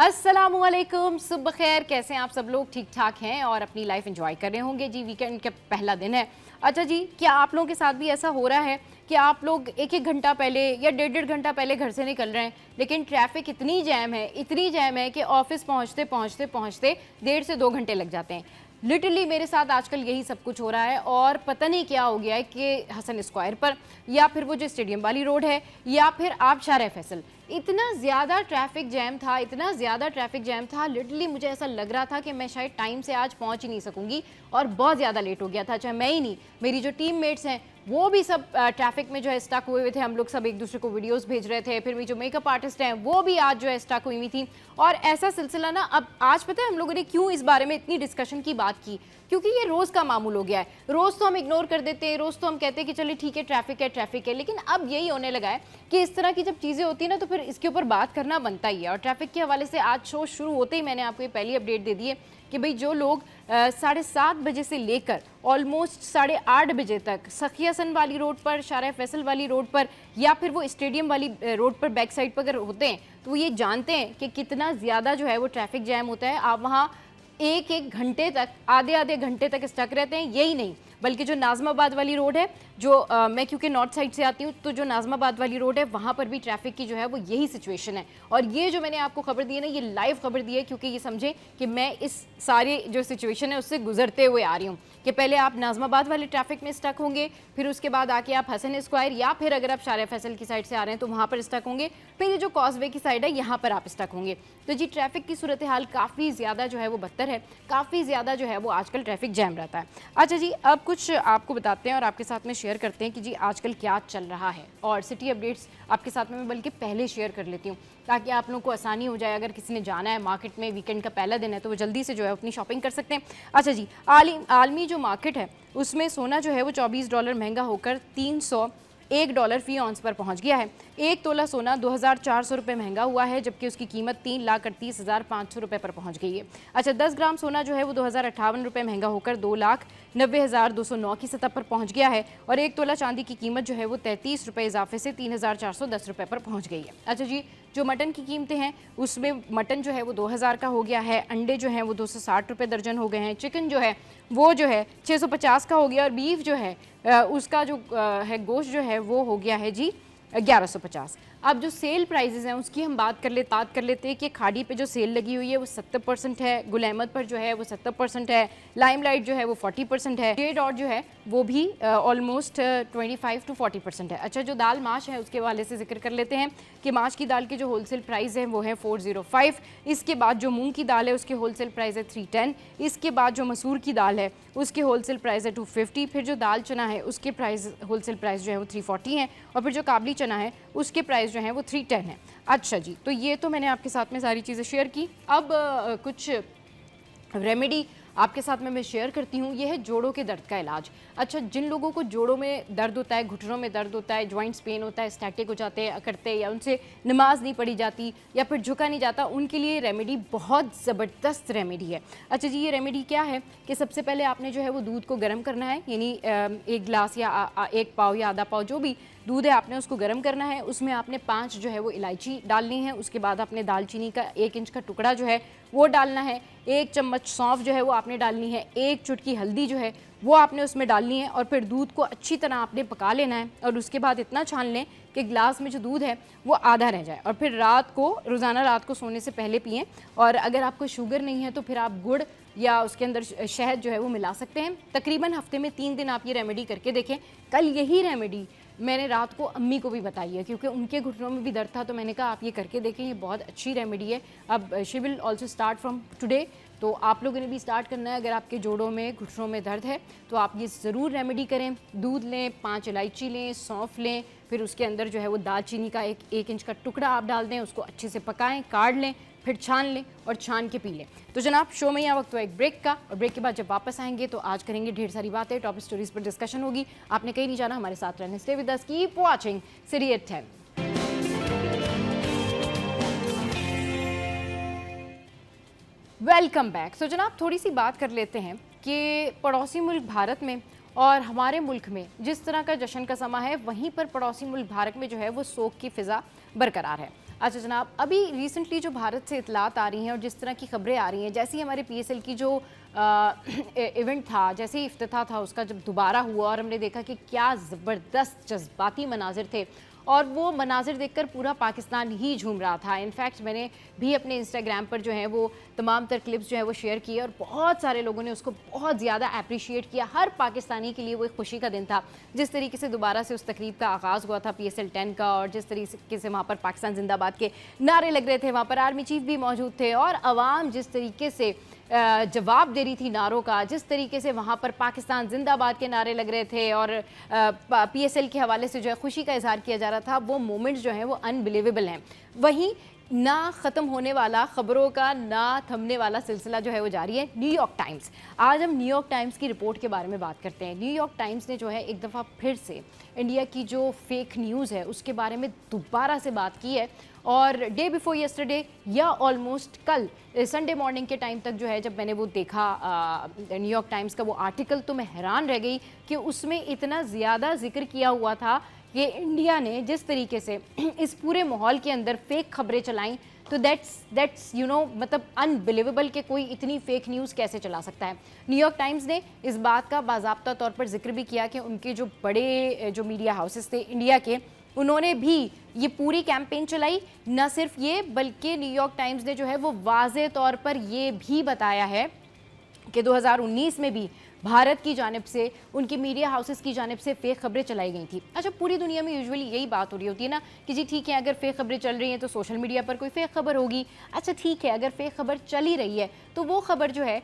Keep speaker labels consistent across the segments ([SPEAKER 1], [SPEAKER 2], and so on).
[SPEAKER 1] अस्सलामुअलैकुम, सुबह खैर। कैसे हैं आप सब लोग? ठीक ठाक हैं और अपनी लाइफ एंजॉय कर रहे होंगे जी। वीकेंड का पहला दिन है। अच्छा जी, क्या आप लोगों के साथ भी ऐसा हो रहा है कि आप लोग एक एक घंटा पहले या डेढ़ घंटा पहले घर से निकल रहे हैं, लेकिन ट्रैफिक इतनी जैम है कि ऑफिस पहुंचते पहुंचते पहुंचते 1.5 से 2 घंटे लग जाते हैं। लिटरली मेरे साथ आजकल यही सब कुछ हो रहा है और पता नहीं क्या हो गया है कि हसन स्क्वायर पर या फिर वो जो स्टेडियम वाली रोड है या फिर आबशार फैसल, इतना ज़्यादा ट्रैफिक जैम था, लिटरली मुझे ऐसा लग रहा था कि मैं शायद टाइम से आज पहुंच ही नहीं सकूंगी और बहुत ज़्यादा लेट हो गया था। चाहे मैं ही नहीं, मेरी जो टीममेट्स हैं वो भी सब ट्रैफिक में जो है स्टक हुए थे। हम लोग सब एक दूसरे को वीडियोस भेज रहे थे। फिर भी जो मेकअप आर्टिस्ट हैं वो भी आज जो है स्टक हुई हुई थी। और ऐसा सिलसिला ना, अब आज पता है हम लोगों ने क्यों इस बारे में इतनी डिस्कशन की बात की, क्योंकि ये रोज़ का मामूल हो गया है। रोज़ तो हम इग्नोर कर देते हैं, रोज़ तो हम कहते हैं कि चलिए ठीक है ट्रैफिक है, लेकिन अब यही होने लगा है कि इस तरह की जब चीज़ें होती हैं ना तो फिर इसके ऊपर बात करना बनता ही है। और ट्रैफिक के हवाले से आज शो शुरू होते ही मैंने आपको ये पहली अपडेट दे दी है कि भाई जो लोग 7:30 बजे से लेकर ऑलमोस्ट 8:30 बजे तक सखी हसन वाली रोड पर, शारा फैसल वाली रोड पर या फिर वो स्टेडियम वाली रोड पर बैक साइड पर अगर होते हैं तो वो ये जानते हैं कि कितना ज़्यादा जो है वो ट्रैफिक जैम होता है। आप वहाँ एक घंटे तक, आधे घंटे तक स्टक रहते हैं। यही नहीं बल्कि जो नाज़माबाद वाली रोड है, जो मैं क्योंकि नॉर्थ साइड से आती हूँ, तो जो नाज़माबाद वाली रोड है वहाँ पर भी ट्रैफिक की जो है वो यही सिचुएशन है। और ये जो मैंने आपको खबर दी है ना, ये लाइव खबर दी है क्योंकि ये समझें कि मैं इस सारे जो सिचुएशन है उससे गुजरते हुए आ रही हूँ कि पहले आप नाज़माबाद वाले ट्रैफिक में स्टक होंगे, फिर उसके बाद आके आप हसन स्क्वायर या फिर अगर आप शारा फैसल की साइड से आ रहे हैं तो वहाँ पर स्टक होंगे, फिर ये जो कॉजवे की साइड है यहाँ पर आप स्टक होंगे। तो जी ट्रैफिक की सूरत हाल काफ़ी ज़्यादा जो है वो बदतर है, काफ़ी ज़्यादा जो है वो आजकल ट्रैफिक जैम रहता है। अच्छा जी, अब कुछ आपको बताते हैं और आपके साथ में शेयर करते हैं कि जी आजकल क्या चल रहा है। और सिटी अपडेट्स आपके साथ में मैं बल्कि पहले शेयर कर लेती हूँ ताकि आप लोगों को आसानी हो जाए। अगर किसी ने जाना है मार्केट में, वीकेंड का पहला दिन है, तो वो जल्दी से जो है अपनी शॉपिंग कर सकते हैं। अच्छा जी, आलमी जो मार्केट है उसमें सोना जो है वो $24 महंगा होकर $301 फी ऑन्स पर पहुंच गया है। एक तोला सोना 2,400 रुपये महंगा हुआ है, जबकि उसकी कीमत 3,38,500 रुपये पर पहुंच गई है। अच्छा, 10 ग्राम सोना जो है वो 2,058 रुपये महंगा होकर 2,90,209 की सतह पर पहुंच गया है। और एक तोला चांदी की कीमत जो है वो 33 रुपये इजाफे से 3,410 रुपये पर पहुंच गई है। अच्छा जी, जो मटन की कीमतें हैं उसमें मटन जो है वो 2,000 का हो गया है, अंडे जो हैं वो 260 रुपये दर्जन हो गए हैं, चिकन जो है वो जो है 650 का हो गया और बीफ जो है उसका जो है गोश्त जो है वो हो गया है जी 1150। अब जो सेल प्राइजेस हैं उसकी हम बात कर लेते हैं कि खाड़ी पे जो सेल लगी हुई है वो 70% है, गुल अहमद पर जो है वो 70% है, लाइमलाइट जो है वो 40% है, जे डॉट जो है वो भी ऑलमोस्ट 25 to 40% है। अच्छा, जो दाल माश है उसके हवाले से जिक्र कर लेते हैं कि माश की दाल की जो होलसेल प्राइस है वो है 405। इसके बाद जो मूंग की दाल है उसकी होलसेल प्राइस है 310। इसके बाद जो मसूर की दाल है उसकी होलसेल प्राइस है 250। फिर जो दाल चना है उसके प्राइस होलसेल प्राइस जो है वो 340 है और फिर जो काबली चना है उसके प्राइस जो है वो 310 है। अच्छा जी, तो ये तो मैंने आपके साथ में सारी चीज़ें शेयर की। अब कुछ रेमेडी आपके साथ में मैं शेयर करती हूँ। ये है जोड़ों के दर्द का इलाज। अच्छा, जिन लोगों को जोड़ों में दर्द होता है, घुटनों में दर्द होता है, जॉइंट्स पेन होता है, स्टैटिक हो जाते हैं करते, या उनसे नमाज नहीं पढ़ी जाती या फिर झुका नहीं जाता, उनके लिए रेमेडी बहुत ज़बरदस्त रेमेडी है। अच्छा जी, ये रेमेडी क्या है कि सबसे पहले आपने जो है वो दूध को गर्म करना है, यानी 1 गिलास या 1 पाव या आधा पाव जो भी दूध है आपने उसको गर्म करना है। उसमें आपने 5 जो है वो इलायची डालनी है। उसके बाद आपने दालचीनी का 1 इंच का टुकड़ा जो है वो डालना है। 1 चम्मच सौंफ जो है वो आपने डालनी है। 1 चुटकी हल्दी जो है वो आपने उसमें डालनी है और फिर दूध को अच्छी तरह आपने पका लेना है। और उसके बाद इतना छान लें कि गिलास में जो दूध है वो आधा रह जाए और फिर रोज़ाना रात को सोने से पहले पिएं। और अगर आपको शुगर नहीं है तो फिर आप गुड़ या उसके अंदर शहद जो है वो मिला सकते हैं। तकरीबन हफ्ते में 3 दिन आप ये रेमेडी करके देखें। कल यही रेमेडी मैंने रात को अम्मी को भी बताई है क्योंकि उनके घुटनों में भी दर्द था, तो मैंने कहा आप ये करके देखें, ये बहुत अच्छी रेमेडी है। अब she will also start from today, तो आप लोगों ने भी स्टार्ट करना है। अगर आपके जोड़ों में, घुटनों में दर्द है तो आप ये ज़रूर रेमेडी करें। दूध लें, 5 इलायची लें, सौंफ लें, फिर उसके अंदर जो है वो दालचीनी का 1 इंच का टुकड़ा आप डाल दें, उसको अच्छे से पकाएं, काढ़ लें, फिर छान लें और छान के पी लें। तो जनाब, शो में यहाँ वक्त हुआ एक ब्रेक का, और ब्रेक के बाद जब वापस आएंगे तो आज करेंगे ढेर सारी बातें, टॉप स्टोरीज पर डिस्कशन होगी। आपने कहीं नहीं जाना, हमारे साथ रहने। Stay with us, keep watching city at 10। Welcome back. So जनाब, थोड़ी सी बात कर लेते हैं कि पड़ोसी मुल्क भारत में और हमारे मुल्क में जिस तरह का जश्न का समा है, वहीं पर पड़ोसी मुल्क भारत में जो है वो सोग की फ़िज़ा बरकरार है। अच्छा जनाब, अभी रिसेंटली जो भारत से इतलात आ रही हैं और जिस तरह की खबरें आ रही हैं, जैसे ही हमारे पीएसएल की जो इवेंट था, जैसे ही इफ्तिताह था उसका, जब दोबारा हुआ और हमने देखा कि क्या ज़बरदस्त जज्बाती मनाजिर थे और वो मनाजिर देखकर पूरा पाकिस्तान ही झूम रहा था। इनफैक्ट मैंने भी अपने इंस्टाग्राम पर जो है वो तमाम तर क्लिप्स जो है वो शेयर किए और बहुत सारे लोगों ने उसको बहुत ज़्यादा अप्रिशिएट किया। हर पाकिस्तानी के लिए वो एक खुशी का दिन था। जिस तरीके से दोबारा से उस तकरीब का आगाज़ हुआ था PSL 10 का, और जिस तरीके से वहाँ पर पाकिस्तान जिंदाबाद के नारे लग रहे थे, वहाँ पर आर्मी चीफ भी मौजूद थे और आवाम जिस तरीके से जवाब दे रही थी नारों का, जिस तरीके से वहाँ पर पाकिस्तान जिंदाबाद के नारे लग रहे थे और PSL के हवाले से जो है खुशी का इजहार किया जा रहा था, वो मोमेंट्स जो हैं वो अनबिलीवेबल हैं। वहीं ना ख़त्म होने वाला खबरों का, ना थमने वाला सिलसिला जो है वो जारी है। न्यूयॉर्क टाइम्स, आज हम न्यूयॉर्क टाइम्स की रिपोर्ट के बारे में बात करते हैं। न्यूयॉर्क टाइम्स ने जो है एक दफ़ा फिर से इंडिया की जो फेक न्यूज़ है उसके बारे में दोबारा से बात की है। और डे बिफोर यस्टरडे या ऑलमोस्ट कल संडे मॉर्निंग के टाइम तक जो है, जब मैंने वो देखा न्यूयॉर्क टाइम्स का वो आर्टिकल, तो मैं हैरान रह गई कि उसमें इतना ज़्यादा जिक्र किया हुआ था कि इंडिया ने जिस तरीके से इस पूरे माहौल के अंदर फेक खबरें चलाई, तो दैट्स यू नो मतलब अनबिलीवेबल कि कोई इतनी फेक न्यूज़ कैसे चला सकता है। न्यूयॉर्क टाइम्स ने इस बात का बाज़ाब्ता तौर पर जिक्र भी किया कि उनके जो बड़े जो मीडिया हाउसेस थे इंडिया के, उन्होंने भी ये पूरी कैंपेन चलाई। न सिर्फ ये, बल्कि न्यूयॉर्क टाइम्स ने जो है वो वाज़े तौर पर ये भी बताया है कि 2019 में भी भारत की जानिब से, उनकी मीडिया हाउसेस की जानिब से फेक खबरें चलाई गई थी। अच्छा, पूरी दुनिया में यूजुअली यही बात हो रही होती है ना कि जी ठीक है, अगर फेक खबरें चल रही हैं तो सोशल मीडिया पर कोई फेक खबर होगी। अच्छा ठीक है, अगर फेक खबर चल ही रही है तो वो खबर जो है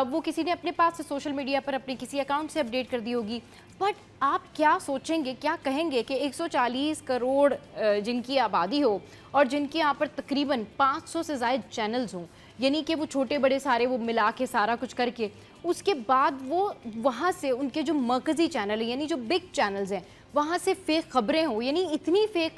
[SPEAKER 1] वो किसी ने अपने पास से सोशल मीडिया पर अपने किसी अकाउंट से अपडेट कर दी होगी। बट आप क्या सोचेंगे, क्या कहेंगे कि 140 करोड़ जिनकी आबादी हो और जिनके यहाँ पर तकरीबन 500 से ज़ायद चैनल्स हों, यानी कि वो छोटे बड़े सारे वो मिला के सारा कुछ करके, उसके बाद वो वहाँ से उनके जो मरकज़ी चैनल है यानी जो बिग चैनल्स हैं वहाँ से फेक खबरें हों, यानी इतनी फेक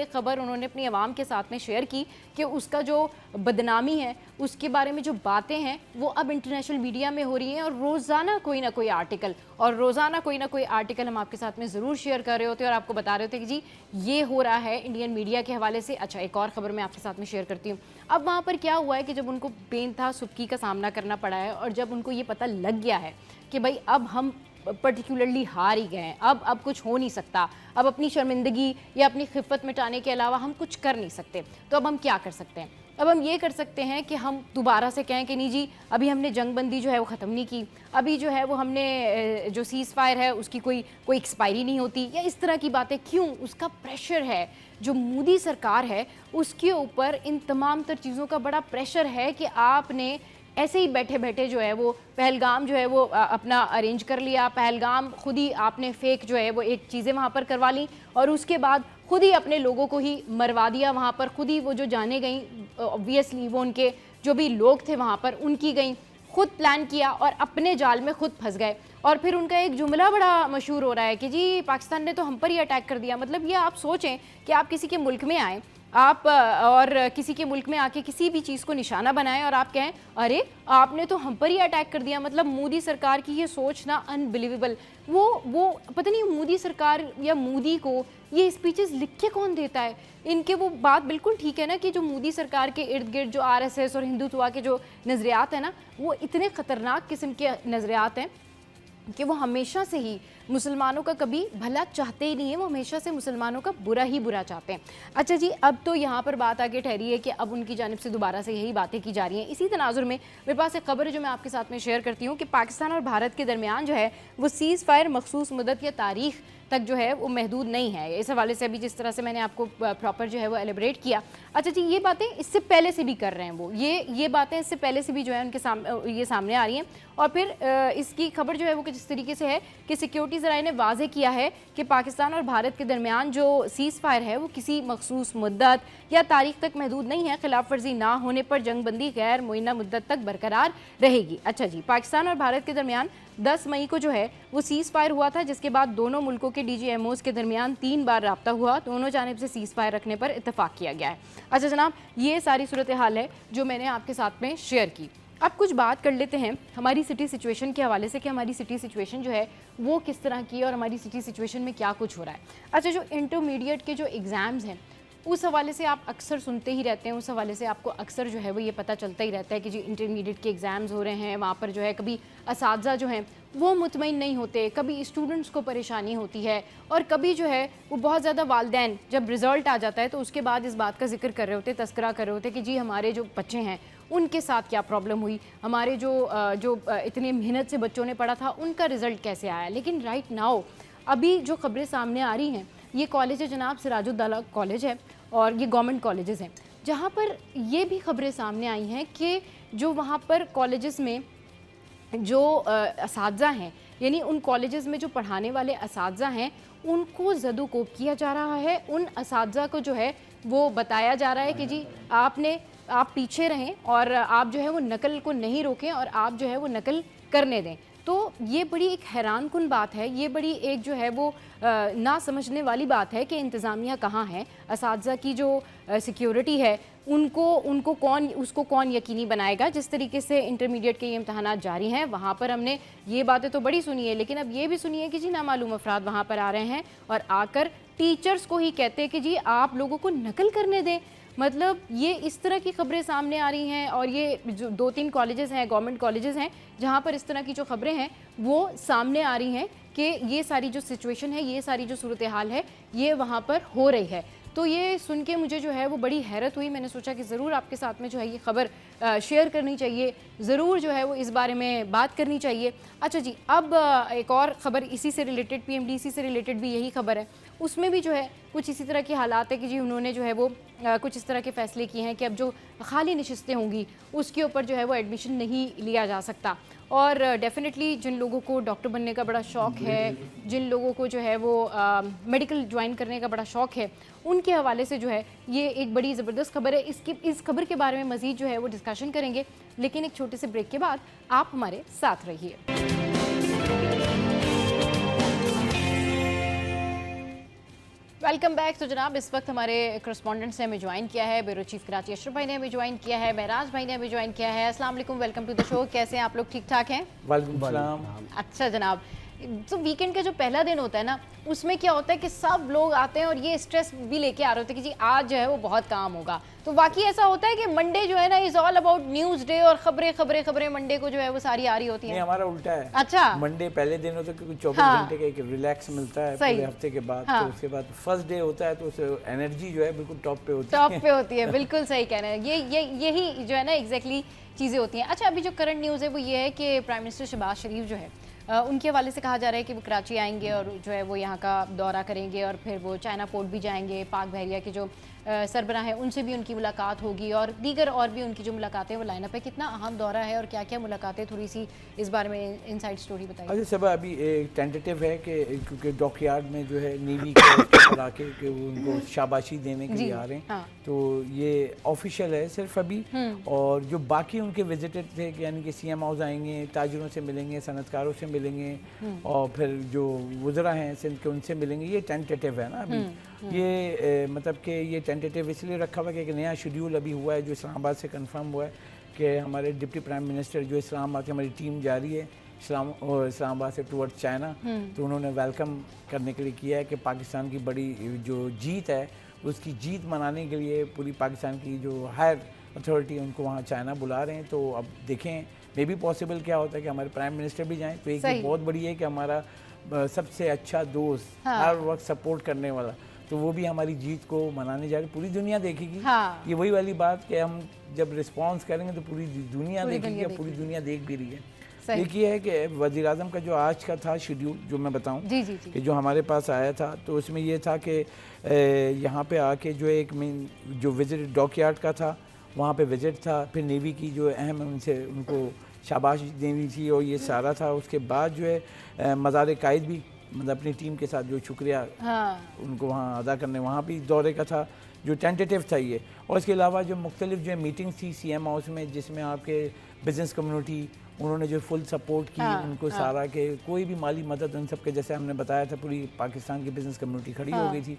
[SPEAKER 1] खबर उन्होंने अपनी आवाम के साथ में शेयर की कि उसका जो बदनामी है, उसके बारे में जो बातें हैं वो अब इंटरनेशनल मीडिया में हो रही हैं। और रोज़ाना कोई ना कोई आर्टिकल हम आपके साथ में ज़रूर शेयर कर रहे होते हैं और आपको बता रहे होते कि जी ये हो रहा है इंडियन मीडिया के हवाले से। अच्छा, एक और ख़बर मैं आपके साथ में शेयर करती हूँ। अब वहाँ पर क्या हुआ है कि जब उनको बेनतहा सुबकी का सामना करना पड़ा है और जब उनको ये पता लग गया है कि भाई अब हम पर्टिकुलरली हार ही गए हैं, अब कुछ हो नहीं सकता, अब अपनी शर्मिंदगी या अपनी खिफ़त मिटाने के अलावा हम कुछ कर नहीं सकते, तो अब हम क्या कर सकते हैं? अब हम ये कर सकते हैं कि हम दोबारा से कहें कि नहीं जी, अभी हमने जंगबंदी जो है वो ख़त्म नहीं की, अभी जो है वो हमने जो सीज़ फायर है उसकी कोई एक्सपायरी नहीं होती, या इस तरह की बातें। क्यों? उसका प्रेशर है, जो मोदी सरकार है उसके ऊपर इन तमाम तर चीज़ों का बड़ा प्रेशर है कि आपने ऐसे ही बैठे बैठे जो है वो पहलगाम जो है वो अपना अरेंज कर लिया। पहलगाम खुद ही आपने फेक जो है वो एक चीज़ें वहाँ पर करवा ली और उसके बाद खुद ही अपने लोगों को ही मरवा दिया वहाँ पर। खुद ही वो जो जाने गई, ऑब्वियसली वो उनके जो भी लोग थे वहाँ पर उनकी गई, खुद प्लान किया और अपने जाल में खुद फंस गए। और फिर उनका एक जुमला बड़ा मशहूर हो रहा है कि जी पाकिस्तान ने तो हम पर ही अटैक कर दिया। मतलब ये आप सोचें कि आप किसी के मुल्क में आएँ, आप और किसी के मुल्क में आके किसी भी चीज़ को निशाना बनाएं और आप कहें अरे आपने तो हम पर ही अटैक कर दिया। मतलब मोदी सरकार की ये सोच ना अनबिलीवेबल। वो पता नहीं मोदी सरकार या मोदी को ये स्पीचेस लिख के कौन देता है। इनके वो बात बिल्कुल ठीक है ना कि जो मोदी सरकार के इर्द गिर्द जो RSS और हिंदुत्व के जो नज़रियात हैं ना, वो इतने ख़तरनाक किस्म के नज़रियात हैं कि वो हमेशा से ही मुसलमानों का कभी भला चाहते ही नहीं है, वो हमेशा से मुसलमानों का बुरा ही बुरा चाहते हैं। अच्छा जी, अब तो यहाँ पर बात आगे ठहरी है कि अब उनकी जानिब से दोबारा से यही बातें की जा रही हैं। इसी तनाजुर में मेरे पास एक खबर है जो मैं आपके साथ में शेयर करती हूँ कि पाकिस्तान और भारत के दरमियान जो है वो सीज़ फायर मखसूस मुद्दत या तारीख तक जो है वो महदूद नहीं है। इस हवाले से अभी जिस तरह से मैंने आपको प्रॉपर जो है वो एलिब्रेट किया। अच्छा जी, ये बातें इससे पहले से भी कर रहे हैं वो, ये बातें इससे पहले से भी जो है उनके सामने आ रही हैं। और फिर इसकी खबर जो है वो जिस तरीके से है कि सिक्योरिटी ज़राए ने वाज़े किया है कि पाकिस्तान और भारत के दरमियान जो सीज़ फायर है वो किसी मखसूस मुद्दत या तारीख तक महदूद नहीं है। खिलाफ वर्जी ना होने पर जंगबंदी गैर मुअय्यना मुद्दत तक बरकरार रहेगी। अच्छा जी, पाकिस्तान और भारत के दरमियान 10 मई को जो है वो सीज़ फायर हुआ था, जिसके बाद दोनों मुल्कों के DGMOs के दरमियान 3 बार रब्ता हुआ। दोनों जानिब से सीज़ फायर रखने पर इत्तफाक किया गया है। अच्छा जनाब, ये सारी सूरत हाल है जो मैंने आपके साथ में शेयर की। अब कुछ बात कर लेते हैं हमारी सिटी सिचुएशन के हवाले से कि हमारी सिटी सिचुएशन जो है वो किस तरह की है और हमारी सिटी सिचुएशन में क्या कुछ हो रहा है। अच्छा, जो इंटरमीडिएट के जो एग्ज़ाम्स हैं उस हवाले से आप अक्सर सुनते ही रहते हैं, उस हवाले से आपको अक्सर जो है वो ये पता चलता ही रहता है कि जी इंटरमीडिएट के एग्ज़ाम्स हो रहे हैं, वहाँ पर जो है कभी असातिज़ा जो हैं वो मुतमईन नहीं होते, कभी स्टूडेंट्स को परेशानी होती है, और कभी जो है वो बहुत ज़्यादा वालिदैन जब रिज़ल्ट आ जाता है तो उसके बाद इस बात का जिक्र कर रहे होते, तस्करा कर रहे होते कि जी हमारे जो बच्चे हैं उनके साथ क्या प्रॉब्लम हुई, हमारे जो इतनी मेहनत से बच्चों ने पढ़ा था उनका रिज़ल्ट कैसे आया। लेकिन राइट नाउ अभी जो खबरें सामने आ रही हैं, ये कॉलेज है जनाब सिराजुद्दौला कॉलेज है और ये गवर्नमेंट कॉलेजेस हैं, जहाँ पर ये भी खबरें सामने आई हैं कि जो वहाँ पर कॉलेजेस में जो असातिज़ा हैं, यानी उन कॉलेजेस में जो पढ़ाने वाले असातिज़ा हैं उनको ज़दुकोब किया जा रहा है। उन असातिज़ा को जो है वो बताया जा रहा है कि जी आप पीछे रहें और आप जो है वो नकल को नहीं रोकें और आप जो है वो नकल करने दें। तो ये बड़ी एक हैरान कुन बात है, ये बड़ी एक जो है वो ना समझने वाली बात है कि इंतज़ामिया कहाँ है, असातिज़ा की जो सिक्योरिटी है उसको कौन यकीनी बनाएगा। जिस तरीके से इंटरमीडिएट के ये इम्तहानात जारी हैं वहाँ पर हमने ये बातें तो बड़ी सुनी है, लेकिन अब ये भी सुनिए कि जी नामालूम अफराद वहाँ पर आ रहे हैं और आकर टीचर्स को ही कहते हैं कि जी आप लोगों को नकल करने दें। मतलब ये इस तरह की खबरें सामने आ रही हैं और ये जो 2-3 कॉलेजेस हैं, गवर्नमेंट कॉलेजेस हैं, जहाँ पर इस तरह की जो खबरें हैं वो सामने आ रही हैं कि ये सारी जो सिचुएशन है, ये सारी जो सूरत हाल है, ये वहाँ पर हो रही है। तो ये सुन के मुझे जो है वो बड़ी हैरत हुई। मैंने सोचा कि ज़रूर आपके साथ में जो है ये खबर शेयर करनी चाहिए, ज़रूर जो है वो इस बारे में बात करनी चाहिए। अच्छा जी, अब एक और ख़बर इसी से रिलेटेड, पीएमडीसी से रिलेटेड भी यही खबर है, उसमें भी जो है कुछ इसी तरह के हालात है कि जी उन्होंने जो है वो कुछ इस तरह के फ़ैसले किए हैं कि अब जो खाली नशिस्तें होंगी उसके ऊपर जो है वो एडमिशन नहीं लिया जा सकता। और डेफ़िनेटली जिन लोगों को डॉक्टर बनने का बड़ा शौक़ है, जिन लोगों को जो है वो मेडिकल ज्वाइन करने का बड़ा शौक़ है, उनके हवाले से जो है ये एक बड़ी ज़बरदस्त खबर है। इस खबर के बारे में मज़ीद जो है वो डिस्कशन करेंगे, लेकिन एक छोटे से ब्रेक के बाद आप हमारे साथ रहिए। Welcome back. तो जनाब इस वक्त हमारे करस्पॉन्डेंट्स ने हमें ज्वाइन किया है, ब्यूरो चीफ कराची अशरफ भाई ने हमें ज्वाइन किया है, महराज भाई ने हमें ज्वाइन किया है। अस्सलाम वालेकुम, वेलकम टू द शो। कैसे हैं आप लोग, ठीक ठाक हैं?
[SPEAKER 2] वालेकुम सलाम।
[SPEAKER 1] अच्छा जनाब, तो वीकेंड का जो पहला दिन होता है ना, उसमें क्या होता है कि सब लोग आते हैं और ये स्ट्रेस भी लेके आ रहे होते हैं कि जी आज जो है वो बहुत काम होगा। तो वाकई ऐसा होता है कि मंडे जो है ना is all about news day और खबरें मंडे को जो है वो सारी आ रही होती हैं।
[SPEAKER 2] नहीं, हमारा उल्टा है।
[SPEAKER 1] अच्छा,
[SPEAKER 2] मंडे पहले दिन होता है क्योंकि 24 घंटे का एक रिलैक्स मिलता है पूरे हफ्ते के बाद। तो उसके बाद फर्स्ट डे होता है तो उसे एनर्जी जो है बिल्कुल टॉप पे होती है। बिल्कुल सही कह रहे हैं, यही जो है ना एग्जैक्टली चीज़ें होती हैं। अच्छा, अभी जो करंट न्यूज़ है वो ये है कि प्राइम मिनिस्टर शहबाज शरीफ जो है उनके हवाले से कहा जा रहा है कि वो कराची आएंगे और जो है वो यहाँ का दौरा करेंगे और फिर वो चाइना पोर्ट भी जाएंगे। पाक बहरिया के जो सरबराह हैं उनसे भी उनकी मुलाकात होगी और दीगर और भी उनकी जो मुलाकातें वो लाइनअप है। कितना अहम दौरा है और क्या क्या मुलाकातें, थोड़ी सी इस बारे में इनसाइड स्टोरी बताइए। अच्छा सब अभी एक टेंटेटिव है कि क्योंकि डॉकयार्ड में जो है नेवी के आके कि वो उनको शाबाशी देने के लिए आ रहे हैं। हाँ। तो ये ऑफिशियल है सिर्फ अभी। और जो बाकी उनके विजिटर थे यानी कि सीएम हाउस आएंगे, ताजरों से मिलेंगे, सनतकारों से मिलेंगे और फिर जो वज़रा हैं सिंध के उनसे मिलेंगे, ये टेंटेटिव है ना अभी। ये मतलब कि ये टेंटेटिव इसलिए रखा हुआ है कि एक नया शेड्यूल अभी हुआ है जो इस्लामाबाद से कंफर्म हुआ है कि हमारे डिप्टी प्राइम मिनिस्टर जो इस्लामाबाद की हमारी टीम जा रही है इस्लामाबाद से टुवर्ड्स चाइना, तो उन्होंने वेलकम करने के लिए किया है कि पाकिस्तान की बड़ी जो जीत है उसकी जीत मनाने के लिए पूरी पाकिस्तान की जो हायर अथॉरिटी उनको वहाँ चाइना बुला रहे हैं। तो अब देखें मे बी पॉसिबल क्या होता है कि हमारे प्राइम मिनिस्टर भी जाएँ। तो एक बहुत बड़ी है कि हमारा सबसे अच्छा दोस्त, हर वक्त सपोर्ट करने वाला, तो वो भी हमारी जीत को मनाने जा रही, पूरी दुनिया देखेगी। हाँ। ये वही वाली बात कि हम जब रिस्पांस करेंगे तो पूरी दुनिया देखेगी, पूरी दुनिया देख भी रही है। एक ये है कि वज़ीर आज़म का जो आज का था शेड्यूल जो मैं बताऊं कि जो हमारे पास आया था, तो उसमें ये था कि यहाँ पे आके जो एक जो विजिट डॉकयार्ड का था वहाँ पे विजिट था, फिर नेवी की जो अहम उनसे उनको शाबाशी देनी थी और ये सारा था। उसके बाद जो है मज़ार कायद भी मतलब अपनी टीम के साथ जो शुक्रिया उनको वहाँ अदा करने वहाँ भी दौरे का था जो टेंटेटिव था ये। और इसके अलावा जो मुख्तलिफ जो मीटिंग्स थी सीएम हाउस में जिसमें आपके बिज़नेस कम्युनिटी उन्होंने जो फुल सपोर्ट की उनको सारा के कोई भी माली मदद उन सब के, जैसे हमने बताया था पूरी पाकिस्तान की बिज़नेस कम्युनिटी खड़ी हो गई थी।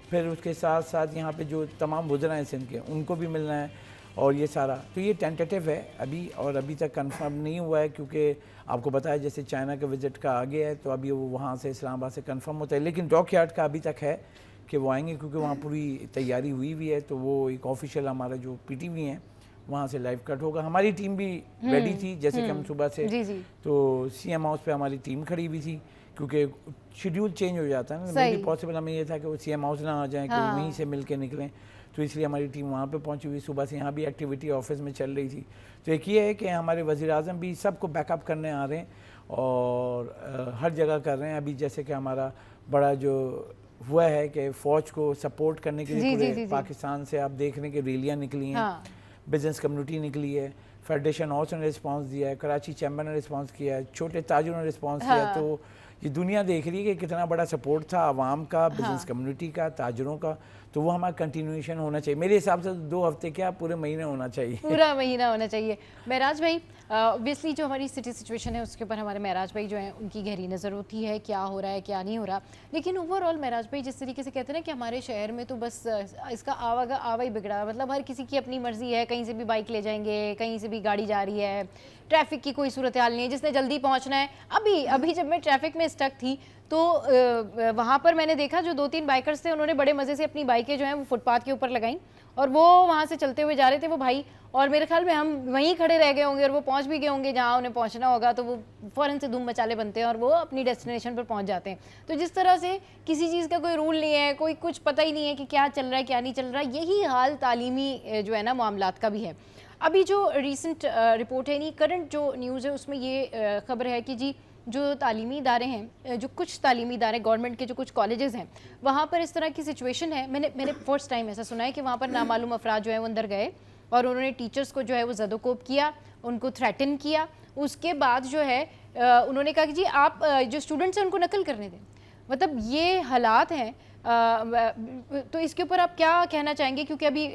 [SPEAKER 2] फिर उसके साथ साथ यहाँ पे जो तमाम वज़रा हैं सिंध के उनको भी मिलना है और ये सारा। तो ये टेंटेटिव है अभी और अभी तक कंफर्म नहीं हुआ है क्योंकि आपको बताया जैसे चाइना के विजिट का आगे है तो अभी वो वहाँ से इस्लामाबाद से कंफर्म होता है। लेकिन डॉकयार्ड का अभी तक है कि वो आएंगे, क्योंकि वहाँ पूरी तैयारी हुई भी है। तो वो एक ऑफिशियल हमारा जो पीटीवी है वहाँ से लाइव कट होगा। हमारी टीम भी रेडी थी, जैसे कि हम सुबह से तो सीएम हाउस पे हमारी टीम खड़ी हुई थी, क्योंकि शेड्यूल चेंज हो जाता है ना। मे भी पॉसिबल हमें ये था कि वो सीएम हाउस ना आ जाए, कि वहीं से मिल के निकलें, तो इसलिए हमारी टीम वहाँ पे पहुँची हुई। सुबह से यहाँ भी एक्टिविटी ऑफिस में चल रही थी। तो एक ये है कि हमारे वज़ीर आज़म भी सबको बैकअप करने आ रहे हैं और हर जगह कर रहे हैं। अभी जैसे कि हमारा बड़ा जो हुआ है कि फ़ौज को सपोर्ट करने के लिए पूरे पाकिस्तान से आप देख रहे हैं कि रैलियाँ निकली हैं, बिजनेस कम्युनिटी निकली है, फेडरेशन हाउस ने रिस्पांस दिया है, कराची चैम्बर ने रिस्पांस किया है, छोटे ताजुरों ने रिस्पांस किया। तो ये दुनिया देख रही है कि कितना बड़ा सपोर्ट था आवाम का, बिजनेस कम्युनिटी का, ताजुरों का। तो वो हमारा कंटिन्यूएशन होना चाहिए। मेरे हिसाब से 2 हफ्ते क्या पूरे महीने होना चाहिए,
[SPEAKER 1] पूरा महीना होना चाहिए। महराज भाई, ऑब्वियसली जो हमारी सिटी सिचुएशन है उसके ऊपर हमारे महराज भाई जो हैं उनकी गहरी नज़र होती है, क्या हो रहा है क्या नहीं हो रहा। लेकिन ओवरऑल महराज भाई जिस तरीके से कहते हैं ना कि हमारे शहर में तो बस इसका आवा ही बिगड़ा, मतलब हर किसी की अपनी मर्जी है, कहीं से भी बाइक ले जाएंगे, कहीं से भी गाड़ी जा रही है, ट्रैफिक की कोई सूरत हाल नहीं है, जिसने जल्दी पहुँचना है। अभी जब मैं ट्रैफिक में स्टक थी तो वहाँ पर मैंने देखा जो 2-3 बाइकर्स थे, उन्होंने बड़े मज़े से अपनी बाइकें जो हैं वो फुटपाथ के ऊपर लगाई और वो वहाँ से चलते हुए जा रहे थे वो भाई। और मेरे ख्याल में हम वहीं खड़े रह गए होंगे और वो पहुँच भी गए होंगे जहाँ उन्हें पहुँचना होगा, तो वो फ़ौरन से धूम मचाले बनते हैं और वो अपनी डेस्टिनेशन पर पहुँच जाते हैं। तो जिस तरह से किसी चीज़ का कोई रूल नहीं है, कोई कुछ पता ही नहीं है कि क्या चल रहा है क्या नहीं चल रहा, यही हाल तालीमी जो है ना मामलात का भी है। अभी जो रिसेंट रिपोर्ट है, नहीं करंट जो न्यूज़ है, उसमें ये खबर है कि जी जो तालीमी इदारे हैं, जो कुछ तालीमी इदारे गवर्नमेंट के जो कुछ कॉलेजेस हैं, वहाँ पर इस तरह की सिचुएशन है। मैंने फर्स्ट टाइम ऐसा सुना है कि वहाँ पर नामालूम अफराद जो है वो अंदर गए और उन्होंने टीचर्स को जो है वो ज़दोकोब किया, उनको थ्रेटन किया। उसके बाद जो है उन्होंने कहा कि जी आप जो स्टूडेंट्स हैं उनको नकल करने दें। मतलब ये हालात हैं। तो इसके ऊपर आप क्या कहना चाहेंगे, क्योंकि अभी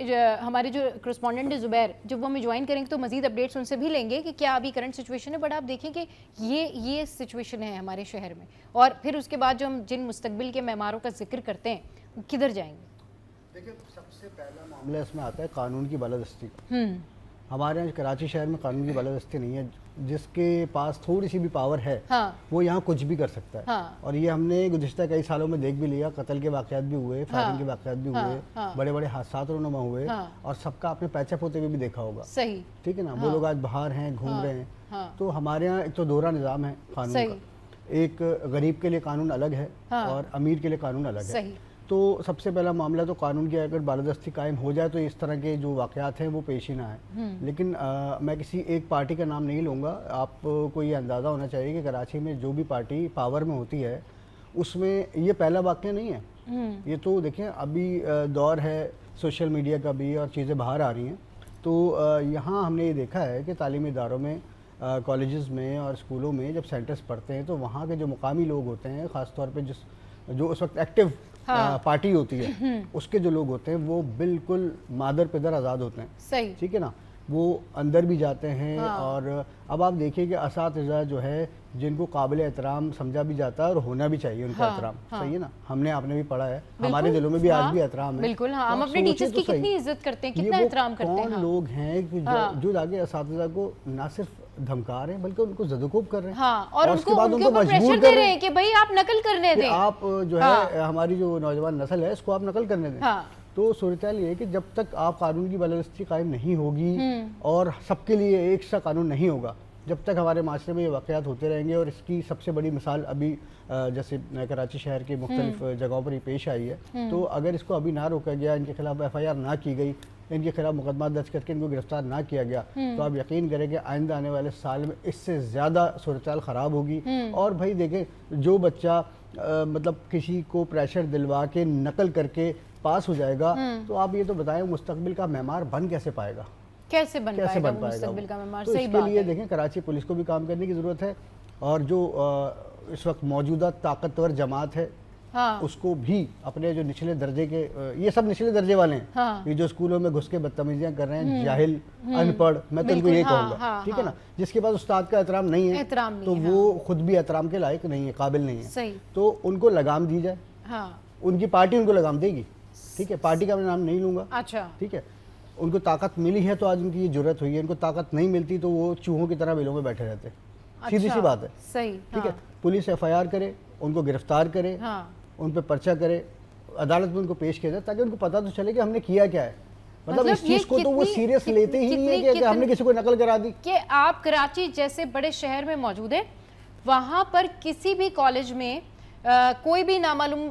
[SPEAKER 1] हमारे जो करस्पॉन्डेंट है ज़ुबैर, जब वो हमें ज्वाइन करेंगे तो मज़ीद अपडेट्स उनसे भी लेंगे कि क्या अभी करंट सिचुएशन है। बट आप देखें कि ये सिचुएशन है हमारे शहर में, और फिर उसके बाद जो हम जिन मुस्तकबिल के मेमारों का जिक्र करते हैं वो किधर जाएंगे।
[SPEAKER 3] देखिए, सबसे पहला मामला इसमें आता है कानून की बालादस्ती का। हमारे यहाँ कराची शहर में कानून की बालादस्ती नहीं है। जिसके पास थोड़ी सी भी पावर है वो यहाँ कुछ भी कर सकता है। और ये हमने गुज़िश्ता कई सालों में देख भी लिया। कत्ल के वाक़यात भी हुए, फायरिंग के वाक़यात भी हुए, बड़े बड़े हादसा रोनुमा हुए, और सबका आपने पैचअप होते हुए भी देखा होगा।
[SPEAKER 1] सही,
[SPEAKER 3] ठीक है ना। वो लोग आज बाहर हैं, घूम रहे हैं। तो हमारे यहाँ एक तो दोहरा निज़ाम है कानून का। एक गरीब के लिए कानून अलग है और अमीर के लिए कानून अलग है। तो सबसे पहला मामला तो कानून की अगर बालादस्ती कायम हो जाए तो इस तरह के जो वाक़यात हैं वो पेश ही ना आए। लेकिन मैं किसी एक पार्टी का नाम नहीं लूँगा। आपको ये अंदाज़ा होना चाहिए कि कराची में जो भी पार्टी पावर में होती है उसमें ये पहला वाक़या नहीं है। ये तो देखिए अभी दौर है सोशल मीडिया का भी और चीज़ें बाहर आ रही हैं। तो यहाँ हमने ये देखा है कि तालीमी इदारों में, कॉलेजेस में और स्कूलों में जब सेंटर्स पढ़ते हैं तो वहाँ के जो मुकामी लोग होते हैं, ख़ास तौर पे जो उस वक्त एक्टिव पार्टी होती है उसके जो लोग होते हैं वो बिल्कुल मादर पिदर आज़ाद होते हैं।
[SPEAKER 1] सही,
[SPEAKER 3] ठीक है ना। वो अंदर भी जाते हैं। और अब आप देखिए कि असातिज़ा जो है जिनको काबिल एहतराम समझा भी जाता है और होना भी चाहिए उनका एहतराम। सही है ना। हमने आपने भी पढ़ा है, हमारे दिलों में भी आज भी एहतराम है।
[SPEAKER 1] बिल्कुल, हम अपने टीचर्स की कितनी इज्जत करते हैं, कितना एहतराम करते हैं।
[SPEAKER 3] कौन लोग हैं जो जाके असातिज़ा को ना सिर्फ धमका रहे हैं बल्कि उनको ज़दोकोब कर रहे हैं।
[SPEAKER 1] और उसके बाद उनको मजबूर कर रहे हैं कि भाई आप नकल करने दें,
[SPEAKER 3] आप जो है हमारी जो नौजवान नस्ल है इसको आप नकल करने दें। तो सूरत-ए-हाल ये है कि जब तक आप कानून की बालादस्ती कायम नहीं होगी और सबके लिए एक सा कानून नहीं होगा, जब तक हमारे माशरे में ये वाक़यात होते रहेंगे। और इसकी सबसे बड़ी मिसाल अभी जैसे कराची शहर के मुख्तलिफ जगहों पर ही पेश आई है। तो अगर इसको अभी ना रोका गया, इनके खिलाफ FIR ना की गई, इनके खिलाफ मुकदमा दर्ज करके इनको गिरफ्तार ना किया गया, तो आप यकीन करें कि आइंदा आने वाले साल में इससे ज़्यादा सूरत-ए-हाल ख़राब होगी। और भाई देखें, जो बच्चा मतलब किसी को प्रेशर दिलवा के नकल करके पास हो जाएगा, तो आप ये तो बताएं मुस्तकबिल का मेमार बन कैसे पाएगा,
[SPEAKER 1] कैसे बन पाएगा मुस्तकबिल का मेमार।
[SPEAKER 3] तो इसके लिए देखें कराची पुलिस को भी काम करने की ज़रूरत है। और जो इस वक्त मौजूदा ताकतवर जमात है उसको भी अपने जो निचले दर्जे के, ये सब निचले दर्जे वाले हैं, ये जो स्कूलों में घुस के बदतमीजियां कर रहे हैं, जाहिल, अनपढ़, मैं तो उनको ये कहूँगा। ठीक है ना। जिसके पास उस्ताद का एहतराम नहीं है तो वो खुद भी एहतराम के लायक नहीं है, काबिल नहीं है। तो उनको लगाम दी जाए, उनकी पार्टी उनको लगाम देगी। ठीक है, पार्टी का मैं नाम नहीं लूँगा।
[SPEAKER 1] अच्छा,
[SPEAKER 3] ठीक है। उनको ताकत मिली है तो आज उनकी ये जरूरत हुई है। इनको ताकत नहीं मिलती तो वो चूहों की तरह बिलों में बैठे रहते। सीधी सी बात है।
[SPEAKER 1] सही,
[SPEAKER 3] ठीक है। पुलिस FIR करे, उनको गिरफ्तार करे, उन पे पर्चा करे, अदालत में उनको पेश किया जाए ताकि उनको पता तो चले कि हमने किया क्या है। मतलब इस चीज को तो वो सीरियस लेते ही नहीं है कि हमने किसी को नकल करा दी।
[SPEAKER 1] कि आप कराची जैसे बड़े शहर में मौजूद हैं, वहाँ पर किसी भी कॉलेज में कोई भी नामालूम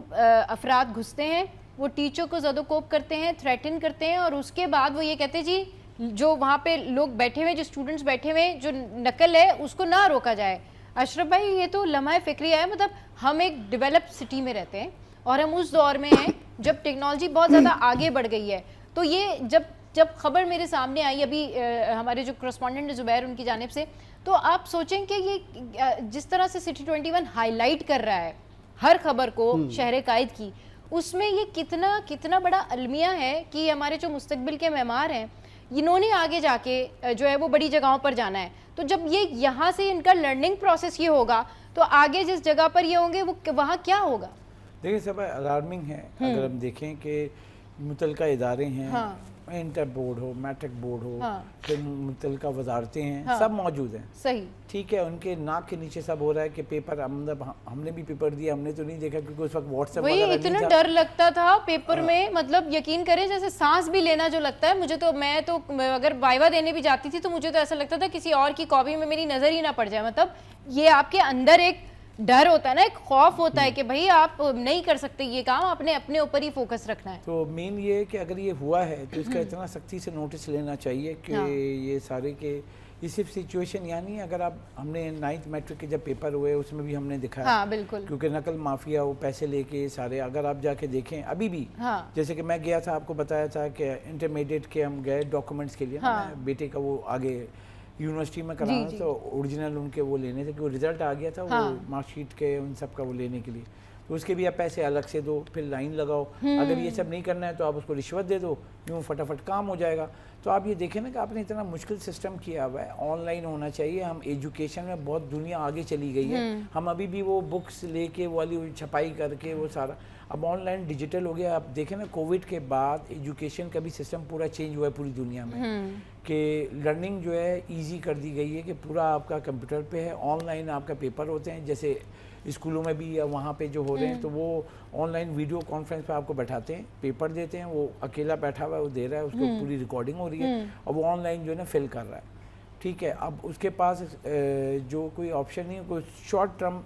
[SPEAKER 1] अफराद घुसते हैं, वो टीचर को ज़दोकोप करते हैं, थ्रेटन करते हैं, और उसके बाद वो ये कहते हैं जी जो वहाँ पे लोग बैठे हुए, जो स्टूडेंट्स बैठे हुए, जो नकल है उसको ना रोका जाए। अशरफ भाई, ये तो लम्हा फिक्रिया है। मतलब हम एक डेवलप्ड सिटी में रहते हैं और हम उस दौर में हैं जब टेक्नोलॉजी बहुत ज़्यादा आगे बढ़ गई है। तो ये जब खबर मेरे सामने आई अभी हमारे जो करस्पॉन्डेंट ज़ुबैर उनकी जानिब से, तो आप सोचें कि ये जिस तरह से सिटी 21 हाईलाइट कर रहा है हर खबर को शहर कायद की, उसमें ये कितना बड़ा अलमिया है कि हमारे जो मुस्तकबिल के मेहमान हैं इन्होंने आगे जाके जो है वो बड़ी जगहों पर जाना है। तो जब ये यहाँ से इनका लर्निंग प्रोसेस ये होगा तो आगे जिस जगह पर ये होंगे वो वहाँ क्या होगा?
[SPEAKER 2] देखिए सब अलार्मिंग है। अगर हम देखें कि मुतलका इदारे हैं, हाँ। इंटर बोर्ड हो, मैट्रिक बोर्ड हो, हाँ। फिर मुतलका वजारतें हैं, हाँ। सब मौजूद हैं।
[SPEAKER 1] सही, ठीक
[SPEAKER 2] है। उनके नाक के नीचे सब हो रहा है कि पेपर, हमने भी पेपर दिया, हमने तो नहीं देखा क्योंकि उस वक्त व्हाट्सएप वगैरह नहीं था।
[SPEAKER 1] इतना डर लगता था पेपर में, मतलब यकीन करें जैसे सांस भी लेना जो लगता है मुझे, तो मैं तो अगर वाइवा देने भी जाती थी तो मुझे तो ऐसा लगता था किसी और की कॉपी में मेरी नजर ही ना पड़ जाए। मतलब ये आपके अंदर एक डर होता है ना, एक खौफ होता है कि भाई आप नहीं कर सकते ये काम, आपने अपने ऊपर ही फोकस रखना है।
[SPEAKER 2] तो मेन ये है कि अगर ये हुआ है तो इसका इतना सख्ती से नोटिस लेना चाहिए कि हाँ। ये सारे के ये सिर्फ सिचुएशन यानी अगर आप, हमने 9th मैट्रिक के जब पेपर हुए उसमें भी हमने दिखाया,
[SPEAKER 1] हाँ, बिल्कुल,
[SPEAKER 2] क्योंकि नकल माफिया वो पैसे लेके सारे, अगर आप जाके देखें अभी भी, हाँ। जैसे कि मैं गया था, आपको बताया था कि इंटरमीडिएट के हम गए डॉक्यूमेंट्स के लिए, हाँ। बेटे का वो आगे यूनिवर्सिटी में कराना, तो ओरिजिनल उनके वो लेने थे, क्योंकि रिजल्ट आ गया था, हाँ। वो मार्कशीट के उन सब का वो लेने के लिए, तो उसके भी आप पैसे अलग से दो, फिर लाइन लगाओ। अगर ये सब नहीं करना है तो आप उसको रिश्वत दे दो, यूँ फटाफट काम हो जाएगा। तो आप ये देखें ना कि आपने इतना मुश्किल सिस्टम किया हुआ है, ऑनलाइन होना चाहिए। हम एजुकेशन में बहुत दुनिया आगे चली गई है, हम अभी भी वो बुक्स लेके वो वाली छपाई करके वो सारा, अब ऑनलाइन डिजिटल हो गया। आप देखें ना कोविड के बाद एजुकेशन का भी सिस्टम पूरा चेंज हुआ है पूरी दुनिया में, कि लर्निंग जो है इजी कर दी गई है कि पूरा आपका कंप्यूटर पे है, ऑनलाइन आपका पेपर होते हैं, जैसे स्कूलों में भी वहाँ पे जो हो रहे हैं, तो वो ऑनलाइन वीडियो कॉन्फ्रेंस पे आपको बैठाते हैं, पेपर देते हैं, वो अकेला बैठा हुआ है, वो दे रहा है, उसको पूरी रिकॉर्डिंग हो रही है और वो ऑनलाइन जो है ना फिल कर रहा है। ठीक है, अब उसके पास जो कोई ऑप्शन नहीं है, कोई शॉर्ट टर्म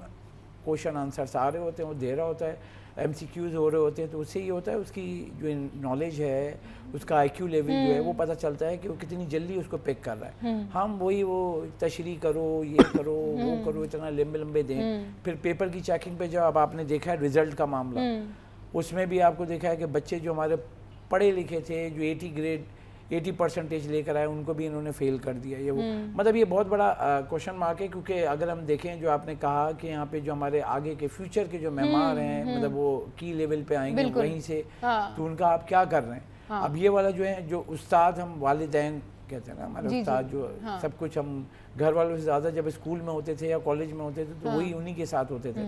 [SPEAKER 2] क्वेश्चन आंसर्स आ रहे होते हैं, वो दे रहा होता है, MCQs हो रहे होते हैं, तो उससे ये होता है उसकी जो नॉलेज है, उसका IQ लेवल जो है वो पता चलता है कि वो कितनी जल्दी उसको पिक कर रहा है। हम वही वो तशरीह करो, ये करो, वो करो, इतना लंबे लंबे दें। फिर पेपर की चेकिंग पे जब आपने देखा है रिजल्ट का मामला, उसमें भी आपको देखा है कि बच्चे जो हमारे पढ़े लिखे थे, जो 80% लेकर आए, उनको भी इन्होंने फेल कर दिया। ये वो मतलब ये बहुत बड़ा क्वेश्चन मार्क है, क्योंकि अगर हम देखें जो आपने कहा कि यहाँ पे जो हमारे आगे के फ्यूचर के जो मेहमान हैं, मतलब वो की लेवल पे आएंगे वहीं से, तो उनका आप क्या कर रहे हैं? अब ये वाला जो है, जो उस्ताद हम वालिदैन कहते हैं ना, हमारे उस्ताद जो सब कुछ, हम घर वालों से ज़्यादा जब स्कूल में होते थे या कॉलेज में होते थे तो वही उन्हीं के साथ होते थे।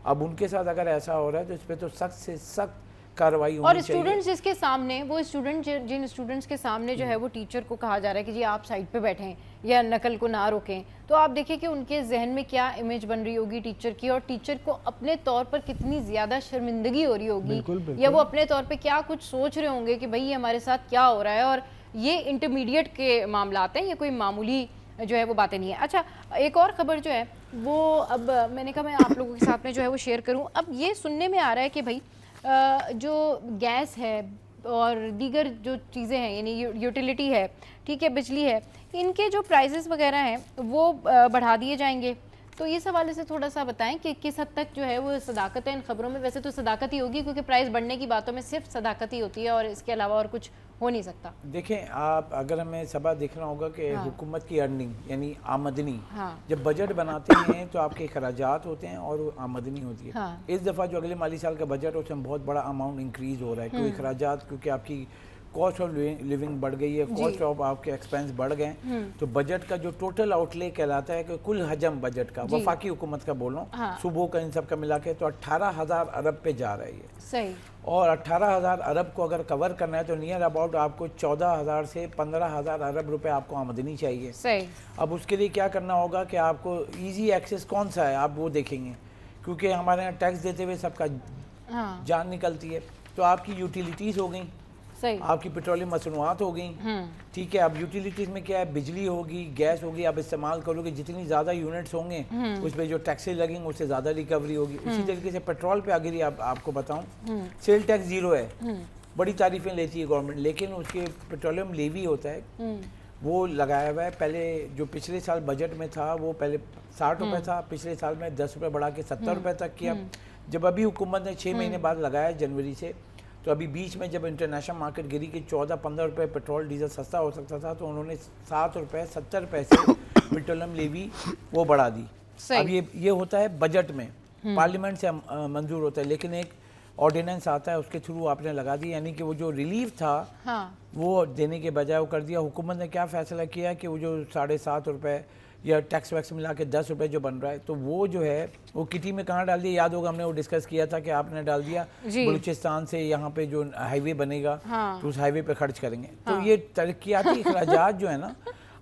[SPEAKER 2] अब उनके साथ अगर ऐसा हो रहा है तो इस पर तो सख्त से सख्त कार्रवाई होनी चाहिए।
[SPEAKER 1] और स्टूडेंट्स जिसके सामने, वो स्टूडेंट जिन स्टूडेंट्स के सामने जो है वो टीचर को कहा जा रहा है कि जी आप साइड पे बैठें या नकल को ना रोकें, तो आप देखिए कि उनके जहन में क्या इमेज बन रही होगी टीचर की, और टीचर को अपने तौर पर कितनी ज़्यादा शर्मिंदगी हो रही होगी, बिल्कुल, बिल्कुल। या वो अपने तौर पर क्या कुछ सोच रहे होंगे कि भाई हमारे साथ क्या हो रहा है। और ये इंटरमीडिएट के मामला आते हैं, ये कोई मामूली जो है वो बातें नहीं है। अच्छा, एक और ख़बर जो है वो अब मैंने कहा मैं आप लोगों के साथ में जो है वो शेयर करूँ। अब ये सुनने में आ रहा है कि भाई जो गैस है और दीगर जो चीज़ें हैं, यानी यूटिलिटी है, ठीक है, बिजली है, इनके जो प्राइसेस वगैरह हैं वो बढ़ा दिए जाएंगे। तो इस हवाले से थोड़ा सा बताएं कि किस हद तक जो है वो सदाकत है इन खबरों में। वैसे तो सदाकत ही होगी क्योंकि प्राइस बढ़ने की बातों में सिर्फ सदाकत ही होती है और इसके अलावा और कुछ हो नहीं सकता।
[SPEAKER 2] देखें आप, अगर हमें सबा देखना होगा कि हुकूमत की अर्निंग यानी आमदनी, जब बजट बनाते हैं तो आपके खराजात होते हैं और आमदनी होती है। इस दफ़ा जो अगले माली साल का बजट है उसमें बहुत बड़ा अमाउंट इंक्रीज़ हो रहा है, क्योंकि खराजात, क्योंकि आपकी कॉस्ट ऑफ लिविंग बढ़ गई है, कॉस्ट ऑफ आपके एक्सपेंस बढ़ गए, तो बजट का जो टोटल आउटले कहलाता है कि कुल हजम बजट का, वफाकी हुकूमत का बोल रहा हूँ, सुबह का इन सब का मिला के, तो 18,000 अरब पे जा रहा है ये।
[SPEAKER 1] सही।
[SPEAKER 2] और 18,000 अरब को अगर कवर करना है तो नियर अबाउट आपको 14,000 से 15,000 अरब रुपए आपको आमदनी चाहिए।
[SPEAKER 1] सही।
[SPEAKER 2] अब उसके लिए क्या करना होगा कि आपको ईजी एक्सेस कौन सा है आप वो देखेंगे, क्योंकि हमारे यहाँ टैक्स देते हुए सबका जान निकलती है। तो आपकी यूटिलिटीज़ हो गई,
[SPEAKER 1] सही,
[SPEAKER 2] आपकी पेट्रोलियम मसनूआत हो गई, ठीक है। अब यूटिलिटीज़ में क्या है, बिजली होगी, गैस होगी, आप इस्तेमाल करोगे, जितनी ज़्यादा यूनिट्स होंगे उस पर जो टैक्सेस लगेंगे उससे ज़्यादा रिकवरी होगी। उसी तरीके से पेट्रोल पे अगर आपको बताऊँ, सेल टैक्स 0 है, बड़ी तारीफें लेती है गवर्नमेंट, लेकिन उसके पेट्रोलियम लेवी होता है वो लगाया हुआ है। पहले जो पिछले साल बजट में था वो पहले 60 रुपये था, पिछले साल में 10 रुपये बढ़ा के 70 रुपये तक किया। जब अभी हुकूमत ने 6 महीने बाद लगाया जनवरी से, तो अभी बीच में जब इंटरनेशनल मार्केट गिरी कि 14-15 रुपये पेट्रोल डीजल सस्ता हो सकता था, तो उन्होंने 7 रुपये 70 पैसे पेट्रोलियम लेवी वो बढ़ा दी। अब ये होता है बजट में, पार्लियामेंट से मंजूर होता है, लेकिन एक ऑर्डिनेंस आता है उसके थ्रू आपने लगा दी, यानी कि वो जो रिलीफ था वो देने के बजाय वो कर दिया। हुकूमत ने क्या फैसला किया कि वो जो 7.5 रुपये या टैक्स वैक्स मिला के 10 रुपये जो बन रहा है, तो वो जो है वो किटी में कहाँ डाल दिया, याद होगा हमने वो डिस्कस किया था कि आपने डाल दिया बलूचिस्तान से यहाँ पे जो हाईवे बनेगा तो उस हाईवे पे खर्च करेंगे। तो ये तरक्याती अखराजात जो है ना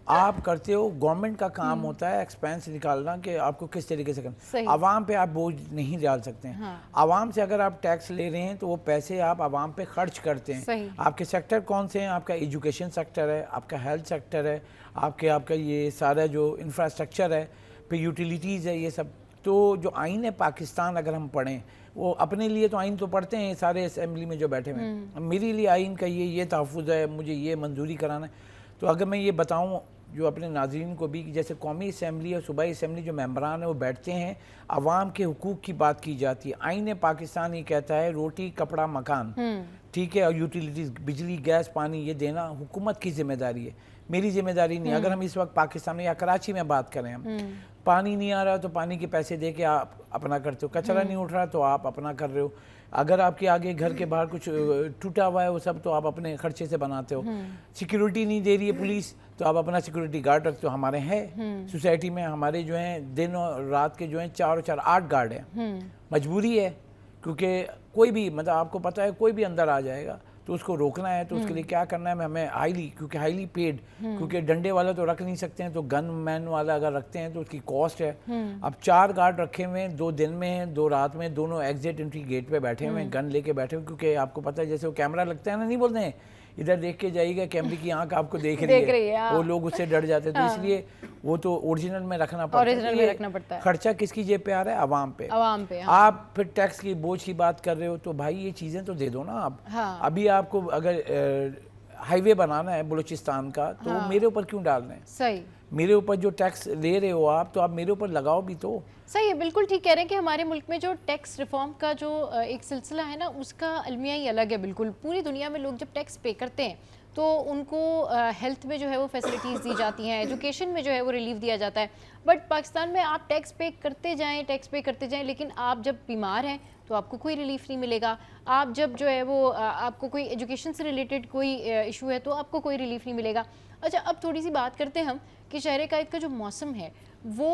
[SPEAKER 2] आप करते हो, गवर्नमेंट का काम होता है एक्सपेंस निकालना कि आपको किस तरीके से करना। आवाम पे आप बोझ नहीं डाल सकते हैं। आवाम से अगर आप टैक्स ले रहे हैं तो वो पैसे आप आवाम पे खर्च करते हैं। आपके सेक्टर कौन से हैं? आपका एजुकेशन सेक्टर है, आपका हेल्थ सेक्टर है, आपका ये सारा जो इंफ्रास्ट्रक्चर है, फिर यूटिलिटीज़ है, ये सब। तो जो आइन है पाकिस्तान अगर हम पढ़ें, वो अपने लिए तो आइन तो पढ़ते हैं सारे असेंबली में जो बैठे हुए हैं, मेरे लिए आइन का ये तहफ़्फ़ुज़ है, मुझे ये मंजूरी कराना है। तो अगर मैं ये बताऊँ जो अपने नाज़रीन को भी कि जैसे कौमी असम्बली और सूबाई असम्बली जो मेंबरान हैं वो बैठते हैं, आवाम के हुकूक की बात की जाती है। आइन पाकिस्तान ये कहता है रोटी कपड़ा मकान, ठीक है, और यूटिलिटीज़ बिजली गैस पानी ये देना हुकूमत की जिम्मेदारी है, मेरी जिम्मेदारी नहीं। अगर हम इस वक्त पाकिस्तान में या कराची में बात करें, हम पानी नहीं आ रहा तो पानी के पैसे दे के आप अपना करते हो, कचरा नहीं उठ रहा तो आप अपना कर रहे हो, अगर आपके आगे घर के बाहर कुछ टूटा हुआ है वो सब तो आप अपने खर्चे से बनाते हो, सिक्योरिटी नहीं दे रही है पुलिस तो आप अपना सिक्योरिटी गार्ड रखते हो। हमारे हैं सोसाइटी में, हमारे जो हैं दिन और रात के जो हैं 4 और 4 8 गार्ड हैं। मजबूरी है क्योंकि कोई भी मतलब आपको पता है कोई भी अंदर आ जाएगा तो उसको रोकना है, तो उसके लिए क्या करना है, हमें हाईली पेड, क्योंकि डंडे वाला तो रख नहीं सकते हैं, तो गन मैन वाला अगर रखते हैं तो उसकी कॉस्ट है। अब 4 गार्ड रखे हुए हैं, 2 दिन में हैं 2 रात में, दोनों एग्जिट एंट्री गेट पे बैठे हुए हैं, गन लेके बैठे हुए, क्योंकि आपको पता है जैसे वो कैमरा लगता है ना, नहीं बोलते हैं इधर देख के जाइएगा, कैमरे की आंख आपको देख रही है, वो लोग उससे डर जाते हैं। तो इसलिए वो तो ओरिजिनल में रखना पड़ता है। खर्चा किसकी जेब पे आ रहा है? आवाम पे। आप फिर टैक्स की बोझ की बात कर रहे हो तो भाई ये चीजें तो दे दो ना आप। अभी आपको अगर हाईवे बनाना है बलूचिस्तान का तो मेरे ऊपर क्यों डालना है? सही, मेरे ऊपर जो टैक्स ले रहे हो आप तो आप मेरे ऊपर लगाओ भी तो।
[SPEAKER 1] सही है, बिल्कुल ठीक कह रहे हैं कि हमारे मुल्क में जो टैक्स रिफॉर्म का जो एक सिलसिला है ना उसका अलमिया ही अलग है। बिल्कुल पूरी दुनिया में लोग जब टैक्स पे करते हैं तो उनको हेल्थ में जो है वो फैसिलिटीज़ दी जाती हैं, एजुकेशन में जो है वो रिलीफ दिया जाता है। बट पाकिस्तान में आप टैक्स पे करते जाएं, लेकिन आप जब बीमार हैं तो आपको कोई रिलीफ नहीं मिलेगा। आप जब जो है वो आपको कोई एजुकेशन से रिलेटेड कोई इशू है तो आपको कोई रिलीफ नहीं मिलेगा। अच्छा, अब थोड़ी सी बात करते हैं हम कि शहर कायद का जो मौसम है वो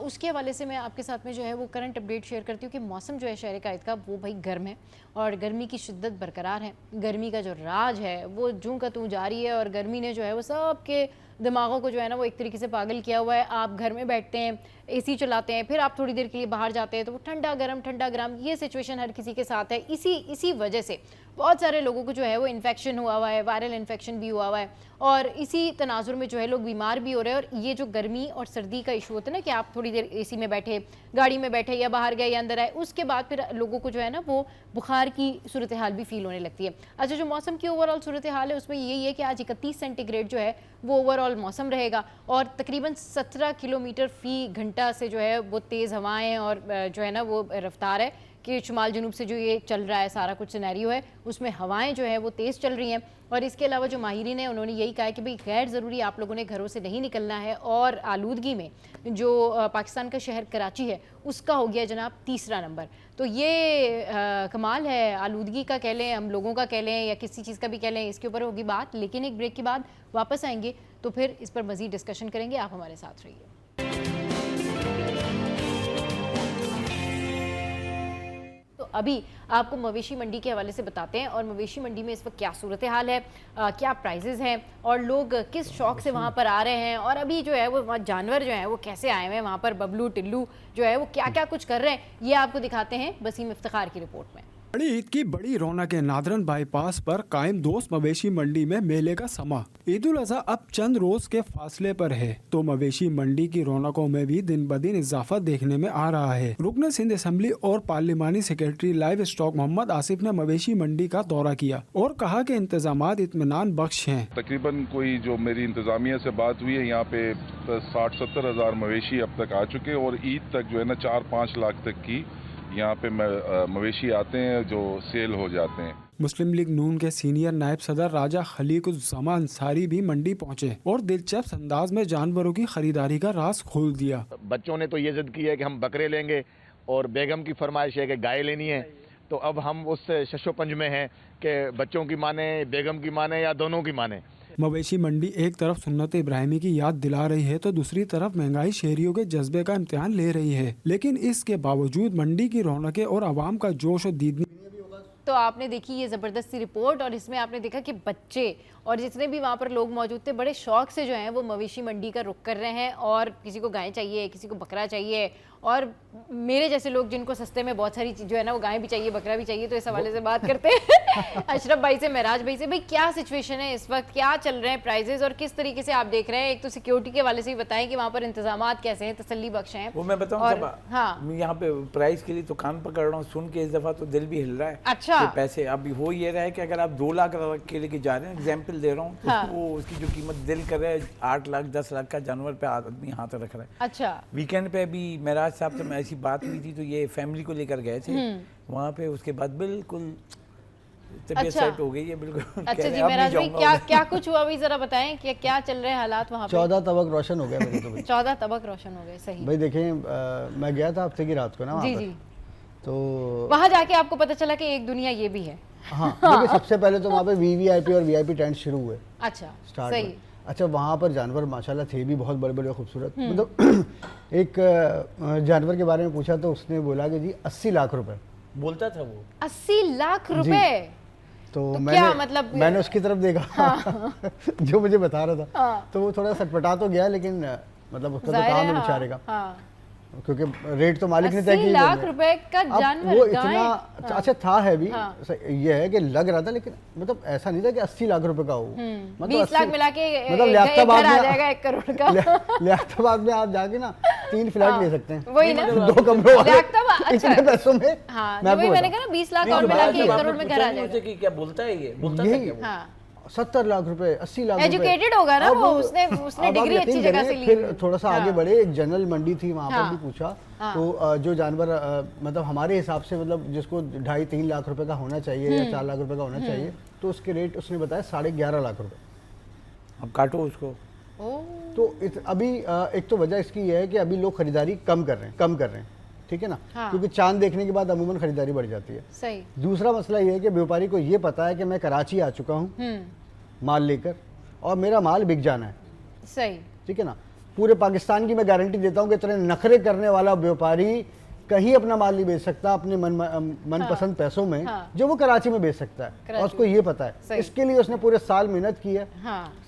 [SPEAKER 1] उसके हवाले से मैं आपके साथ में जो है वो करंट अपडेट शेयर करती हूँ कि मौसम जो है शहर कायद का वो भाई गर्म है और गर्मी की शिद्दत बरकरार है। गर्मी का जो राज है वो जूं का तूं जारी है और गर्मी ने जो है वो सबके दिमागों को जो है ना वो एक तरीके से पागल किया हुआ है। आप घर में बैठते हैं, एसी चलाते हैं, फिर आप थोड़ी देर के लिए बाहर जाते हैं तो वो ठंडा गरम ये सिचुएशन हर किसी के साथ है। इसी वजह से बहुत सारे लोगों को जो है वो इन्फेक्शन हुआ है, वायरल इन्फेक्शन भी हुआ है और इसी तनाजुर में जो है लोग बीमार भी हो रहे हैं। और ये जो गर्मी और सर्दी का इशू होता है ना कि आप थोड़ी देर एसी में बैठे, गाड़ी में बैठे या बाहर गए या अंदर आए, उसके बाद फिर लोगों को जो है ना वो बुखार की सूरत हाल भी फील होने लगती है। अच्छा, जो मौसम की ओवरऑल सूरत हाल है उसमें यही है कि आज 31 सेंटीग्रेड जो है वो ओवरऑल मौसम रहेगा और तकरीबन 17 किलोमीटर फी घंटा से जो है वो तेज़ हवाएं और जो है ना वो रफ्तार है कि शुमाल जनूब से जो ये चल रहा है सारा कुछ सिनेरियो है उसमें हवाएं जो है वो तेज़ चल रही हैं। और इसके अलावा जो माहिरीन हैं उन्होंने यही कहा है कि भाई गैर ज़रूरी आप लोगों ने घरों से नहीं निकलना है। और आलूदगी में जो पाकिस्तान का शहर कराची है उसका हो गया जनाब 3रा नंबर। तो ये कमाल है आलूदगी का कह लें, हम लोगों का कह लें या किसी चीज़ का भी कह लें, इसके ऊपर होगी बात। लेकिन एक ब्रेक के बाद वापस आएंगे तो फिर इस पर मज़ीद डिस्कशन करेंगे। आप हमारे साथ रहिए। तो अभी आपको मवेशी मंडी के हवाले से बताते हैं और मवेशी मंडी में इस वक्त क्या सूरत हाल है, क्या प्राइजेस हैं और लोग किस शौक से वहाँ पर आ रहे हैं और अभी जो है वो जानवर जो है वो कैसे आए हुए हैं वहाँ पर, बबलू टिल्लू जो है वो क्या क्या कुछ कर रहे हैं, ये आपको दिखाते हैं वसीम इफ्तिखार की रिपोर्ट में।
[SPEAKER 4] बड़ी ईद की बड़ी रौनक है नादरन बाईपास पर कायम दोस्त मवेशी मंडी में मेले का समा। ईद उल अजहा अब चंद रोज के फासले पर है तो मवेशी मंडी की रौनकों में भी दिन ब दिन इजाफा देखने में आ रहा है। रुकन सिंध असेंबली और पार्लिमानी secretary livestock Mohammad Asif ने मवेशी मंडी का दौरा किया और कहा कि इंतजामात इत्मीनान बख्श हैं।
[SPEAKER 5] तकरीबन कोई जो मेरी इंतजामिया से बात हुई है, यहाँ पे 60-70 हज़ार मवेशी अब तक आ चुके और ईद तक जो है ना 4-5 लाख तक की यहाँ पे मवेशी आते हैं जो सेल हो जाते हैं।
[SPEAKER 4] मुस्लिम लीग नून के सीनियर नायब सदर राजा खलीकुज़्ज़मा अंसारी भी मंडी पहुंचे और दिलचस्प अंदाज में जानवरों की खरीदारी का राज खोल दिया।
[SPEAKER 6] बच्चों ने तो ये जिद की है कि हम बकरे लेंगे और बेगम की फरमाइश है कि गाय लेनी है, तो अब हम उस शशोपंज में हैं कि बच्चों की माने, बेगम की माने या दोनों की माने।
[SPEAKER 4] मवेशी मंडी एक तरफ सुन्नत इब्राहिमी की याद दिला रही है तो दूसरी तरफ महंगाई शहरियों के जज्बे का इम्तिहान ले रही है, लेकिन इसके बावजूद मंडी की रौनकें और आवाम का जोश और दीदनी।
[SPEAKER 1] तो आपने देखी ये ज़बरदस्ती रिपोर्ट और इसमें आपने देखा कि बच्चे और जितने भी वहाँ पर लोग मौजूद थे बड़े शौक से जो हैं वो मवेशी मंडी का रुख कर रहे हैं और किसी को गाय चाहिए, किसी को बकरा चाहिए और मेरे जैसे लोग जिनको सस्ते में बहुत सारी जो है ना वो गाय भी चाहिए, बकरा भी चाहिए, तो इस हवाले से बात करते हैं अशरफ भाई से, महराज भाई से। भाई क्या सिचुएशन है इस वक्त, क्या चल रहे हैं प्राइजेस और किस तरीके से आप देख रहे हैं? एक तो सिक्योरिटी के हवाले से भी बताएं कि वहाँ पर इंतजाम कैसे हैं, तसल्ली बख्श हैं।
[SPEAKER 2] वो मैं बताऊँ, हाँ मैं यहाँ पे प्राइस के लिए तो कान पकड़ रहा हूँ, सुन के इस दफा तो दिल भी हिल रहा है।
[SPEAKER 1] अच्छा
[SPEAKER 2] पैसे अभी हो ये रहा है कि अगर आप 2 लाख के लेके जा रहे हैं, एग्जाम्पल दे रहा हूँ, तो
[SPEAKER 1] हाँ।
[SPEAKER 2] वो उसकी जो कीमत दिल कर रहा है 8 लाख 10 लाख का जानवर पे आदमी हाथ रख रहा है।
[SPEAKER 1] अच्छा
[SPEAKER 2] वीकेंड पे भी महराज साहब से मैं ऐसी बात हुई थी तो ये फैमिली को लेकर गए थे वहाँ पे, उसके बाद बिल्कुल तबीयत सेट हो गई है बिल्कुल।
[SPEAKER 1] अच्छा जी महराज भाई क्या कुछ हुआ भाई जरा बताएं कि क्या चल रहे हैं हालात वहाँ पे?
[SPEAKER 3] 14 तबक रोशन हो गया मेरे तो।
[SPEAKER 1] 14 तबक रोशन हो गए, सही
[SPEAKER 3] भाई देखें, मैं गया था हफ्ते की रात को ना वहाँ पर, तो
[SPEAKER 1] वहाँ जाके आपको पता चला कि एक दुनिया ये भी है।
[SPEAKER 3] हाँ देखिए, सबसे पहले तो वहाँ पे वीवीआईपी और वीआईपी टेंट शुरू हुए।
[SPEAKER 1] अच्छा
[SPEAKER 3] स्टार्ट
[SPEAKER 1] सही।
[SPEAKER 3] अच्छा, वहाँ पर जानवर माशाल्लाह थे भी बहुत बड़े बड़े खूबसूरत। मतलब एक जानवर के बारे में पूछा तो उसने बोला कि जी 80 लाख रुपए
[SPEAKER 2] बोलता था वो।
[SPEAKER 1] 80 लाख रुपए?
[SPEAKER 3] तो
[SPEAKER 1] क्या मतलब?
[SPEAKER 3] मैंने उसकी तरफ देखा
[SPEAKER 1] हाँ।
[SPEAKER 3] जो मुझे बता रहा था,
[SPEAKER 1] हाँ।
[SPEAKER 3] तो वो थोड़ा सटपटा तो गया, लेकिन मतलब उसका तो काम है बेचारे का, क्योंकि रेट तो मालिक ने तय किया। 80
[SPEAKER 1] लाख रुपए का जानवर,
[SPEAKER 3] वो इतना अच्छा था है भी। ये है कि लग रहा था, लेकिन मतलब ऐसा नहीं था कि 80 लाख रुपए का हो। मतलब
[SPEAKER 1] 20 लाख मिला के
[SPEAKER 3] मतलब
[SPEAKER 1] लियाकताबाद में आ जाएगा 1 करोड़ का।
[SPEAKER 3] लियाकताबाद में आप जाके ना 3 फ्लैट ले सकते हैं,
[SPEAKER 1] वही ना,
[SPEAKER 3] 2 कमरों वाले,
[SPEAKER 1] इतने
[SPEAKER 3] पैसों में।
[SPEAKER 1] मैंने कहा ना 20 लाख और मिला के 1 करोड़ में घर आ जाएगा।
[SPEAKER 2] क्या बोलता है ये? बोलता है क्या?
[SPEAKER 3] 70 लाख रुपए, 80 लाख रुपए।
[SPEAKER 1] एजुकेटेड होगा ना वो, उसने डिग्री अच्छी जगह से ली।
[SPEAKER 3] फिर थोड़ा सा आगे बढ़े, एक जनरल मंडी थी, वहाँ पर भी पूछा तो जो जानवर मतलब हमारे हिसाब से मतलब जिसको 2.5-3 लाख रुपए का होना चाहिए या 4 लाख रुपए का होना चाहिए, तो उसके रेट उसने बताया 11.5 लाख रुपए।
[SPEAKER 2] अब काटो उसको।
[SPEAKER 3] तो अभी एक तो वजह इसकी ये है कि अभी लोग खरीदारी कम कर रहे हैं, ठीक है ना, क्योंकि चांद देखने के बाद अमूमन खरीदारी बढ़ जाती है।
[SPEAKER 1] सही।
[SPEAKER 3] दूसरा मसला ये है कि व्यापारी को ये पता है कि मैं कराची आ चुका हूँ माल लेकर और मेरा माल बिक जाना है।
[SPEAKER 1] सही,
[SPEAKER 3] ठीक है ना। पूरे पाकिस्तान की मैं गारंटी देता हूँ कि इतने नखरे करने वाला व्यापारी कहीं अपना माल नहीं बेच सकता अपने मनपसंद पैसों में, जो वो कराची में बेच सकता है, और उसको ये पता है। इसके लिए उसने पूरे साल मेहनत की है,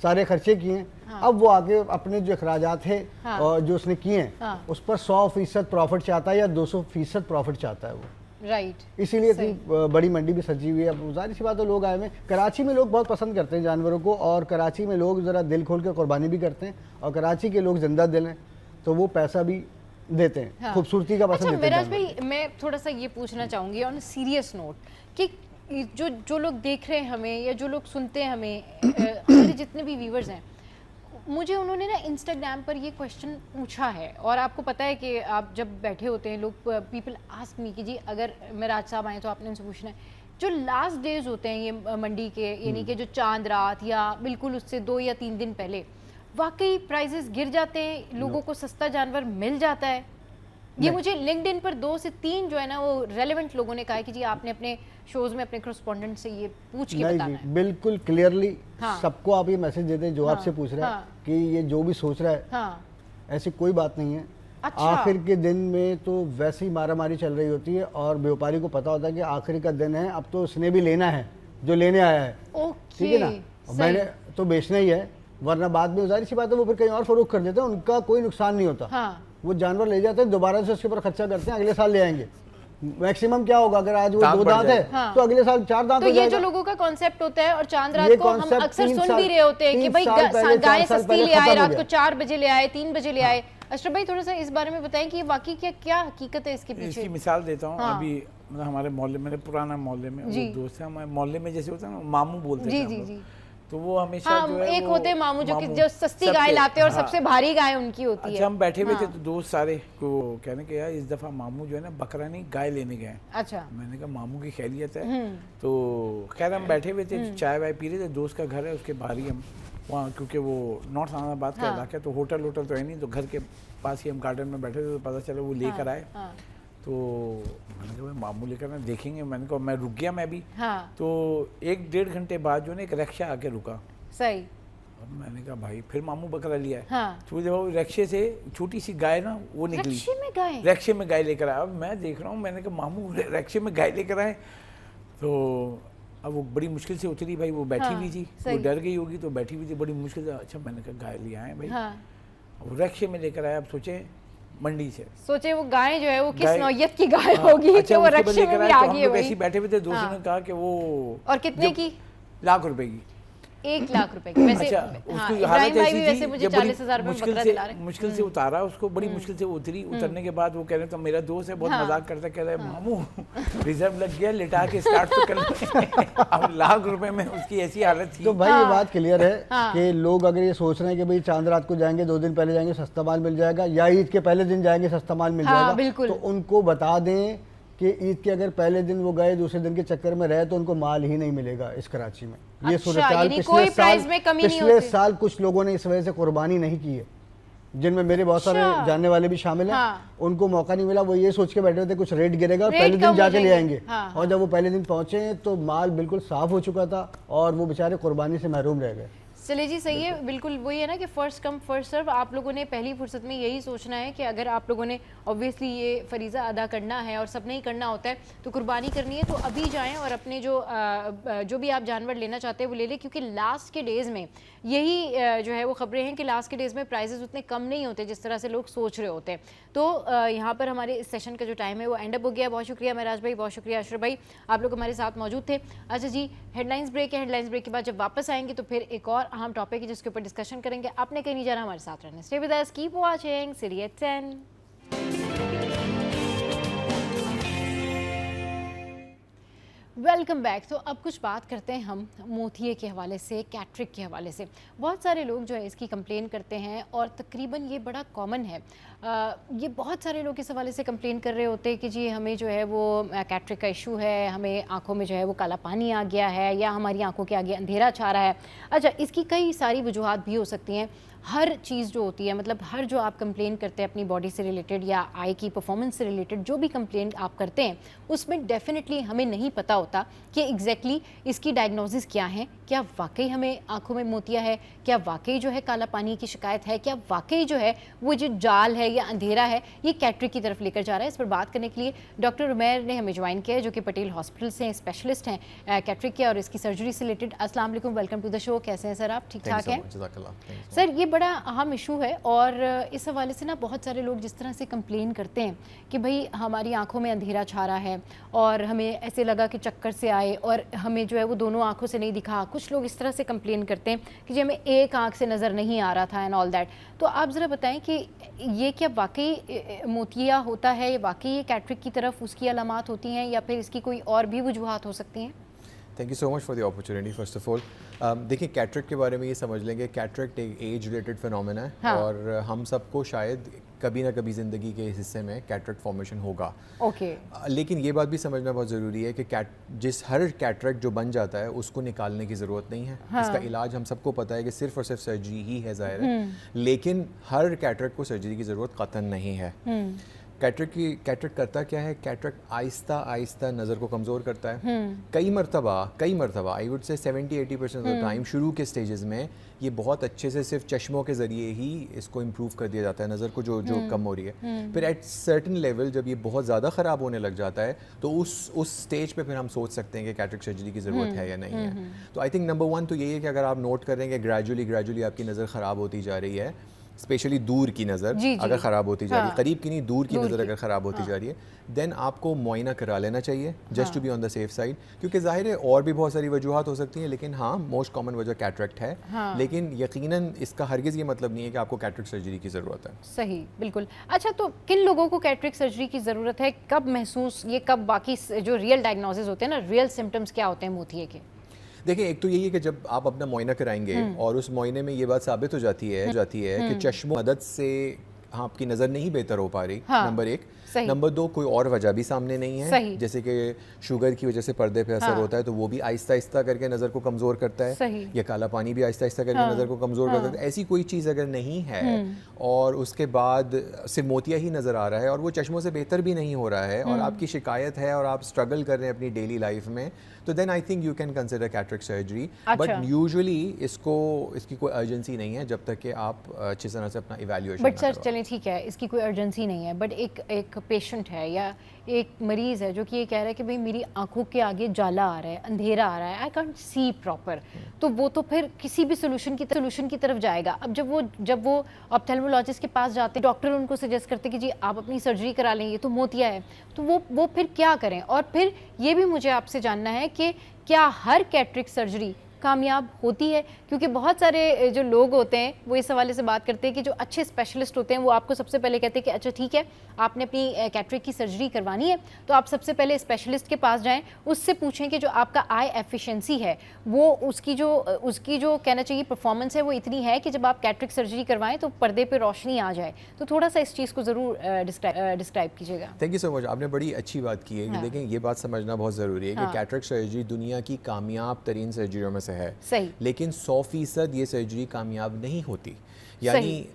[SPEAKER 3] सारे खर्चे किए हैं। अब वो आगे अपने जो अखराजात है और जो उसने किए हैं उस पर 100% प्रॉफिट चाहता है या 200% प्रॉफिट चाहता है वो।
[SPEAKER 1] राइट।
[SPEAKER 3] इसीलिए इतनी बड़ी मंडी भी सजी हुई है। अब जाहिर सी बात है, लोग आए हुए। कराची में लोग बहुत पसंद करते हैं जानवरों को, और कराची में लोग ज़रा दिल खोल के कुर्बानी भी करते हैं, और कराची के लोग जिंदा दिल हैं तो वो पैसा भी देते हैं, खूबसूरती का पसंद देते हैं।
[SPEAKER 1] महराज भाई, मैं थोड़ा सा ये पूछना चाहूँगी ऑन सीरियस नोट कि जो लोग देख रहे हैं हमें या जो लोग सुनते हैं हमें, हमारे जितने भी व्यूवर्स हैं, मुझे उन्होंने ना इंस्टाग्राम पर ये क्वेश्चन पूछा है, और आपको पता है कि आप जब बैठे होते हैं लोग, पीपल आस्क मी कि जी अगर महराज साहब आए तो आपने उनसे पूछना है, जो लास्ट डेज होते हैं ये मंडी के, यानी कि जो चांद रात या बिल्कुल उससे 2 या 3 दिन पहले, वाकई प्राइसेस गिर जाते हैं, लोगों को सस्ता जानवर मिल जाता है? ये मुझे लिंक्डइन पर 2 से 3 जो है ना वो रेलेवेंट लोगों ने कहा है कि जी आपने अपने शोज में अपने कॉरेस्पोंडेंट से ये पूछ के बताना है।
[SPEAKER 3] बिल्कुल क्लियरली सबको आप ये मैसेज देते हैं जो आपसे पूछ रहा है कि ये जो भी सोच रहा है, ऐसी कोई बात नहीं है। अच्छा। आखिर के दिन में तो वैसे ही मारामारी चल रही होती है, और व्यापारी को पता होता है कि आखिरी का दिन है, अब तो उसने भी लेना है जो लेने आया है, ठीक है ना, मैंने तो बेचना ही है, वरना बाद में जाहिर सी बात है वो फिर कहीं और फरोख्त कर देते हैं, उनका कोई नुकसान नहीं होता। वो जानवर ले जाते हैं, दोबारा से उसके ऊपर खर्चा करते हैं, अगले साल ले आएंगे, मैक्सिमम क्या होगा, अगर आज वो
[SPEAKER 2] दांत
[SPEAKER 3] 2
[SPEAKER 2] बढ़
[SPEAKER 3] दांत है
[SPEAKER 1] हाँ।
[SPEAKER 3] तो अगले साल 4 दांत
[SPEAKER 1] तो
[SPEAKER 3] हो
[SPEAKER 1] ये जो
[SPEAKER 3] जाएगा।
[SPEAKER 1] लोगों का कॉन्सेप्ट होता है, और चांद रात
[SPEAKER 3] ये
[SPEAKER 1] को हम
[SPEAKER 3] concept
[SPEAKER 1] अक्सर
[SPEAKER 3] 3
[SPEAKER 1] सुन
[SPEAKER 3] साल
[SPEAKER 1] भी रहे होते हैं कि
[SPEAKER 3] 3
[SPEAKER 1] भाई
[SPEAKER 3] साल पहले, 4
[SPEAKER 1] गायें
[SPEAKER 3] साल
[SPEAKER 1] सस्ती
[SPEAKER 3] पहले
[SPEAKER 1] ले आए,
[SPEAKER 3] खत्म हो
[SPEAKER 1] रात को
[SPEAKER 3] गया।
[SPEAKER 1] 4 बजे ले आए, 3 बजे ले आए। अशरफ भाई थोड़ा सा इस बारे में बताएं कि ये वाकई क्या क्या हकीकत है इसके पीछे।
[SPEAKER 2] इसकी मिसाल देता हूँ।
[SPEAKER 1] हाँ।
[SPEAKER 2] अभी मतलब हमारे मोहल्ले, मेरे पुराना मोहल्ले में वो दोस्त है, हमारे मोहल्ले में जैसे होता है ना, मामू बोलते
[SPEAKER 1] जी
[SPEAKER 2] हैं
[SPEAKER 1] जी
[SPEAKER 2] हम लोग।
[SPEAKER 1] जी।
[SPEAKER 2] तो वो हमेशा
[SPEAKER 1] हाँ,
[SPEAKER 2] जो है
[SPEAKER 1] एक
[SPEAKER 2] वो
[SPEAKER 1] होते हैं मामू जो कि
[SPEAKER 2] मामू
[SPEAKER 1] जो सस्ती गाय
[SPEAKER 2] सबके-
[SPEAKER 1] लाते हैं और
[SPEAKER 2] हाँ।
[SPEAKER 1] सबसे भारी गाय उनकी होती है।
[SPEAKER 2] अच्छा, हम बैठे हुए थे तो दोस्त सारे को कहने के यार इस दफ़ा मामू जो है ना बकरा नहीं गाय लेने गए।
[SPEAKER 1] अच्छा।
[SPEAKER 2] मैंने कहा मामू की खैरियत है। तो खैर हम बैठे हुए थे, चाय वाय पी रहे थे, दोस्त का घर है उसके बाहर ही हम वहाँ, क्योंकि वो नॉर्थ इस्लामाबाद का इलाका है तो होटल तो है नहीं, तो घर के पास ही हम गार्डन में बैठे थे, तो पता चला वो लेकर आए। तो मैंने कहा मामू लेकर ना देखेंगे, मैंने कहा मैं रुक गया मैं भी। तो 1-1.5 घंटे बाद जो ना एक रिक्शा आके रुका।
[SPEAKER 1] सही।
[SPEAKER 2] अब मैंने कहा भाई फिर मामू बकरा लिया है।
[SPEAKER 1] हाँ।
[SPEAKER 2] तो जब रिक्शे से छोटी सी गाय ना वो निकली, रिक्शे में गाय लेकर आया। अब मैं देख रहा हूँ, मैंने कहा मामू रिक्शे में गाय लेकर आए। तो अब वो बड़ी मुश्किल से उतरी भाई, वो बैठी हुई थी, वो डर गई होगी तो बैठी हुई थी बड़ी मुश्किल से। अच्छा मैंने कहा गाय ले आए भाई। वो रिक्शे में लेकर आया। अब सोचे मंडी से,
[SPEAKER 1] सोचे वो गाय जो है वो किस नौयत की गाय होगी
[SPEAKER 2] अच्छा,
[SPEAKER 1] कि वो
[SPEAKER 2] उसके बाद
[SPEAKER 1] रिक्शे
[SPEAKER 2] लेकर
[SPEAKER 1] में भी
[SPEAKER 2] आए,
[SPEAKER 1] आ
[SPEAKER 2] तो
[SPEAKER 1] गई
[SPEAKER 2] हम
[SPEAKER 1] है
[SPEAKER 2] लोग
[SPEAKER 1] भाई।
[SPEAKER 2] ऐसे ही बैठे हुए थे, दोस्तों ने कहा कि वो
[SPEAKER 1] और कितने की?
[SPEAKER 2] लाख रुपए की।
[SPEAKER 1] 1 लाख रुपए की। वैसे
[SPEAKER 2] अच्छा,
[SPEAKER 1] हाँ,
[SPEAKER 2] उसकी
[SPEAKER 1] इब्राहिम
[SPEAKER 2] हालत
[SPEAKER 1] भाई
[SPEAKER 2] ऐसी
[SPEAKER 1] भी
[SPEAKER 2] थी
[SPEAKER 1] वैसे मुझे
[SPEAKER 2] कि बड़ी
[SPEAKER 1] 40,000 रुपए
[SPEAKER 2] मुश्किल
[SPEAKER 1] बकरा
[SPEAKER 2] से
[SPEAKER 1] दिला रहे हैं।
[SPEAKER 2] मुश्किल से उतारा उसको, बड़ी मुश्किल से उतरी। उतरने के बाद वो कह रहे तो मेरा दोस्त है, बहुत मजाक करता, कह रहा है मामू रिजर्व लग गया, लिटा के स्टार्ट तो कर लो। अब लाख रुपए में उसकी ऐसी हालत थी।
[SPEAKER 3] तो भाई ये बात क्लियर है कि लोग अगर ये सोच रहे हैं कि भाई चांद रात को जाएंगे, 2 दिन पहले जाएंगे सस्ता माल मिल जाएगा, या ईद के पहले दिन जाएंगे सस्ता माल मिल जाएगा, तो उनको बता दें कि ईद के अगर पहले दिन वो गए, दूसरे दिन के चक्कर में रहे तो उनको माल ही नहीं मिलेगा इस कराची में। ये सूरत-ए-हाल पिछले साल कुछ लोगों ने इस वजह से कुर्बानी नहीं की है, जिनमें मेरे बहुत सारे जानने वाले भी शामिल हैं। उनको मौका नहीं मिला, वो ये सोच के बैठे हुए थे कुछ रेट गिरेगा और पहले दिन जाके ले आएंगे। और जब वो पहले दिन पहुंचे तो माल बिल्कुल साफ हो चुका था और वो बेचारे कुर्बानी से महरूम रह गए।
[SPEAKER 1] चले जी, सही है, बिल्कुल वही है ना कि फर्स्ट कम फर्स्ट सर्व। आप लोगों ने पहली फुर्सत में यही सोचना है कि अगर आप लोगों ने ऑब्वियसली ये फरीज़ा अदा करना है और सब नहीं करना होता है तो कुर्बानी करनी है, तो अभी जाएं और अपने जो भी आप जानवर लेना चाहते हैं वो ले लें, क्योंकि लास्ट के डेज़ में यही जो है वो खबरें हैं कि लास्ट के डेज़ में प्राइसेस उतने कम नहीं होते जिस तरह से लोग सोच रहे होते हैं। तो यहाँ पर हमारे इस सेशन का जो टाइम है वो एंड अप हो गया। बहुत शुक्रिया महराज भाई, बहुत शुक्रिया अशरफ भाई, आप लोग हमारे साथ मौजूद थे। अच्छा जी, हेडलाइंस ब्रेक है, हेडलाइंस ब्रेक के बाद जब वापस आएंगे तो फिर एक और अहम टॉपिक है जिसके ऊपर डिस्कशन करेंगे। आपने कहीं नहीं जाना, हमारे साथ रहना। Stay with us, keep watching city at 10। Welcome back. तो अब कुछ बात करते हैं हम मोतिये के हवाले से, कैटरिक के हवाले से। बहुत सारे लोग जो है इसकी कंप्लेन करते हैं और तकरीबन ये बड़ा कॉमन है। ये बहुत सारे लोग इस हवाले से कंप्लेन कर रहे होते हैं कि जी हमें जो है वो कैटरिक का इशू है, हमें आंखों में जो है वो काला पानी आ गया है या हमारी आंखों के आगे अंधेरा छा रहा है। अच्छा, इसकी कई सारी वजूहात भी हो सकती हैं। हर चीज़ जो होती है, मतलब हर जो आप कंप्लेन करते हैं अपनी बॉडी से रिलेटेड या आई की परफॉर्मेंस से रिलेटेड, जो भी कंप्लेन आप करते हैं उसमें डेफिनेटली हमें नहीं पता होता कि एग्जैक्टली इसकी डायग्नोसिस क्या है। क्या वाकई हमें आंखों में मोतिया है, क्या वाकई जो है काला पानी की शिकायत है, क्या वाकई जो है वो जो जाल है या अंधेरा है ये कैटरिक की तरफ लेकर जा रहा है। इस पर बात करने के लिए डॉक्टर उमैर ने हमें ज्वाइन किया है, जो कि पटेल हॉस्पिटल से स्पेशलिस्ट हैं कैटरिक के और इसकी सर्जरी से रिलेटेड। अस्सलाम वालेकुम, वेलकम टू द शो। कैसे हैं सर आप? ठीक ठाक हैं सर? ये बड़ा अहम इशू है और इस हवाले से ना बहुत सारे लोग जिस तरह से कंप्लेन करते हैं कि भाई हमारी आंखों में अंधेरा छा रहा है और हमें ऐसे लगा कि चक्कर से आए और हमें जो है वो दोनों आंखों से नहीं दिखा। कुछ लोग इस तरह से कंप्लेन करते हैं कि जी हमें एक आंख से नज़र नहीं आ रहा था एंड ऑल दैट। तो आप ज़रा बताएं कि ये क्या वाकई मोतिया होता है, वाकई ये कैटरिक की तरफ उसकी अलामात होती हैं या फिर इसकी कोई और भी वजूहात हो सकती हैं?
[SPEAKER 7] Thank you so much for the opportunity. First of all देखिए, कैटरेक्ट के बारे में ये समझ लेंगे, कैटरेक्ट एक एज रिलेटेड फिनोमेना है। हाँ। और हम सबको शायद कभी ना कभी ज़िंदगी के इस हिस्से में कैटरेक्ट फॉर्मेशन होगा।
[SPEAKER 1] ओके।
[SPEAKER 7] लेकिन ये बात भी समझना बहुत ज़रूरी है कि हर कैटरेक्ट जो बन जाता है उसको निकालने की ज़रूरत नहीं है। हाँ। इसका इलाज हम सबको पता है कि सिर्फ और सिर्फ सर्जरी ही है, ज़ाहिर है, लेकिन हर कैटरेक्ट को सर्जरी की ज़रूरत कतई नहीं है। कैटरेक्ट करता क्या है? कैटरेक्ट आहिस्ता आहिस्ता नज़र को कमज़ोर करता है। कई मरतबा I would say 70-80% of the time शुरू के स्टेजेस में ये बहुत अच्छे से सिर्फ चश्मों के ज़रिए ही इसको इम्प्रूव कर दिया जाता है, नज़र को जो कम हो रही है। फिर एट सर्टन लेवल जब ये बहुत ज़्यादा ख़राब होने लग जाता है तो उस स्टेज पे फिर हम सोच सकते हैं कि कैटरेक्ट सर्जरी की ज़रूरत है या नहीं है। तो आई थिंक नंबर 1 तो यही है कि अगर आप नोट करेंगे ग्रेजुअली आपकी नज़र ख़राब होती जा रही है स्पेशली दूर की नज़र अगर ख़राब होती जा रही है, करीब की नहीं, दूर की नज़र अगर ख़राब होती जा रही है, देन आपको मुआयना करा लेना चाहिए, just to be on the safe side. क्योंकि ज़ाहिर है और भी बहुत सारी वजूहत हो सकती हैं, लेकिन हाँ मोस्ट कॉमन वजह कैटरेक्ट है। लेकिन यकीनन इसका हरगिज़ ये मतलब नहीं है कि आपको कैटरेक्ट सर्जरी की ज़रूरत है।
[SPEAKER 1] सही, बिल्कुल। अच्छा, तो किन लोगों को कैटरेक्ट सर्जरी की ज़रूरत है, कब महसूस, ये कब, बाकी जो रियल डायग्नोसिस होते हैं ना, रियल सिम्टम्स क्या होते हैं मोतिये के?
[SPEAKER 7] देखिए, एक तो यही है कि जब आप अपना मुआयना कराएंगे और उस मुआयने में ये बात साबित हो जाती है कि चश्मों मदद से आपकी नज़र नहीं बेहतर हो पा रही, नंबर एक। नंबर दो, कोई और वजह भी सामने नहीं है, जैसे कि शुगर की वजह से पर्दे पे असर होता है, तो वो भी आहिस्ता आहिस्ता करके नज़र को कमज़ोर करता है, या काला पानी भी आहिस्ता आहिस्ता करके नज़र को कमज़ोर करता है। ऐसी कोई चीज़ अगर नहीं है और उसके बाद सिर्फ मोतिया ही नज़र आ रहा है और वो चश्मों से बेहतर भी नहीं हो रहा है और आपकी शिकायत है और आप स्ट्रगल कर रहे हैं अपनी डेली लाइफ में, तो then I think you can consider cataract surgery. But usually इसकी कोई अर्जेंसी नहीं है जब तक कि आप अच्छी तरह से अपना इवैल्यूएशन।
[SPEAKER 1] बट सर चलें ठीक है, इसकी कोई अर्जेंसी नहीं है, बट एक पेशेंट है या एक मरीज़ है जो कि ये कह रहा है कि भाई मेरी आंखों के आगे जाला आ रहा है, अंधेरा आ रहा है, आई कांट सी प्रॉपर, तो वो तो फिर किसी भी सोल्यूशन की तरफ जाएगा। अब जब वो ऑप्थेल्मोलॉजिस्ट के पास जाते हैं, डॉक्टर उनको सजेस्ट करते कि जी आप अपनी सर्जरी करा लें, ये तो मोतिया है, तो वो फिर क्या करें? और फिर ये भी मुझे आपसे जानना है कि क्या हर कैटरेक्ट सर्जरी कामयाब होती है? क्योंकि बहुत सारे जो लोग होते हैं वो इस हवाले से बात करते हैं कि जो अच्छे स्पेशलिस्ट होते हैं वो आपको सबसे पहले कहते हैं कि अच्छा ठीक है, आपने अपनी कैटरेक्ट की सर्जरी करवानी है तो आप सबसे पहले स्पेशलिस्ट के पास जाएं, उससे पूछें कि जो आपका आई एफिशिएंसी है वो उसकी जो कहना चाहिए परफॉर्मेंस है वो इतनी है कि जब आप कैटरेक्ट सर्जरी करवाएं तो पर्दे पे रोशनी आ जाए। तो थोड़ा सा इस चीज़ को ज़रूर डिस्क्राइब कीजिएगा।
[SPEAKER 7] थैंक यू सो मच, आपने बड़ी अच्छी बात की है कि देखें ये बात समझना बहुत ज़रूरी है कि कैटरेक्ट सर्जरी दुनिया की कामयाब तरीन सर्जरियों में से है,
[SPEAKER 1] सही, लेकिन
[SPEAKER 7] 100% ये सर्जरी कामयाब नहीं होती। यानी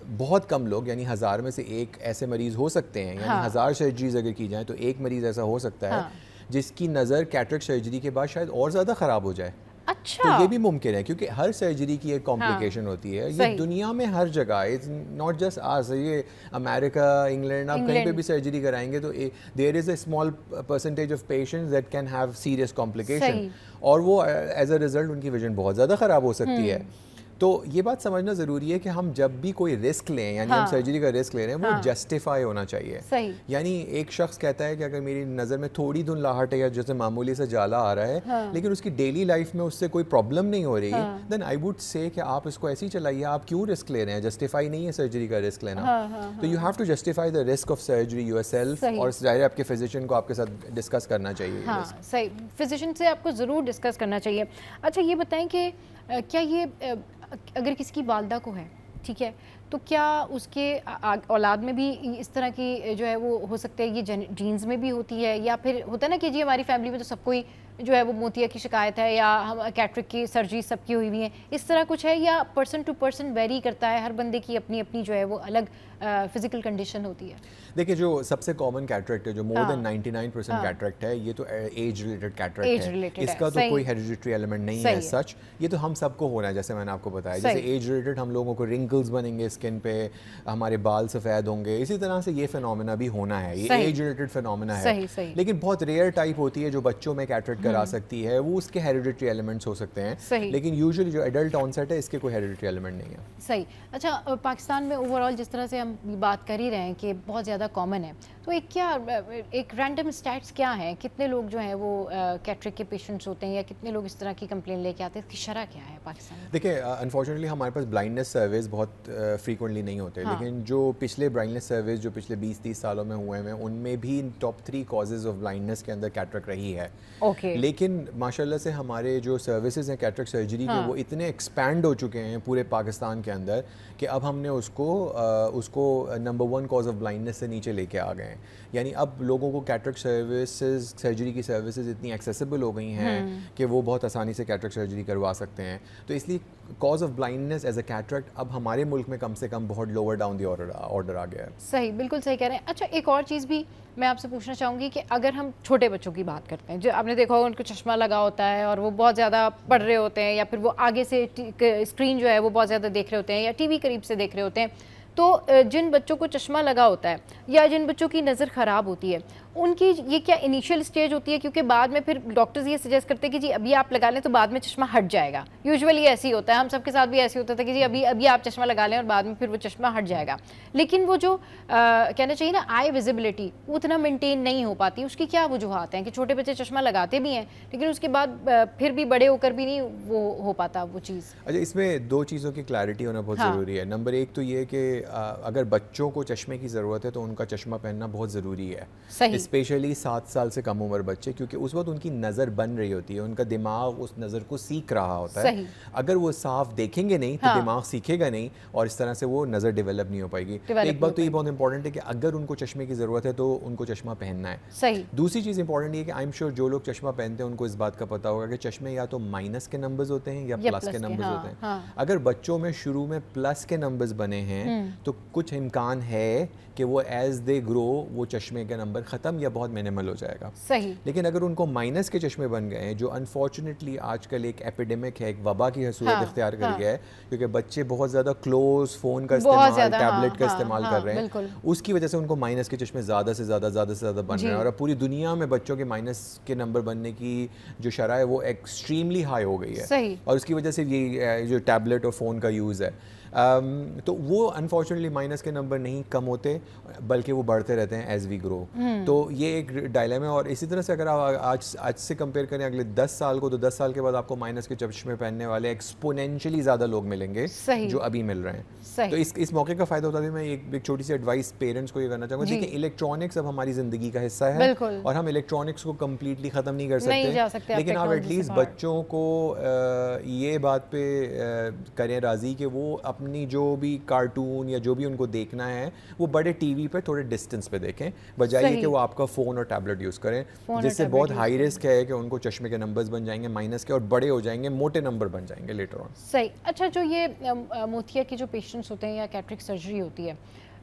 [SPEAKER 7] बहुत कम लोग, यानी 1000 में से एक ऐसे मरीज़ हो सकते हैं, यानी 1000 सर्जरीज अगर की जाए तो एक मरीज़ ऐसा हो सकता है जिसकी नज़र कैटरेक्ट सर्जरी के बाद शायद और ज़्यादा ख़राब हो जाए।
[SPEAKER 1] अच्छा,
[SPEAKER 7] तो ये भी मुमकिन है क्योंकि हर सर्जरी की एक कॉम्प्लिकेशन होती है। ये दुनिया में हर जगह, इट्स नॉट जस्ट आस, ये अमेरिका, इंग्लैंड, आप कहीं पे भी सर्जरी कराएंगे तो there is a small percentage of patients that can have serious complication और वो एज अ रिजल्ट उनकी विजन बहुत ज़्यादा ख़राब हो सकती है। तो ये बात समझना ज़रूरी है कि हम जब भी कोई रिस्क लें, यानी हम सर्जरी का रिस्क ले रहे हैं, वो जस्टिफाई होना चाहिए।
[SPEAKER 1] सही।
[SPEAKER 7] यानी एक शख्स कहता है कि अगर मेरी नज़र में थोड़ी धुंधलाहट है या जैसे मामूली से जाला आ रहा है लेकिन उसकी डेली लाइफ में उससे कोई प्रॉब्लम नहीं हो रही, देन आई वुड से कि आप इसको ऐसे ही चलाइए। आप क्यों रिस्क ले रहे हैं? जस्टिफाई नहीं है सर्जरी का रिस्क लेना। तो you have to justify the risk of surgery yourself और जाहिर है आपके फिजिशियन को आपके साथ डिस्कस करना चाहिए।
[SPEAKER 1] सही, फिजिशियन से आपको ज़रूर डिस्कस करना चाहिए। अच्छा, ये बताएं कि क्या ये अगर किसी की वालदा को है, ठीक है, तो क्या उसके औलाद में भी इस तरह की जो है वो हो सकता है, ये जीन्स में भी होती है, या फिर होता है ना कि जी हमारी फैमिली में तो सबको ही जो है वो मोतिया की शिकायत है या हम कैटरेक्ट की सर्जरी सबकी हुई हुई है, इस तरह कुछ है, या पर्सन टू पर्सन वेरी करता है, हर बंदे की अपनी अपनी जो है वो अलग फिजिकल कंडीशन होती है?
[SPEAKER 7] देखिए, जो सबसे कॉमन कैटरेक्ट है, जो मोर देन 99% कैटरेक्ट है, ये तो एज रिलेटेड कैटरेक्ट है। इसका तो कोई हेरिडिटरी एलिमेंट नहीं है सच, ये तो हम सबको होना है। जैसे मैंने आपको बताया, जैसे एज रिलेटेड हम लोगों को रिंकल्स बनेंगे स्किन पे, हमारे बाल सफ़ेद होंगे, इसी तरह से ये फिनोमेना भी होना है। ये एज रिलेटेड फिनोमेना है, लेकिन बहुत रेयर टाइप होती है जो बच्चों में कैटरेक्ट करा सकती है, वो उसके हेरिडिटरी एलिमेंट्स हो सकते हैं, लेकिन यूजुअली जो एडल्ट ऑनसेट है इसके कोई हेरिडिटरी एलिमेंट नहीं है।
[SPEAKER 1] सही। अच्छा, पाकिस्तान में ओवरऑल जिस तरह से हम बात कर ही रहे हैं कि बहुत ज़्यादा कॉमन है, तो एक रैंडम स्टैट्स क्या है, कितने लोग जो हैं वो कैटरेक्ट के पेशेंट्स होते हैं या कितने लोग इस तरह की कंप्लेन लेके आते हैं, इसकी शरह क्या है पाकिस्तान में?
[SPEAKER 7] देखिए, अनफॉर्चुनेटली हमारे पास ब्लाइंडनेस सर्वेज बहुत फ्रीक्वेंटली नहीं होते, लेकिन जो पिछले ब्लाइंडनेस सर्वेज जो पिछले 20-30 सालों में हुए हैं उनमें भी टॉप 3 कॉजेज़ ऑफ ब्लाइंडनेस के अंदर कैटरेक्ट रही है। लेकिन माशाल्लाह से हमारे जो सर्विसेज हैं कैटरेक्ट सर्जरी के, वो इतने एक्सपैंड हो चुके हैं पूरे पाकिस्तान के अंदर कि अब हमने उसको नंबर 1 कॉज ऑफ ब्लाइंडनेस से नीचे लेके आ गए हैं। यानी अब लोगों को कैटरेक्ट सर्जरी की सर्विसेज इतनी एक्सेसिबल हो गई हैं कि वो बहुत आसानी से कैटरेक्ट सर्जरी करवा सकते हैं। तो इसलिए cause of blindness as a cataract अब हमारे मुल्क में कम से कम बहुत लोअर डाउन द ऑर्डर आ गया है।
[SPEAKER 1] सही, बिल्कुल सही कह रहे हैं। अच्छा, एक और चीज़ भी मैं आपसे पूछना चाहूँगी कि अगर हम छोटे बच्चों की बात करते हैं, जो आपने देखा होगा उनको चश्मा लगा होता है और वो बहुत ज़्यादा पढ़ रहे होते हैं, या फिर वो आगे से स्क्रीन जो है वो बहुत ज़्यादा देख रहे होते हैं, या टीवी करीब से देख रहे होते हैं, तो जिन बच्चों को चश्मा लगा होता है या जिन बच्चों की नज़र ख़राब होती है, उनकी ये क्या इनिशियल स्टेज होती है, क्योंकि बाद में फिर डॉक्टर्स ये सजेस्ट करते हैं कि जी अभी आप लगा लें तो बाद में चश्मा हट जाएगा। यूजुअली ऐसे ही होता है, हम सबके साथ भी ऐसे होता था कि जी अभी आप चश्मा लगा लें और बाद में फिर वो चश्मा हट जाएगा। लेकिन वो जो कहना चाहिए ना आई विजिबिलिटी उतना मेंटेन नहीं हो पाती, उसकी क्या वजूहत हैं कि छोटे बच्चे चश्मा लगाते भी हैं लेकिन उसके बाद फिर भी बड़े होकर भी नहीं वो हो पाता वो चीज़?
[SPEAKER 7] अच्छा, इसमें दो चीज़ों की क्लैरिटी होना बहुत ज़रूरी है। नंबर एक तो ये कि अगर बच्चों को चश्मे की ज़रूरत है तो उनका चश्मा पहनना बहुत ज़रूरी है, स्पेशली 7 साल से कम उम्र बच्चे, क्योंकि उस वक्त उनकी नज़र बन रही होती है, उनका दिमाग उस नज़र को सीख रहा होता है। अगर वो साफ देखेंगे नहीं तो दिमाग सीखेगा नहीं और इस तरह से वो नज़र डेवलप नहीं हो पाएगी। तो एक बात तो ये बहुत इंपॉर्टेंट है कि अगर उनको चश्मे की ज़रूरत है तो उनको चश्मा पहनना है।
[SPEAKER 1] सही।
[SPEAKER 7] दूसरी चीज़ इंपॉर्टेंट ये है कि आई एम श्योर जो लोग चश्मा पहनते हैं उनको इस बात का पता होगा कि चश्मे या तो माइनस के नंबर्स होते हैं या प्लस के नंबर्स होते हैं। अगर बच्चों में शुरू में प्लस के नंबर्स बने हैं तो कुछ इम्कान है कि वो एज दे ग्रो वो चश्मे का नंबर ख़त्म या बहुत मिनिमल हो जाएगा।
[SPEAKER 1] सही।
[SPEAKER 7] लेकिन अगर उनको माइनस के चश्मे बन गए हैं, जो अनफॉर्चुनेटली आजकल एक एपिडेमिक है, एक वबा की सूरत इख्तियार कर गया है, क्योंकि बच्चे बहुत ज़्यादा क्लोज फ़ोन का इस्तेमाल, टैबलेट का इस्तेमाल कर रहे हैं, उसकी वजह से उनको माइनस के चश्मे ज़्यादा से ज़्यादा बन रहे हैं। और अब पूरी दुनिया में बच्चों के माइनस के नंबर बनने की जो शरह है वो एक्सट्रीमली हाई हो गई है। और उसकी वजह से ये जो टैबलेट और फ़ोन का यूज़ है, तो वो अनफॉर्चुनेटली माइनस के नंबर नहीं कम होते बल्कि वो बढ़ते रहते हैं एज वी ग्रो। तो ये एक डायलेमा है। और इसी तरह से अगर आप आज से कंपेयर करें अगले 10 साल को, तो 10 साल के बाद आपको माइनस के चश्मे पहनने वाले एक्सपोनेंशियली ज़्यादा लोग मिलेंगे जो अभी मिल रहे हैं। तो इस मौके का फ़ायदा होता है। मैं एक छोटी सी एडवाइस पेरेंट्स को ये करना चाहूँगा, देखिए इलेक्ट्रॉनिक्स अब हमारी ज़िंदगी का हिस्सा है और हम इलेक्ट्रॉनिक्स को कम्प्लीटली ख़त्म नहीं कर सकते, लेकिन आप एटलीस्ट बच्चों को ये बात पे करें राज़ी कि वो अपनी जो भी कार्टून या जो भी उनको देखना है वो बड़े टीवी पे थोड़े डिस्टेंस पे देखें, बजाय कि वो आपका फ़ोन और टैबलेट यूज़ करें, जिससे बहुत हाई रिस्क है कि उनको चश्मे के नंबर्स बन जाएंगे माइनस के और बड़े हो जाएंगे, मोटे नंबर बन जाएंगे लेटर ऑन।
[SPEAKER 1] सही। अच्छा, जो ये मोतिया के जो पेशेंट्स होते हैं या कैटरेक्ट सर्जरी होती है,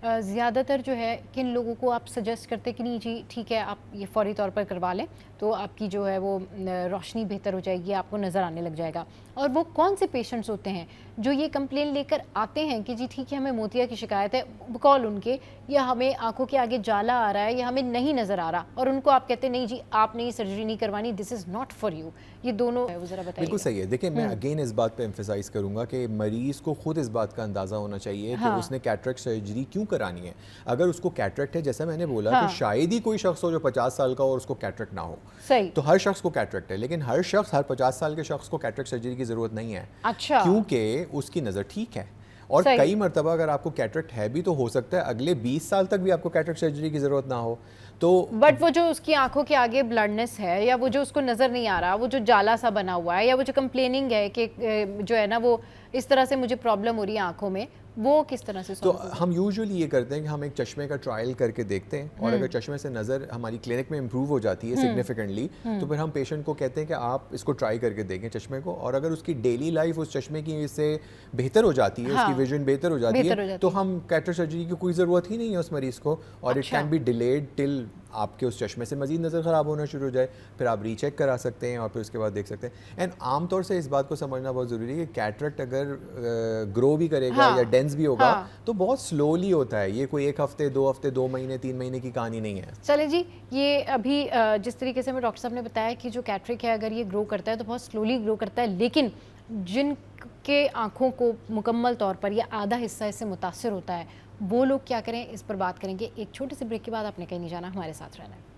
[SPEAKER 1] ज़्यादातर जो है किन लोगों को आप सजेस्ट करते हैं कि नहीं जी ठीक है आप ये फ़ौरी तौर पर करवा लें तो आपकी जो है वो रोशनी बेहतर हो जाएगी, आपको नज़र आने लग जाएगा? और वो कौन से पेशेंट्स होते हैं जो ये कंप्लेन लेकर आते हैं कि जी ठीक है हमें मोतिया की शिकायत है, बकौल उनके, या हमें आंखों के आगे जाला आ रहा है या हमें नहीं नज़र आ रहा, और उनको आप कहते हैं नहीं जी आपने ये सर्जरी नहीं करवानी, this is not for you? ये दोनों है वो ज़रा बताइए।
[SPEAKER 7] बिल्कुल सही है। देखिए मैं अगेन इस बात पे एम्फेसाइज करूंगा कि मरीज़ को खुद इस बात का अंदाज़ा होना चाहिए कि उसने कैटरेक्ट सर्जरी क्यों करानी है। अगर उसको कैटरेक्ट है, जैसा मैंने बोला कि शायद ही कोई शख्स हो जो 50 साल का और उसको कैटरेक्ट ना हो, तो हर शख्स को कैटरेक्ट है, लेकिन हर शख्स 50 साल के शख्स को कैटरेक्ट सर्जरी की ज़रूरत नहीं है।
[SPEAKER 1] अच्छा।
[SPEAKER 7] क्योंकि उसकी नज़र ठीक है। और कई मरतबा अगर आपको कैटरेक्ट है भी तो हो सकता है अगले 20 साल तक भी आपको कैटरेक्ट सर्जरी की ज़रूरत ना हो। तो
[SPEAKER 1] बट वो जो उसकी आंखों के आगे ब्लडनेस है या वो जो उसको नज़र नहीं आ रहा, वो जो जाला सा बना हुआ है, या वो जो कंप्लेनिंग है कि जो है ना वो इस तरह से मुझे प्रॉब्लम हो रही है आंखों में, वो किस तरह से?
[SPEAKER 7] तो हम यूजुअली ये करते हैं कि हम एक चश्मे का ट्रायल करके देखते हैं और अगर चश्मे से नज़र हमारी क्लिनिक में इंप्रूव हो जाती है सिग्निफिकेंटली, तो फिर हम पेशेंट को कहते हैं कि आप इसको ट्राई करके देखें चश्मे को, और अगर उसकी डेली लाइफ उस चश्मे की से बेहतर हो जाती है, उसकी विजन बेहतर हो जाती है, तो हम कैटरेक्ट सर्जरी की कोई ज़रूरत ही नहीं है उस मरीज़ को, और it can be delayed till आपके उस चश्मे से मज़ीद नज़र ख़राब होना शुरू हो जाए, फिर आप रीचेक करा सकते हैं और फिर उसके बाद देख सकते हैं। एंड आमतौर से इस बात को समझना बहुत ज़रूरी है कि कैटरेक्ट अगर ग्रो भी करेगा या डेंस भी होगा तो बहुत स्लोली होता है, ये कोई 1 हफ्ते 2 हफ्ते 2 महीने 3 महीने की कहानी नहीं है।
[SPEAKER 1] चले जी, ये अभी जिस तरीके से हमें डॉक्टर साहब ने बताया कि जो कैटरेक्ट है अगर ये ग्रो करता है तो बहुत स्लोली ग्रो करता है, लेकिन जिनके आँखों को मुकम्मल तौर पर या आधा हिस्सा इससे मुतासर होता है वो लोग क्या करें, इस पर बात करेंगे एक छोटे से ब्रेक के बाद। आपने कहीं नहीं जाना, हमारे साथ रहना है।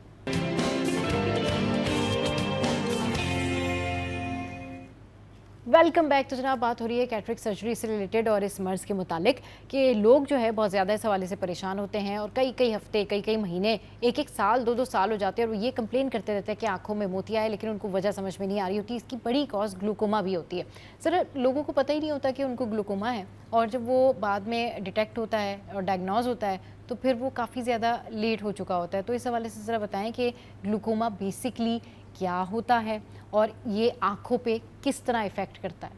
[SPEAKER 1] Welcome back. तो जनाब बात हो रही है कैटरेक्ट सर्जरी से रिलेटेड और इस मर्ज़ के मुतालिक कि लोग जो है बहुत ज़्यादा इस हवाले से परेशान होते हैं और कई हफ्ते कई महीने 1 साल 2 साल हो जाते हैं और वो ये कंप्लेन करते रहते हैं कि आंखों में मोतिया है, लेकिन उनको वजह समझ में नहीं आ रही होती। इसकी बड़ी कॉज ग्लूकोमा भी होती है। सर, लोगों को पता ही नहीं होता कि उनको ग्लूकोमा है, और जब वो बाद में डिटेक्ट होता है और डायग्नोज होता है तो फिर वो काफ़ी ज़्यादा लेट हो चुका होता है। तो इस हवाले से ज़रा बताएं कि ग्लूकोमा बेसिकली क्या होता है और ये आँखों पे किस तरह इफ़ेक्ट करता है?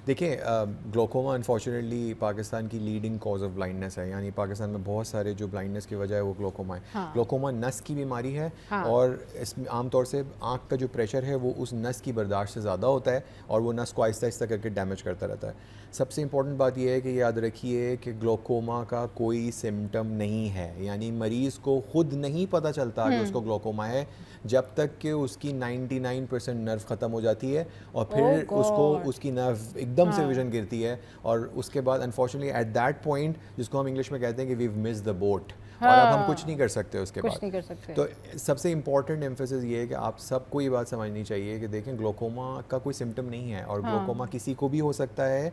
[SPEAKER 7] देखिए ग्लोकोमा अनफॉर्चुनेटली पाकिस्तान की लीडिंग कॉज ऑफ ब्लाइंडनेस है, यानी पाकिस्तान में बहुत सारे जो ब्लाइंडनेस की वजह है वो ग्लोकोमा है।
[SPEAKER 1] हाँ।
[SPEAKER 7] ग्लोकोमा नस की बीमारी है,
[SPEAKER 1] हाँ।
[SPEAKER 7] और इसमें आमतौर से आँख का जो प्रेशर है वो उस नस की बर्दाश्त से ज़्यादा होता है और वो नस को आहिस्ता आहिस्ता करके डैमेज करता रहता है। सबसे इम्पॉर्टेंट बात यह है कि याद रखिए कि ग्लोकोमा का कोई सिम्टम नहीं है, यानी मरीज़ को खुद नहीं पता चलता कि उसको ग्लोकोमा है जब तक कि उसकी 99% नर्व ख़त्म हो जाती है और फिर उसको उसकी नर्व एकदम से विजन गिरती है, और उसके बाद अनफॉर्चुनेटली एट दैट पॉइंट, जिसको हम इंग्लिश में कहते हैं कि वीव मिस द बोट, और अब हम कुछ नहीं कर सकते उसके बाद।
[SPEAKER 1] नहीं कर सकते।
[SPEAKER 7] तो सबसे इम्पॉर्टेंट एम्फेसिस ये है कि आप सबको ये बात समझनी चाहिए कि देखें ग्लोकोमा का कोई सिम्टम नहीं है, और ग्लोकोमा किसी को भी हो सकता है,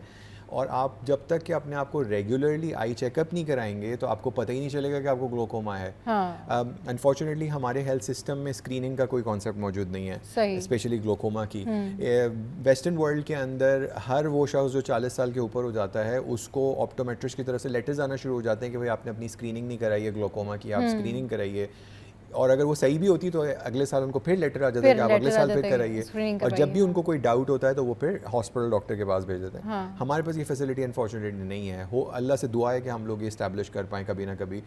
[SPEAKER 7] और आप जब तक कि अपने आप को रेगुलरली आई चेकअप नहीं कराएंगे तो आपको पता ही नहीं चलेगा कि आपको ग्लोकोमा है। अनफॉर्चुनेटली हमारे हेल्थ सिस्टम में स्क्रीनिंग का कोई कॉन्सेप्ट मौजूद नहीं है, स्पेशली ग्लोकोमा की। वेस्टर्न वर्ल्ड के अंदर हर वो शख्स जो 40 साल के ऊपर हो जाता है उसको ऑप्टोमेट्रिस्ट की तरफ से लेटर्स आना शुरू हो जाते हैं कि भाई आपने अपनी स्क्रीनिंग नहीं कराई है ग्लोकोमा की, आप स्क्रीनिंग कराइए। और अगर वो सही भी होती तो अगले साल उनको फिर लेटर आ जाता है कि आप अगले साल फिर कराइए, और जब भी उनको कोई डाउट होता है तो वो फिर हॉस्पिटल डॉक्टर के पास भेज देते हैं। हमारे पास ये फैसिलिटी अनफॉर्चुनेटली नहीं है। हो अल्लाह से दुआ है कि हम लोग ये इस्टेब्लिश कर पाएँ कभी ना कभी,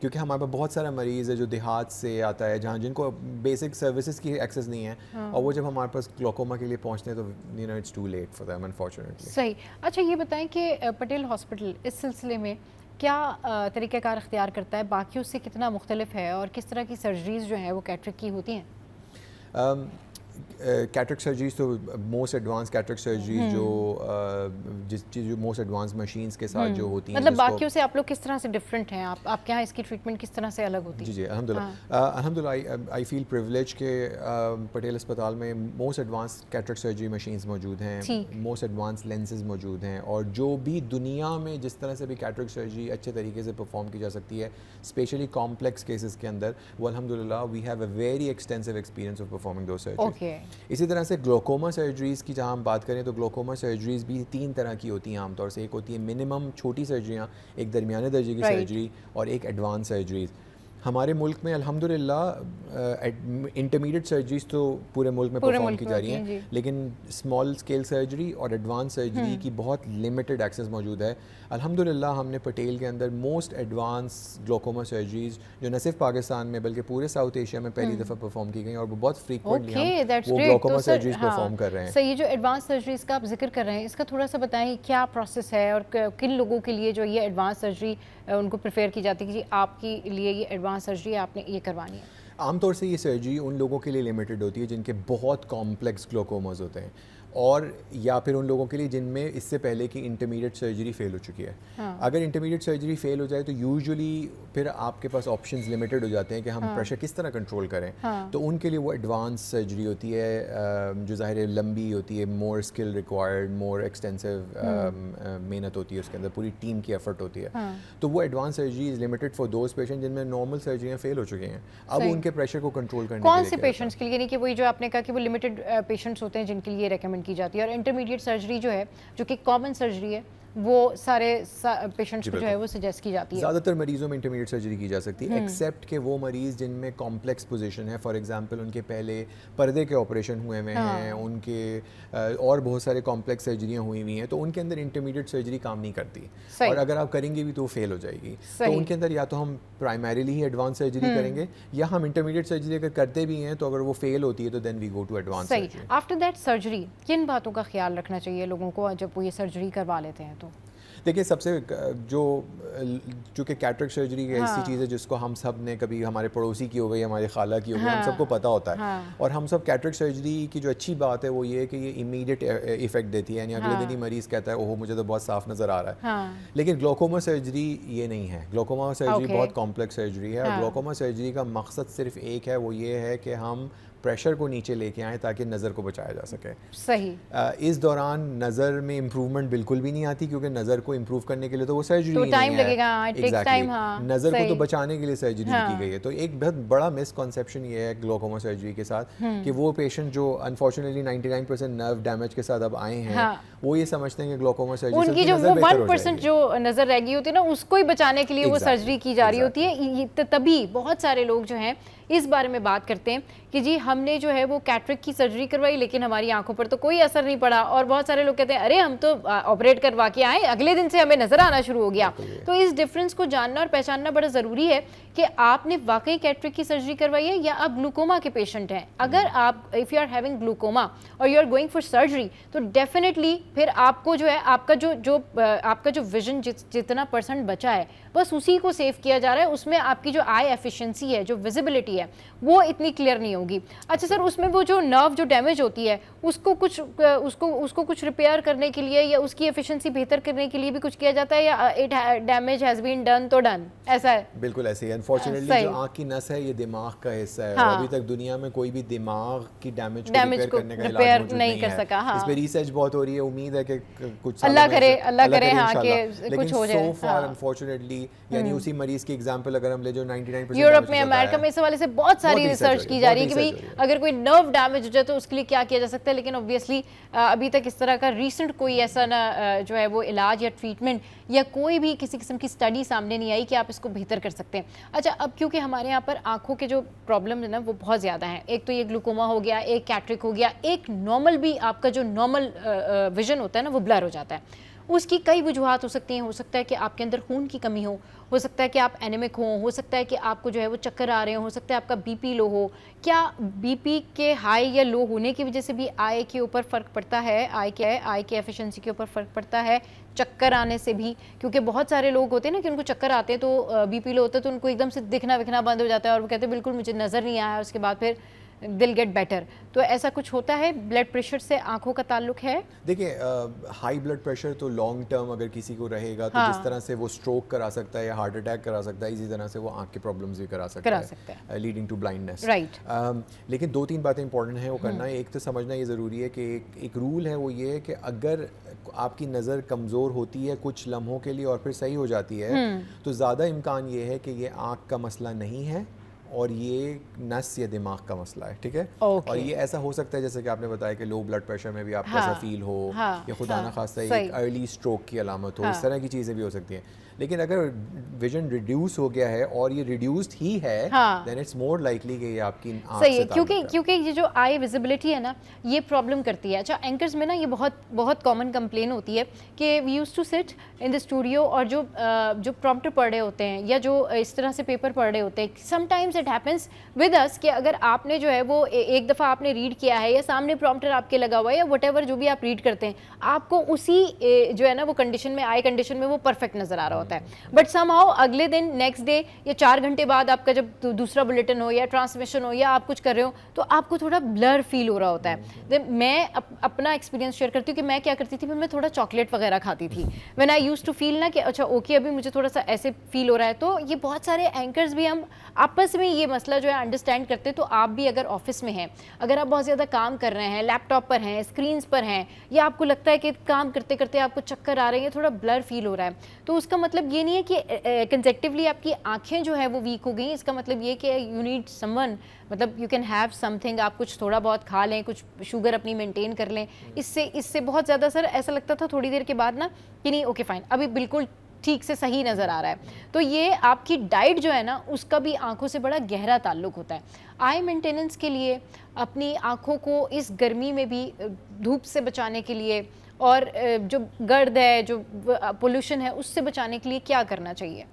[SPEAKER 7] क्योंकि हमारे पास बहुत सारा मरीज़ है जो देहात से आता है जहाँ जिनको बेसिक सर्विसेज की एक्सेस नहीं है, और वो जब हमारे पास ग्लोकोमा के लिए पहुँचते हैं तो you know it's too late for them unfortunately.
[SPEAKER 1] सही। अच्छा ये बताएं कि पटेल हॉस्पिटल इस सिलसिले में क्या तरीक़ाकार इख्तियार करता है, बाकियों से कितना मुख्तलिफ है, और किस तरह की सर्जरीज़ जो हैं वो कैटरेक्ट की होती हैं?
[SPEAKER 7] कैटरेक्ट सर्जरीज तो मोस्ट एडवांस कैटरेक्ट सर्जरी जो मोस्ट एडवांस मशीन्स के साथ जो होती हैं,
[SPEAKER 1] मतलब बाकियों से आप लोग किस तरह से डिफरेंट हैं, आपके यहाँ इसकी ट्रीटमेंट किस तरह से अलग होती है?
[SPEAKER 7] जी अल्हम्दुलिल्लाह आई फील प्रिविलेज के पटेल अस्पताल में most advance cataract surgery machines मौजूद हैं, मोस्ट एडवांस लेंसेज मौजूद हैं, और जो भी दुनिया में जिस तरह से भी कैटरेक्ट सर्जरी अच्छे तरीके से परफॉर्म की जा सकती है, स्पेशली कॉम्प्लेक्स केसेस के अंदर, वो अल्हम्दुलिल्लाह we have a very extensive experience of performing those surgeries. इसी तरह से ग्लोकोमा सर्जरीज़ की जहाँ हम बात करें तो ग्लोकोमा सर्जरीज़ भी 3 तरह की होती हैं आमतौर से। एक होती है मिनिमम छोटी सर्जरियाँ, एक दरमियाने दर्जे की सर्जरी, और एक एडवांस सर्जरीज़। हमारे मुल्क में अल्हम्दुलिल्लाह इंटरमीडिएट सर्जरीज तो पूरे मुल्क में परफॉर्म की जा रही हैं, लेकिन स्मॉल स्केल सर्जरी और एडवांस सर्जरी की बहुत लिमिटेड एक्सेस मौजूद है। अल्हम्दुलिल्लाह हमने पटेल के अंदर मोस्ट एडवांस ग्लोकोमा सर्जरीज जो न सिर्फ पाकिस्तान में बल्कि पूरे साउथ एशिया में पहली दफ़ा परफॉर्म की गई, और वो बहुत फ्रीक्वेंटली हम वो ग्लोकोमा सर्जरीज परफॉर्म कर रहे हैं।
[SPEAKER 1] सही। जो एडवांस सर्जरीज का आप जिक्र कर रहे हैं, इसका थोड़ा सा बताएं क्या प्रोसेस है, और किन लोगों के लिए जो ये एडवांस सर्जरी उनको प्रेफर की जाती है कि जी आपके लिए ये एडवांस सर्जरी आपने ये करवानी है?
[SPEAKER 7] आमतौर से ये सर्जरी उन लोगों के लिए लिमिटेड होती है जिनके बहुत कॉम्प्लेक्स ग्लोकोमास होते हैं, और या फिर उन लोगों के लिए जिनमें इससे पहले की इंटरमीडिएट सर्जरी फेल हो चुकी है। अगर इंटरमीडिएट सर्जरी फेल हो जाए तो यूजुअली फिर आपके पास ऑप्शंस लिमिटेड हो जाते हैं कि हम प्रेशर किस तरह कंट्रोल करें। तो उनके लिए वो एडवांस सर्जरी होती है जो ज़ाहिर लंबी होती है, मोर स्किल रिक्वायर्ड, मोर एक्सटेंसिव मेहनत होती है उसके अंदर, पूरी टीम की एफर्ट होती है। तो वो advance surgery is limited for those patient जिनमें नॉर्मल सर्जरियाँ फेल हो चुकी हैं। अब उनके प्रेशर को कंट्रोल करने
[SPEAKER 1] कौन से पेशेंट्स के लिए, यानी कि वही जो आपने कहा कि वो लिमिटेड पेशेंट्स होते हैं जिनके लिए रेकमेंड की जाती है, और इंटरमीडिएट सर्जरी जो है जो कि कॉमन सर्जरी है वो सारे पेशेंट्स को जो है वो सजेस्ट की जाती है?
[SPEAKER 7] ज़्यादातर मरीज़ों में इंटरमीडिएट सर्जरी की जा सकती है, एक्सेप्ट कि वो मरीज़ जिनमें कॉम्प्लेक्स पोजीशन है, फॉर एग्जांपल उनके पहले पर्दे के ऑपरेशन हुए हुए हैं, उनके और बहुत सारे कॉम्प्लेक्स सर्जरियाँ हुई हुई हैं, तो उनके अंदर इंटरमीडिएट सर्जरी काम नहीं करती, और अगर आप करेंगे भी तो फेल हो जाएगी। तो उनके अंदर या तो हम प्राइमरीली ही एडवांस सर्जरी करेंगे, या हम इंटरमीडिएट सर्जरी अगर करते भी हैं तो अगर वो फेल होती है तो then we go to advance surgery.
[SPEAKER 1] After that surgery किन बातों का ख्याल रखना चाहिए लोगों को जब वो ये सर्जरी करवा लेते हैं? तो
[SPEAKER 7] देखिए सबसे जो चूँकि कैटरेक्ट सर्जरी एक ऐसी चीज़ है जिसको हम सब ने कभी हमारे पड़ोसी की हो गई, हमारे खाला की हो गई, हम सबको पता होता है, और हम सब कैटरेक्ट सर्जरी की जो अच्छी बात है वो ये है कि ये इमीडिएट इफेक्ट देती है, यानी अगले दिन ही मरीज़ कहता है ओहो मुझे तो बहुत साफ नज़र आ रहा है। लेकिन ग्लोकोमा सर्जरी ये नहीं है। ग्लोकोमा सर्जरी बहुत कॉम्प्लेक्स सर्जरी है, और ग्लोकोमा सर्जरी का मकसद सिर्फ एक है, वो ये है कि हम प्रेशर को नीचे लेके आएँ ताकि नज़र को बचाया जा सके।
[SPEAKER 1] सही।
[SPEAKER 7] इस दौरान नज़र में इम्प्रूवमेंट बिल्कुल भी नहीं आती, क्योंकि नज़र को इम्प्रूव करने के लिए तो वो सर्जरी
[SPEAKER 1] तो टाइम लगेगा,
[SPEAKER 7] नज़र को तो बचाने के लिए सर्जरी की गई है। तो एक बहुत बड़ा मिसकॉन्सेप्शन ये है ग्लोकोमा सर्जरी के साथ कि वो पेशेंट जो अनफॉर्चुनेटली 99% नर्व डैमेज के साथ अब आए हैं, वो ये समझते हैं कि ग्लोकोमा सर्जरी
[SPEAKER 1] उनकी जो वो 1% जो नज़र रह गई होती है ना, उसको ही बचाने के लिए वो सर्जरी की जा रही होती है। तभी बहुत सारे लोग जो हैं इस बारे में बात करते हैं कि जी हमने जो है वो कैटरेक्ट की सर्जरी करवाई लेकिन हमारी आंखों पर तो कोई असर नहीं पड़ा, और बहुत सारे लोग कहते हैं अरे हम तो ऑपरेट करवा के आए, अगले दिन से हमें नजर आना शुरू हो गया। तो इस डिफरेंस को जानना और पहचानना बड़ा ज़रूरी है कि आपने वाकई कैटरेक्ट की सर्जरी करवाई है या आप ग्लूकोमा के पेशेंट हैं। अगर आप if you are having glaucoma और you are going for surgery तो डेफिनेटली फिर आपको जो है आपका जो विजन जितना % बचा है बस उसी को सेव किया जा रहा है, उसमें आपकी जो आई एफिशिएंसी है, जो विजिबिलिटी है वो इतनी क्लियर नहीं होगी। अच्छा सर, उसमें वो जो नर्व जो डैमेज होती है उसको कुछ रिपेयर करने के लिए या उसकी एफिशिएंसी बेहतर करने के लिए भी कुछ किया जाता है, या it damage has been done तो डन, ऐसा है?
[SPEAKER 7] बिल्कुल ऐसे ही। अनफॉर्चुनेटली जो आंख की नस है ये दिमाग का हिस्सा है, और अभी तक दुनिया में कोई भी दिमाग की डैमेज को रिपेयर करने का इलाज मौजूद नहीं कर सका। इस पे रिसर्च बहुत हो रही है, उम्मीद है कि कुछ
[SPEAKER 1] अल्लाह करे हाँ कि कुछ हो जाए।
[SPEAKER 7] सो फार अनफॉर्चुनेटली, यानी उसी मरीज की एग्जांपल अगर हम ले जो 99%
[SPEAKER 1] यूरोप में, अमेरिका में इस हवाले से बहुत सारी रिसर्च की जा रही है कि भाई अगर कोई नर्व डैमेज हो जाए तो उसके लिए क्या किया जा सकता है, लेकिन ऑब्वियसली अभी तक इस तरह का रीसेंट कोई ऐसा ना जो है वो इलाज या ट्रीटमेंट या कोई भी किसी किस्म की स्टडी सामने नहीं आई कि आप इसको बेहतर कर सकते हैं। अच्छा, अब क्योंकि हमारे यहाँ पर आंखों के जो प्रॉब्लम है ना वो बहुत ज़्यादा हैं, एक तो ये ग्लूकोमा हो गया, एक कैटरेक्ट हो गया, एक नॉर्मल भी आपका जो नॉर्मल विजन होता है ना वो ब्लर हो जाता है। उसकी कई वजूहात हो सकती हैं, हो सकता है कि आपके अंदर खून की कमी हो सकता है कि आप एनेमिक हो सकता है कि आपको जो है वो चक्कर आ रहे हो सकता है आपका बीपी लो हो। क्या बीपी के हाई या लो होने की वजह से भी आई के ऊपर फ़र्क पड़ता है? आई के एफिशिएंसी के ऊपर फ़र्क पड़ता है? चक्कर आने से भी, क्योंकि बहुत सारे लोग होते हैं ना कि उनको चक्कर आते हैं तो बीपी लो होता है तो उनको एकदम से दिखना विखना बंद हो जाता है और वो कहते हैं बिल्कुल मुझे नज़र नहीं आया, उसके बाद फिर दिल गेट बेटर। तो ऐसा कुछ होता है? ब्लड प्रेशर से आंखों का ताल्लुक है?
[SPEAKER 7] देखिए, हाई ब्लड प्रेशर तो लॉन्ग टर्म अगर किसी को रहेगा तो जिस तरह से वो स्ट्रोक करा सकता है या हार्ट अटैक करा सकता है, इसी तरह से वो आंख के प्रॉब्लम्स भी करा सकता है लीडिंग टू ब्लाइंडनेस।
[SPEAKER 1] राइट।
[SPEAKER 7] लेकिन 2-3 बातें इंपॉर्टेंट हैं वो करना है। एक तो समझना ये ज़रूरी है कि एक रूल है, वो ये है कि अगर आपकी नज़र कमज़ोर होती है कुछ लम्हों के लिए और फिर सही हो जाती है तो ज़्यादा इम्कान ये है कि ये आँख का मसला नहीं है और ये नस या दिमाग का मसला है। ठीक है। और ये ऐसा हो सकता है जैसे कि आपने बताया कि लो ब्लड प्रेशर में भी आपको ऐसा फील हो या खुदा ना खास्ता एक अर्ली स्ट्रोक की अलामत हो, इस तरह की चीज़ें भी हो सकती हैं। लेकिन अगर विजन रिड्यूस हो गया है और ये रिड्यूस्ड ही है देन इट्स मोर लाइकली कि ये आपकी आँख
[SPEAKER 1] सही है, क्योंकि ये जो आई विजिबिलिटी है ना ये प्रॉब्लम करती है। अच्छा, एंकर्स में ना ये बहुत कॉमन कंप्लेन होती है कि we used to sit in the studio और जो प्रॉम्प्टर पढ़ रहे होते हैं या जो इस तरह से पेपर पढ़ रहे होते हैं, sometimes it happens with us कि अगर आपने जो है वो एक दफ़ा आपने रीड किया है या सामने प्रॉम्प्टर आपके लगा हुआ है या व्हाटएवर जो भी आप रीड करते हैं, आपको उसी जो है ना वो कंडीशन में, आई कंडीशन में वो परफेक्ट नज़र आ रहा होता है, बट समहाउ अगले दिन नेक्स्ट डे या 4 घंटे बाद आपका जब दूसरा बुलेटिन हो या ट्रांसमिशन हो या आप कुछ कर रहे हो तो आपको थोड़ा ब्लर फील हो रहा होता है। मैं अपना एक्सपीरियंस शेयर करती हूँ कि मैं क्या करती थी, मैं थोड़ा चॉकलेट वगैरह खाती थी when I used to feel ना कि अच्छा ओके अभी मुझे थोड़ा सा ऐसे फील हो रहा है। तो ये बहुत सारे एंकर्स भी हम आपस में ये मसला जो है अंडरस्टैंड करते हैं। तो आप भी अगर ऑफिस में हैं, अगर आप बहुत ज़्यादा काम कर रहे हैं, लैपटॉप पर हैं, स्क्रीन्स पर हैं, या आपको लगता है कि काम करते करते आपको चक्कर आ रहे हैं, थोड़ा ब्लर फील हो रहा है, तो उसका मतलब ये नहीं है कि कंसेप्टिवली आपकी आंखें जो है वो वीक हो गई। इसका मतलब ये कि यू नीड समवन, मतलब यू कैन हैव समथिंग, आप कुछ थोड़ा बहुत खा लें, कुछ शुगर अपनी मेंटेन कर लें। इससे बहुत ज़्यादा सर ऐसा लगता था थोड़ी देर के बाद ना कि नहीं ओके फाइन अभी बिल्कुल ठीक से सही नज़र आ रहा है। तो ये आपकी डाइट जो है ना उसका भी आंखों से बड़ा गहरा ताल्लुक होता है। आई मेंटेनेंस के लिए अपनी आंखों को इस गर्मी में भी धूप से बचाने के लिए और जो गर्द है, जो पोल्यूशन है, उससे बचाने के लिए क्या करना चाहिए?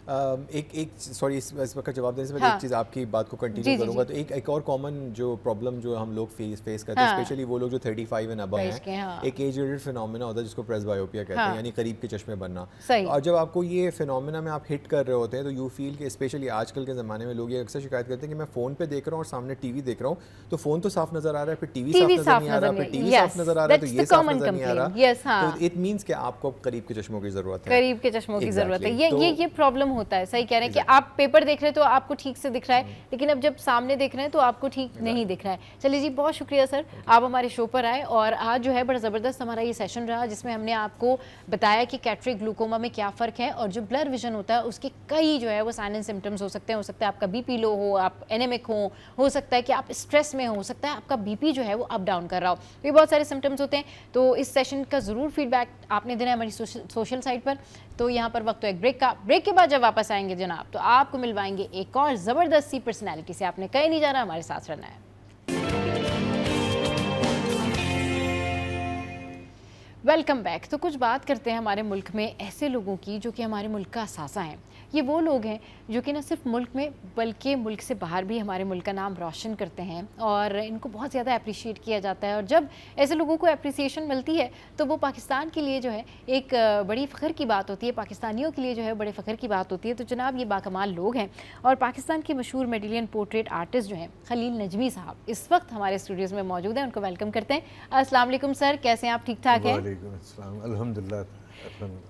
[SPEAKER 7] सॉरी इस वक्त जवाब देने से पहले एक चीज़ आपकी बात को कंटिन्यू करूंगा। तो एक और कॉमन जो प्रॉब्लम जो हम लोग फेस करते हैं, स्पेशली वो लोग जो 35 एंड अबव हैं, एक एज रिलेटेड फिनोमेना होता है जिसको प्रेसबायोपिया कहते हैं, यानी करीब के चश्मे बनना। और जब आपको ये फिनोमेना में आप हिट कर रहे होते हैं तो यू फील कि स्पेशली आजकल के ज़माने में लोग ये अक्सर शिकायत करते हैं कि मैं फ़ोन पे देख रहा हूँ और सामने टीवी देख रहा हूँ, तो फ़ोन तो साफ नज़र आ रहा है, फिर टीवी साफ नज़र नहीं आ रहा, फिर टीवी साफ नज़र आ रहा है, तो ये साफ नज़र नहीं आ रहा। तो इट मीन्स कि आपको करीब के चश्मों की ज़रूरत है,
[SPEAKER 1] करीब के चश्मों की ज़रूरत है। ये प्रॉब्लम होता है, सही कह रहे हैं कि आप पेपर देख रहे हैं तो आपको ठीक से दिख रहा है, लेकिन अब जब सामने देख रहे हैं तो आपको ठीक नहीं दिख रहा है। चलिए जी, बहुत शुक्रिया सर, आप हमारे शो पर आए और आज जो है बड़ा ज़बरदस्त हमारा ये सेशन रहा जिसमें हमने आपको बताया कि कैटरेक्ट ग्लूकोमा में क्या फ़र्क है और जो ब्लर विजन होता है उसके कई जो है वो साइन एंड सिम्टम्स हो सकते हैं। हो सकता है आपका बीपी लो हो, आप एनेमिक हो सकता है कि आप स्ट्रेस में हो सकता है आपका बीपी जो है वो अप डाउन कर रहा हो, ये बहुत सारे सिम्टम्स होते हैं। तो इस सेशन का ज़रूर फीडबैक आपने देना है हमारी सोशल साइट पर। तो यहाँ पर वक्त तो एक ब्रेक का, ब्रेक के बाद जब वापस आएंगे जनाब तो आपको मिलवाएंगे एक और ज़बरदस्त सी पर्सनैलिटी से। आपने कहीं नहीं जाना, हमारे साथ रहना है। Welcome back. तो कुछ बात करते हैं हमारे मुल्क में ऐसे लोगों की जो कि हमारे मुल्क का असासा हैं। ये वो लोग हैं जो कि न सिर्फ मुल्क में बल्कि मुल्क से बाहर भी हमारे मुल्क का नाम रोशन करते हैं और इनको बहुत ज़्यादा अप्रिशिएट किया जाता है। और जब ऐसे लोगों को अप्रिसिएशन मिलती है तो वो पाकिस्तान के लिए जो है एक बड़ी फ़ख्र की बात होती है, पाकिस्तानियों के लिए जो है बड़े फ़ख्र की बात होती है। तो जनाब ये बाकमाल लोग हैं और पाकिस्तान के मशहूर मेडिलियन पोर्ट्रेट आर्टिस्ट जो हैं खलील नजमी साहब इस वक्त हमारे स्टूडियोज़ में मौजूद हैं। उनको वेलकम करते हैं। अस्सलाम वालेकुम सर, कैसे हैं आप? ठीक ठाक हैं?
[SPEAKER 8] अल्हम्दुलिल्लाह।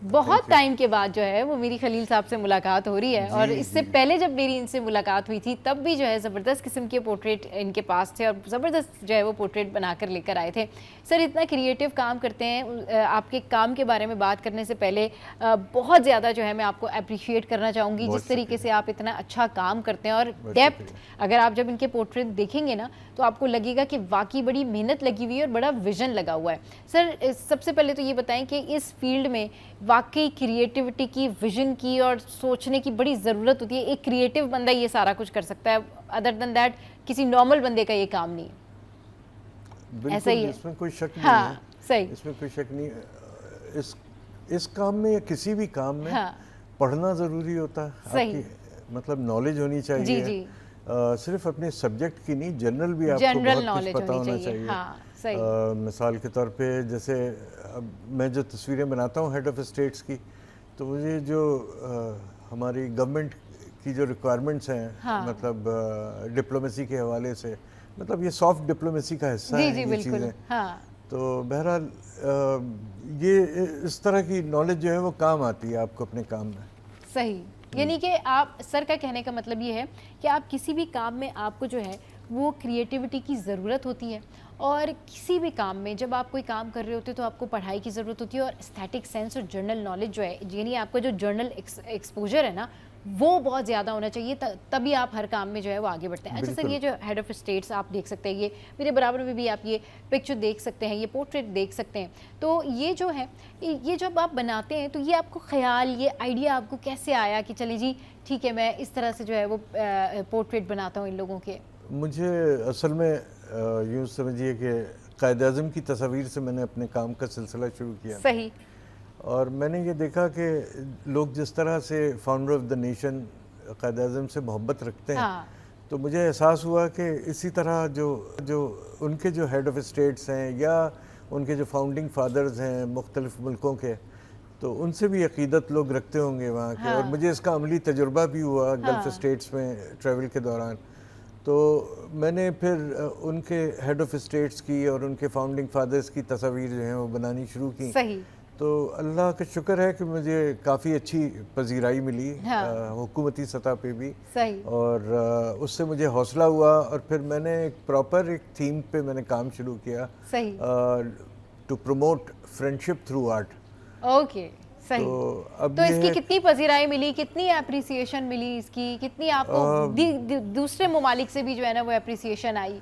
[SPEAKER 1] बहुत टाइम के बाद जो है वो मेरी खलील साहब से मुलाकात हो रही है और इससे पहले जब मेरी इनसे मुलाकात हुई थी तब भी जो है ज़बरदस्त किस्म के पोर्ट्रेट इनके पास थे और ज़बरदस्त जो है वो पोर्ट्रेट बनाकर लेकर आए थे। सर इतना क्रिएटिव काम करते हैं, आपके काम के बारे में बात करने से पहले बहुत ज़्यादा जो है मैं आपको अप्रिशिएट करना चाहूँगी जिस तरीके से आप इतना अच्छा काम करते हैं और डेप्थ अगर आप जब इनके पोर्ट्रेट देखेंगे ना तो आपको लगेगा कि वाकई बड़ी मेहनत लगी हुई है और बड़ा विजन लगा हुआ है। सर सबसे पहले तो ये बताएं कि इस फील्ड में वाकई क्रिएटिविटी की, विजन की और सोचने की बड़ी ज़रूरत होती है। एक क्रिएटिव बंदा ये सारा कुछ कर सकता है, अदर देन दैट किसी नॉर्मल बंदे का ये काम नहीं है। ऐसा ही है,
[SPEAKER 8] इसमें कोई शक नहीं
[SPEAKER 1] हाँ,
[SPEAKER 8] है।
[SPEAKER 1] सही,
[SPEAKER 8] इसमें कोई शक नहीं। इस काम में या किसी भी काम में
[SPEAKER 1] हाँ,
[SPEAKER 8] पढ़ना ज़रूरी होता है।
[SPEAKER 1] सही,
[SPEAKER 8] आपकी मतलब नॉलेज होनी चाहिए।
[SPEAKER 1] जी जी,
[SPEAKER 8] सिर्फ अपने सब्जेक्ट की नहीं, जनरल भी आपको
[SPEAKER 1] जनरल
[SPEAKER 8] बहुत कुछ पता होना चाहिए।
[SPEAKER 1] हाँ, सही,
[SPEAKER 8] मिसाल के तौर पे जैसे अब मैं जो तस्वीरें बनाता हूँ हेड ऑफ स्टेट्स की, तो मुझे जो हमारी गवर्नमेंट की जो रिक्वायरमेंट्स हैं,
[SPEAKER 1] हाँ,
[SPEAKER 8] मतलब डिप्लोमेसी के हवाले से, मतलब ये सॉफ्ट डिप्लोमेसी का हिस्सा है ये चीज़ें।
[SPEAKER 1] हाँ,
[SPEAKER 8] तो बहरहाल ये इस तरह की नॉलेज जो है वो काम आती है आपको अपने काम में।
[SPEAKER 1] सही, यानी कि आप सर का कहने का मतलब ये है कि आप किसी भी काम में आपको जो है वो क्रिएटिविटी की ज़रूरत होती है और किसी भी काम में जब आप कोई काम कर रहे होते हो तो आपको पढ़ाई की ज़रूरत होती है और एस्थेटिक सेंस और जर्नल नॉलेज जो है, यानी आपका जो जर्नल एक्सपोजर है ना वो बहुत ज़्यादा होना चाहिए, तभी आप हर काम में जो है वो आगे बढ़ते हैं। अच्छा सर, ये जो हेड ऑफ स्टेट्स आप देख सकते हैं, ये मेरे बराबर में भी आप ये पिक्चर देख सकते हैं, ये पोर्ट्रेट देख सकते हैं, तो ये जो है ये जब आप बनाते हैं तो ये आपको ख्याल, ये आइडिया आपको कैसे आया कि चलिए जी ठीक है मैं इस तरह से जो है वो पोर्ट्रेट बनाता हूँ इन लोगों के?
[SPEAKER 8] मुझे असल में यूँ समझिए कि कायद-ए-आज़म की तस्वीर से मैंने अपने काम का सिलसिला शुरू किया।
[SPEAKER 1] सही,
[SPEAKER 8] और मैंने ये देखा कि लोग जिस तरह से founder of the nation Quaid-e-Azam से मोहब्बत रखते हैं,
[SPEAKER 1] हाँ,
[SPEAKER 8] तो मुझे एहसास हुआ कि इसी तरह जो उनके जो हेड ऑफ स्टेट्स हैं या उनके जो फाउंडिंग फादर्स हैं मुख्तलिफ मुल्कों के, तो उनसे भी अकीदत लोग रखते होंगे वहाँ के। और मुझे इसका अमली तजुर्बा भी हुआ गल्फ़ स्टेट्स में ट्रैवल के दौरान। तो मैंने फिर उनके हेड ऑफ स्टेट्स की और उनके फाउंडिंग फादर्स की तस्वीर जो हैं वो बनानी शुरू की।
[SPEAKER 1] सही,
[SPEAKER 8] तो अल्लाह का शुक्र है कि मुझे काफ़ी अच्छी पजीराई मिली, हुकूमती सतह पे भी।
[SPEAKER 1] सही,
[SPEAKER 8] और उससे मुझे हौसला हुआ और फिर मैंने एक थीम पे मैंने काम शुरू किया,
[SPEAKER 1] सही,
[SPEAKER 8] to promote friendship through art.
[SPEAKER 1] Okay, सही।
[SPEAKER 8] तो अब
[SPEAKER 1] तो इसकी कितनी पजीराई मिली, कितनी अप्रिसिएशन मिली इसकी, कितनी आपको दूसरे ममालिक से भी जो है ना वो अप्रिसिएशन आई?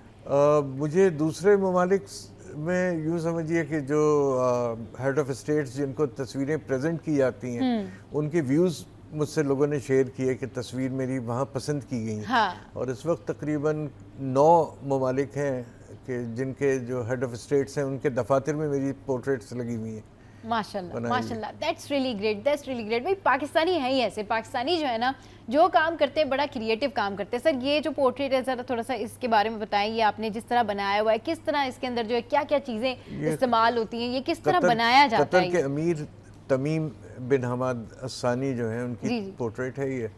[SPEAKER 8] मुझे दूसरे ममालिक में यूँ समझिए कि जो हेड ऑफ स्टेट्स जिनको तस्वीरें प्रेजेंट की जाती हैं उनके व्यूज़ मुझसे लोगों ने शेयर किए कि तस्वीर मेरी वहाँ पसंद की गई।
[SPEAKER 1] हाँ,
[SPEAKER 8] और इस वक्त तकरीबन 9 ममालिक हैं कि जिनके जो हेड ऑफ स्टेट्स हैं उनके दफातर में मेरी पोर्ट्रेट्स लगी हुई हैं।
[SPEAKER 1] माशाल्लाह, माशाल्लाह, that's really great, that's really great. भाई पाकिस्तानी है ही ऐसे, पाकिस्तानी जो है ना जो काम करते हैं बड़ा क्रिएटिव काम करते हैं। सर ये जो पोर्ट्रेट है ज़रा थोड़ा सा इसके बारे में बताएं, ये आपने जिस तरह बनाया हुआ है किस तरह इसके अंदर जो है क्या क्या चीज़ें इस्तेमाल होती हैं, ये किस तरह बनाया जाता है?
[SPEAKER 8] कतर के अमीर तमीम बिन हमाद अस्सानी जो है उनकी पोर्ट्रेट है ये,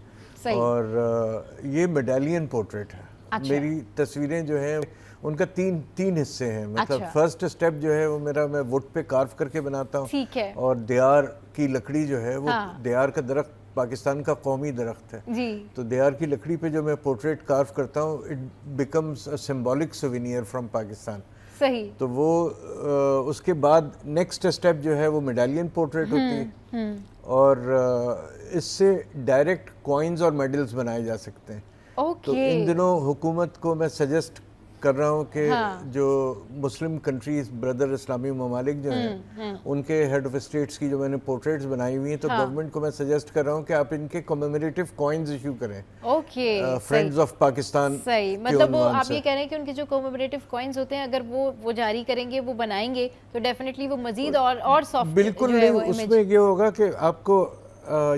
[SPEAKER 8] और ये मेडालियन पोर्ट्रेट है।
[SPEAKER 1] अच्छा।
[SPEAKER 8] मेरी तस्वीरें जो हैं उनका तीन हिस्से हैं, मतलब फर्स्ट स्टेप जो है वो मैं वुड पे कार्व करके बनाता हूँ।
[SPEAKER 1] ठीक है।
[SPEAKER 8] और देयार की लकड़ी जो है वो देयार का दरख्त पाकिस्तान का कौमी दरख्त है
[SPEAKER 1] जी।
[SPEAKER 8] तो देयार की लकड़ी पे जो मैं पोर्ट्रेट कार्व करता हूँ it becomes a symbolic souvenir from Pakistan.
[SPEAKER 1] सही।
[SPEAKER 8] तो वो उसके बाद नेक्स्ट स्टेप जो है वो मेडालियन पोर्ट्रेट होती है और इससे डायरेक्ट कॉइन्स और मेडल्स बनाए जा सकते हैं।
[SPEAKER 1] ओके।
[SPEAKER 8] तो इन दिनों हुकूमत को मैं सजेस्ट कर रहा हूँ कि जो मुस्लिम कंट्रीज ब्रदर इस्लामी ममालिक जो हैं उनके हेड ऑफ स्टेट्स की जो मैंने पोर्ट्रेट्स बनाई हुई हैं, तो गवर्नमेंट को मैं सजेस्ट कर रहा हूँ कि आप इनके कमेमोरेटिव कॉइन्स इशू करें।
[SPEAKER 1] Okay,
[SPEAKER 8] friends of Pakistan.
[SPEAKER 1] सही, मतलब वो आप ये कह रहे हैं कि उनके जो कमेमोरेटिव कॉइन्स होते हैं अगर वो जारी करेंगे, वो बनाएंगे, तो डेफिनेटली वो मजीद और सॉफ्ट
[SPEAKER 8] बिल्कुल नहीं, उसमें ये होगा कि आपको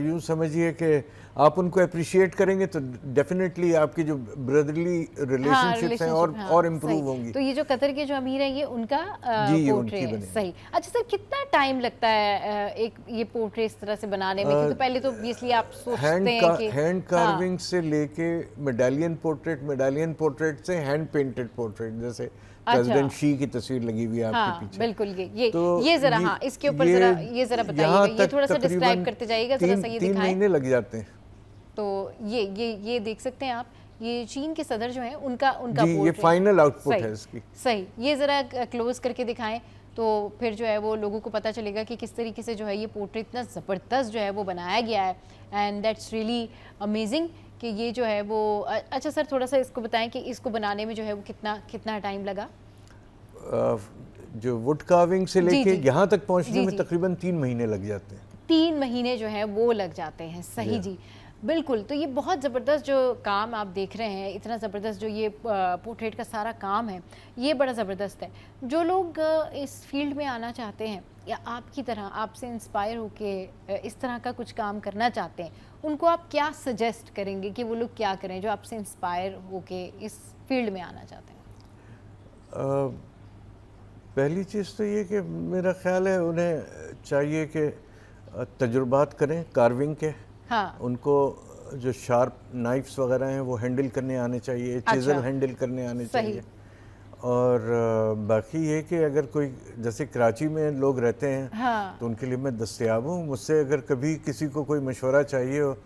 [SPEAKER 8] यूँ समझिए कि आप उनको अप्रिशिएट करेंगे तो डेफिनेटली आपकी जो ब्रदरली रिलेशनशिप्स हैं और इम्प्रूव होंगी।
[SPEAKER 1] तो ये जो कतर के जो अमीर हैं ये उनका पोर्ट्रेट है। सही। अच्छा सर, कितना टाइम लगता है एक ये पोर्ट्रेट इस तरह से बनाने में? क्योंकि पहले तो ऑब्वियसली आप सोचते हैं कि
[SPEAKER 8] हैंड कार्विंग से लेके मेडालियन पोर्ट्रेट से हैंड पेंटेड पोर्ट्रेट, जैसे प्रेसिडेंट शी की तस्वीर लगी हुई है आपके पीछे।
[SPEAKER 1] बिल्कुल, ये जरा इसके ऊपर ये जरा बताइएगा, ये थोड़ा सा डिस्क्राइब करते जाइएगा जरा सा, ये दिखाएं।
[SPEAKER 8] 3 महीने लग जाते हैं।
[SPEAKER 1] तो ये देख सकते हैं आप, ये चीन के सदर जो हैं उनका
[SPEAKER 8] ये फाइनल आउटपुट है इसकी।
[SPEAKER 1] सही, ये जरा क्लोज करके दिखाएं तो फिर जो है वो लोगों को पता चलेगा कि किस तरीके से जो है ये पोर्ट्रेट इतना ज़बरदस्त जो है वो बनाया गया है, एंड दैट्स रियली अमेजिंग कि ये जो है वो। अच्छा सर, थोड़ा सा इसको बताएं कि इसको बनाने में जो है वो कितना टाइम लगा?
[SPEAKER 8] जो वुड कार्विंग से लेके यहाँ तक पहुँचने में तकरीबन 3 महीने लग जाते हैं।
[SPEAKER 1] 3 महीने जो है वो लग जाते हैं। सही जी, बिल्कुल। तो ये बहुत ज़बरदस्त जो काम आप देख रहे हैं, इतना ज़बरदस्त जो ये पोर्ट्रेट का सारा काम है, ये बड़ा ज़बरदस्त है। जो लोग इस फील्ड में आना चाहते हैं या आपकी तरह आपसे इंस्पायर होके इस तरह का कुछ काम करना चाहते हैं, उनको आप क्या सजेस्ट करेंगे कि वो लोग क्या करें जो आपसे इंस्पायर होके इस फील्ड में आना चाहते हैं?
[SPEAKER 8] पहली चीज़ तो ये कि मेरा ख्याल है उन्हें चाहिए कि तजुर्बात करें कार्विंग के। उनको जो शार्प नाइफ्स वगैरह हैं वो हैंडल करने आने चाहिए, चिज़ल हैंडल करने आने चाहिए। और बाकी ये कि अगर कोई जैसे कराची में लोग रहते हैं तो उनके लिए मैं दस्तयाब हूँ। मुझसे अगर कभी किसी को कोई मशवरा चाहिए हो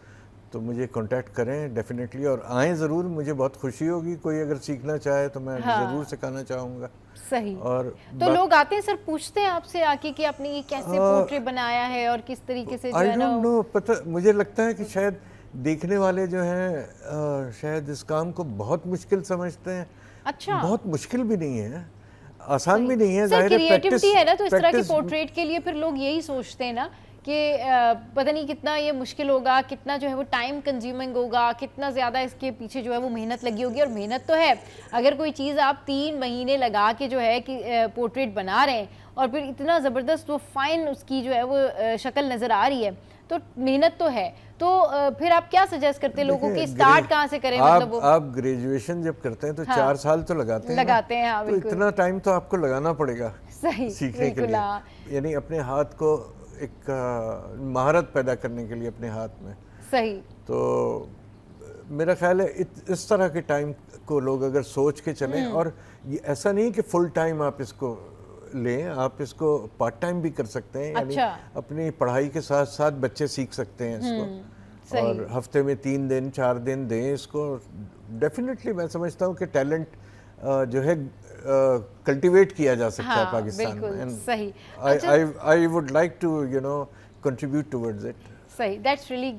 [SPEAKER 8] तो मुझे कांटेक्ट करें डेफिनेटली, और आएँ ज़रूर। मुझे बहुत खुशी होगी कोई अगर सीखना चाहे तो मैं ज़रूर सिखाना चाहूँगा।
[SPEAKER 1] सही। और तो लोग आते हैं सर, पूछते हैं आपसे आके कि आपने ये कैसे पोर्ट्रेट बनाया है और किस तरीके से जो है ना।
[SPEAKER 8] I don't know, पता मुझे लगता है कि शायद देखने वाले जो हैं शायद इस काम को बहुत मुश्किल समझते हैं।
[SPEAKER 1] अच्छा।
[SPEAKER 8] बहुत मुश्किल भी नहीं है, आसान भी नहीं है।
[SPEAKER 1] सर क्रिएटिविटी है ना, तो इस तरह के पोर्ट्रेट के लिए फिर लोग यही सोचते हैं ना कि पता नहीं कितना ये मुश्किल होगा, कितना जो है वो टाइम कंज्यूमिंग होगा, कितना ज़्यादा इसके पीछे जो है वो मेहनत लगी होगी। और मेहनत तो है, अगर कोई चीज़ आप 3 महीने लगा के जो है कि पोर्ट्रेट बना रहे हैं और फिर इतना ज़बरदस्त वो फाइन उसकी जो है वो शक्ल नज़र आ रही है, तो मेहनत तो है। तो फिर आप क्या सजेस्ट करते हैं लोगों की स्टार्ट कहाँ से करें? मतलब वो
[SPEAKER 8] आप ग्रेजुएशन जब करते हैं तो 4 साल तो लगाते हैं।
[SPEAKER 1] हाँ,
[SPEAKER 8] तो इतना टाइम तो आपको लगाना पड़ेगा
[SPEAKER 1] सही
[SPEAKER 8] सीखने के लिए, यानी अपने हाथ को एक महारत पैदा करने के लिए अपने हाथ में।
[SPEAKER 1] सही।
[SPEAKER 8] तो मेरा ख्याल है इस तरह के टाइम को लोग अगर सोच के चलें, और ये ऐसा नहीं कि फुल टाइम आप इसको लें, आप इसको पार्ट टाइम भी कर सकते हैं। यानी अपनी पढ़ाई के साथ साथ बच्चे सीख सकते हैं इसको, और हफ्ते में 3 दिन 4 दिन दें इसको। डेफिनेटली मैं समझता हूँ कि टैलेंट जो है कल्टीवेट किया जा सकता है पाकिस्तान में।
[SPEAKER 1] सही।
[SPEAKER 8] I would like to contribute towards it.
[SPEAKER 1] सही, दैट्स रियली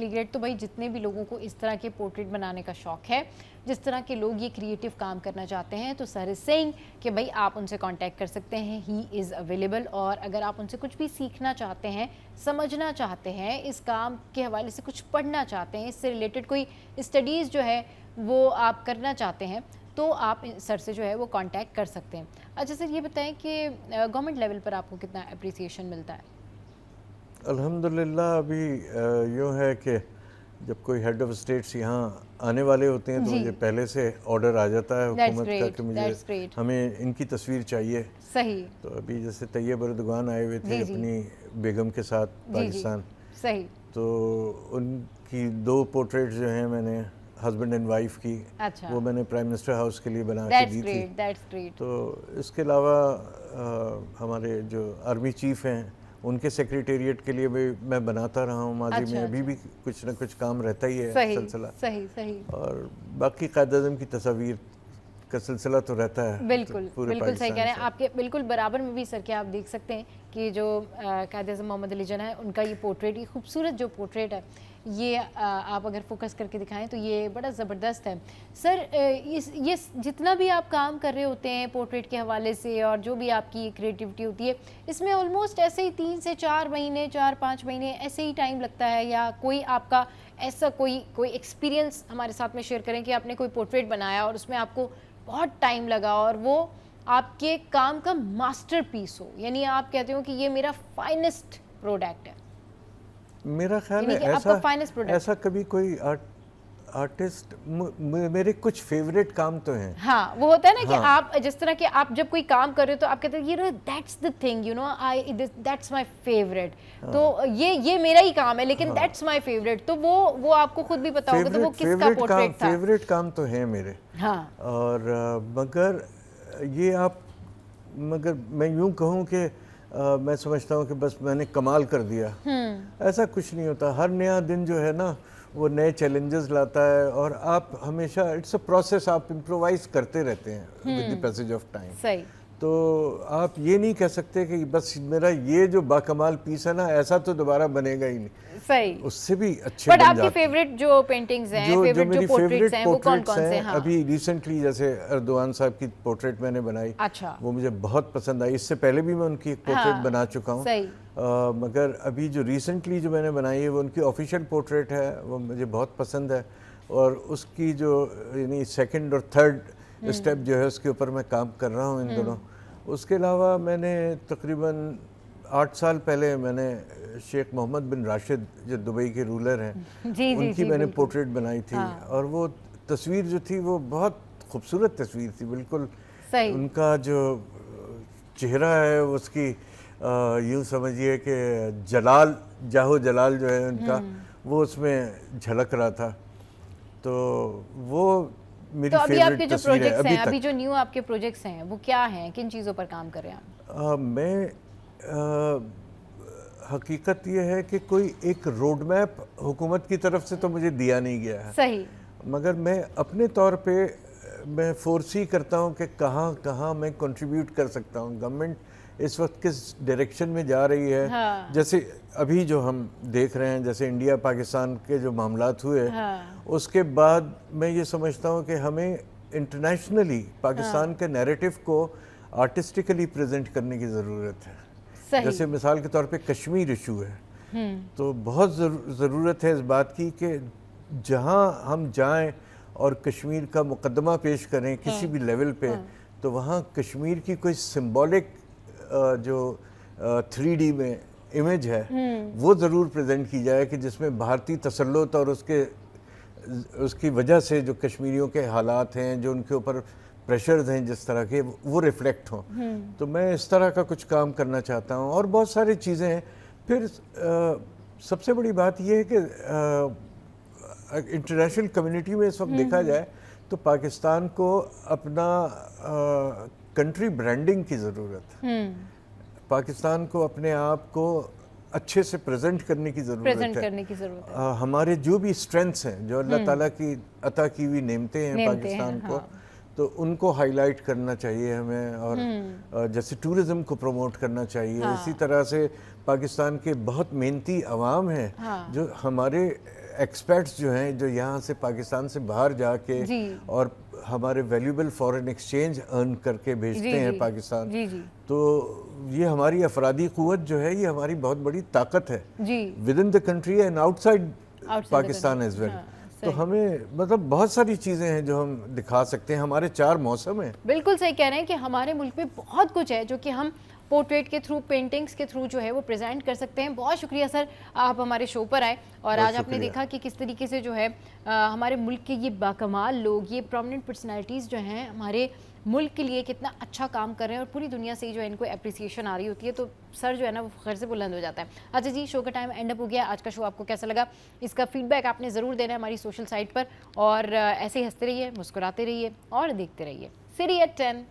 [SPEAKER 1] ग्रेट। तो भाई जितने भी लोगों को इस तरह के पोर्ट्रेट बनाने का शौक है, जिस तरह के लोग ये क्रिएटिव काम करना चाहते हैं, तो सर इज सेइंग कि भाई आप उनसे कांटेक्ट कर सकते हैं, ही इज़ अवेलेबल। और अगर आप उनसे कुछ भी सीखना चाहते हैं, समझना चाहते हैं, इस काम के हवाले से कुछ पढ़ना चाहते हैं, इससे रिलेटेड कोई स्टडीज़ जो है वो आप करना चाहते हैं, तो आप सर से जो है वो कांटेक्ट कर सकते हैं। अच्छा सर, ये बताएं कि गवर्नमेंट लेवल पर आपको कितना अप्रिसिएशन मिलता है?
[SPEAKER 8] अल्हम्दुलिल्लाह अभी यूँ है कि जब कोई हेड ऑफ स्टेट्स यहाँ आने वाले होते हैं तो मुझे पहले से ऑर्डर आ जाता है हुकूमत का कि मुझे हमें इनकी तस्वीर चाहिए।
[SPEAKER 1] सही।
[SPEAKER 8] तो अभी जैसे तैयब अर्दगान आए हुए थे अपनी बेगम के साथ पाकिस्तान।
[SPEAKER 1] सही।
[SPEAKER 8] तो उनकी 2 पोर्ट्रेट्स जो हैं मैंने हस्बैंड एंड वाइफ की, वो मैंने प्राइम मिनिस्टर हाउस के लिए बना के दी थी। तो इसके अलावा हमारे जो आर्मी चीफ हैं उनके सेक्रेटेरिएट के लिए भी मैं बनाता रहा हूँ माजी में। अभी भी कुछ ना कुछ काम रहता ही है सिलसिला।
[SPEAKER 1] सही।
[SPEAKER 8] और बाकी कायद-ए-आज़म की तस्वीर का सिलसिला तो रहता है।
[SPEAKER 1] बिल्कुल सही कह रहे हैं। आपके बिल्कुल बराबर में भी सर के आप देख सकते हैं कि जो कायद-ए-आज़म मोहम्मद अली जिन्ना है, उनका ये पोर्ट्रेट, ये खूबसूरत जो पोर्ट्रेट है, ये आप अगर फोकस करके दिखाएं तो ये बड़ा ज़बरदस्त है सर। ये जितना भी आप काम कर रहे होते हैं पोर्ट्रेट के हवाले से और जो भी आपकी क्रिएटिविटी होती है, इसमें ऑलमोस्ट ऐसे ही 3 से 4 महीने 4-5 महीने ऐसे ही टाइम लगता है, या कोई आपका ऐसा कोई एक्सपीरियंस हमारे साथ में शेयर करें कि आपने कोई पोर्ट्रेट बनाया और उसमें आपको बहुत टाइम लगा और वो आपके काम का मास्टरपीस हो, यानी आप कहते हो कि ये मेरा फाइनेस्ट प्रोडक्ट है?
[SPEAKER 8] मेरा ख्याल है ऐसा कभी कोई आर्टिस्ट, मेरे कुछ फेवरेट काम तो हैं।
[SPEAKER 1] हाँ, वो होता है ना कि आप जिस तरह के आप जब कोई काम कर रहे हो तो आप कहते हैं ये that's the thing, you know, I that's my favourite, तो ये मेरा ही काम है लेकिन दैट्स माय फेवरेट, तो वो आपको खुद भी पता होगा तो वो किसका पोर्ट्रेट था?
[SPEAKER 8] फेवरेट काम तो है मेरे।
[SPEAKER 1] हाँ।
[SPEAKER 8] और मगर मैं यूं कहूं कि मैं समझता हूं कि बस मैंने कमाल कर दिया, ऐसा कुछ नहीं होता। हर नया दिन जो है ना वो नए चैलेंजेस लाता है और आप हमेशा, इट्स अ प्रोसेस, आप इम्प्रोवाइज करते रहते हैं with the passage of time.
[SPEAKER 1] सही।
[SPEAKER 8] तो आप ये नहीं कह सकते कि बस मेरा ये जो बाकमाल पीस है ना ऐसा तो दोबारा बनेगा ही नहीं।
[SPEAKER 1] सही।
[SPEAKER 8] उससे भी अच्छे
[SPEAKER 1] बट
[SPEAKER 8] बन
[SPEAKER 1] आपकी
[SPEAKER 8] जाते
[SPEAKER 1] फेवरेट जो पेंटिंग्स हैं, फेवरेट जो पोर्ट्रेट्स हैं, वो कौन-कौन से हैं?
[SPEAKER 8] अभी रिसेंटली जैसे अर्दोआन साहब की पोर्ट्रेट मैंने बनाई,
[SPEAKER 1] अच्छा,
[SPEAKER 8] वो मुझे बहुत पसंद आई। इससे पहले भी मैं उनकी एक पोर्ट्रेट बना चुका हूँ।
[SPEAKER 1] सही।
[SPEAKER 8] मगर अभी जो रिसेंटली जो मैंने बनाई है वो उनकी ऑफिशियल पोर्ट्रेट है, वो मुझे बहुत पसंद है। और उसकी जो यानी सेकंड और थर्ड स्टेप जो है उसके ऊपर मैं काम कर रहा हूँ इन दोनों। उसके अलावा मैंने तकरीबन 8 साल पहले मैंने शेख मोहम्मद बिन राशिद जो दुबई के रूलर हैं
[SPEAKER 1] जी,
[SPEAKER 8] उनकी मैंने पोर्ट्रेट बनाई थी। और वो तस्वीर जो थी वो बहुत खूबसूरत तस्वीर थी, बिल्कुल उनका जो चेहरा है उसकी यूँ समझिए कि जलाल, जाहो जलाल जो है उनका वो उसमें झलक रहा था। तो वो मेरी
[SPEAKER 1] तो अभी आपके जो प्रोजेक्ट्स हैं,
[SPEAKER 8] अभी
[SPEAKER 1] जो न्यू आपके प्रोजेक्ट्स हैं वो क्या हैं, किन चीज़ों पर काम कर रहे हैं आप?
[SPEAKER 8] मैं हकीकत ये है कि कोई एक रोड मैप हुकूमत की तरफ से तो मुझे दिया नहीं गया है।
[SPEAKER 1] सही। मगर
[SPEAKER 8] मैं अपने तौर पे मैं फोरसी करता हूँ कि कहाँ कहाँ मैं कंट्रीब्यूट कर सकता हूँ। गवर्नमेंट इस वक्त किस डायरेक्शन में जा रही है।
[SPEAKER 1] हाँ।
[SPEAKER 8] जैसे अभी जो हम देख रहे हैं, जैसे इंडिया पाकिस्तान के जो मामलात हुए,
[SPEAKER 1] हाँ।
[SPEAKER 8] उसके बाद मैं ये समझता हूँ कि हमें इंटरनेशनली पाकिस्तान के नैरेटिव को आर्टिस्टिकली प्रेजेंट करने की ज़रूरत है। जैसे मिसाल के तौर पे कश्मीर इशू है, तो बहुत ज़रूरत है इस बात की कि जहाँ हम जाएं और कश्मीर का मुकदमा पेश करें किसी भी लेवल पे, तो वहाँ कश्मीर की कोई सिंबॉलिक जो 3D में इमेज है वो ज़रूर प्रेजेंट की जाए कि जिसमें भारतीय तसल्लुत और उसकी वजह से जो कश्मीरियों के हालात हैं, जो उनके ऊपर प्रेशर्स हैं जिस तरह के, वो रिफ्लेक्ट हों। तो मैं इस तरह का कुछ काम करना चाहता हूँ और बहुत सारी चीज़ें हैं। फिर सबसे बड़ी बात यह है कि इंटरनेशनल कम्युनिटी में इस वक्त देखा जाए तो पाकिस्तान को अपना कंट्री ब्रांडिंग की ज़रूरत है। पाकिस्तान को अपने आप को अच्छे से प्रेजेंट करने की ज़रूरत है। हमारे जो भी स्ट्रेंथ्स हैं, जो अल्लाह ताला की अता की हुई नेमतें हैं पाकिस्तान को, तो उनको हाईलाइट करना चाहिए हमें। और जैसे टूरिज़्म को प्रमोट करना चाहिए। इसी तरह से पाकिस्तान के बहुत मेहनती अवाम हैं जो हमारे एक्सपर्ट्स जो हैं, जो यहाँ से पाकिस्तान से बाहर जाके और हमारे वैल्यूबल फॉरेन एक्सचेंज अर्न करके भेजते हैं पाकिस्तान। तो ये हमारी अफरादी क़ुव्वत जो है, ये हमारी बहुत बड़ी ताकत है within the country and outside Pakistan as well. तो हमें मतलब बहुत सारी चीज़ें हैं जो हम दिखा सकते हैं। हमारे 4 मौसम हैं।
[SPEAKER 1] बिल्कुल सही कह रहे हैं कि हमारे मुल्क में बहुत कुछ है जो कि हम पोर्ट्रेट के थ्रू, पेंटिंग्स के थ्रू जो है वो प्रेजेंट कर सकते हैं। बहुत शुक्रिया सर, आप हमारे शो पर आए और आज आपने देखा कि किस तरीके से जो है हमारे मुल्क के ये बाकमाल लोग, ये प्रोमिनेंट पर्सनैलिटीज़ जो हैं हमारे मुल्क के लिए कितना अच्छा काम कर रहे हैं और पूरी दुनिया से जो है इनको अप्रिसिएशन आ रही होती है, तो सर जो है ना वो फ़ख्र से बुलंद हो जाता है। अच्छा जी, शो का टाइम एंड अप हो गया। आज का शो आपको कैसा लगा, इसका फीडबैक आपने ज़रूर देना है हमारी सोशल साइट पर। और ऐसे ही हंसते रहिए, मुस्कुराते रहिए और देखते रहिए City at 10।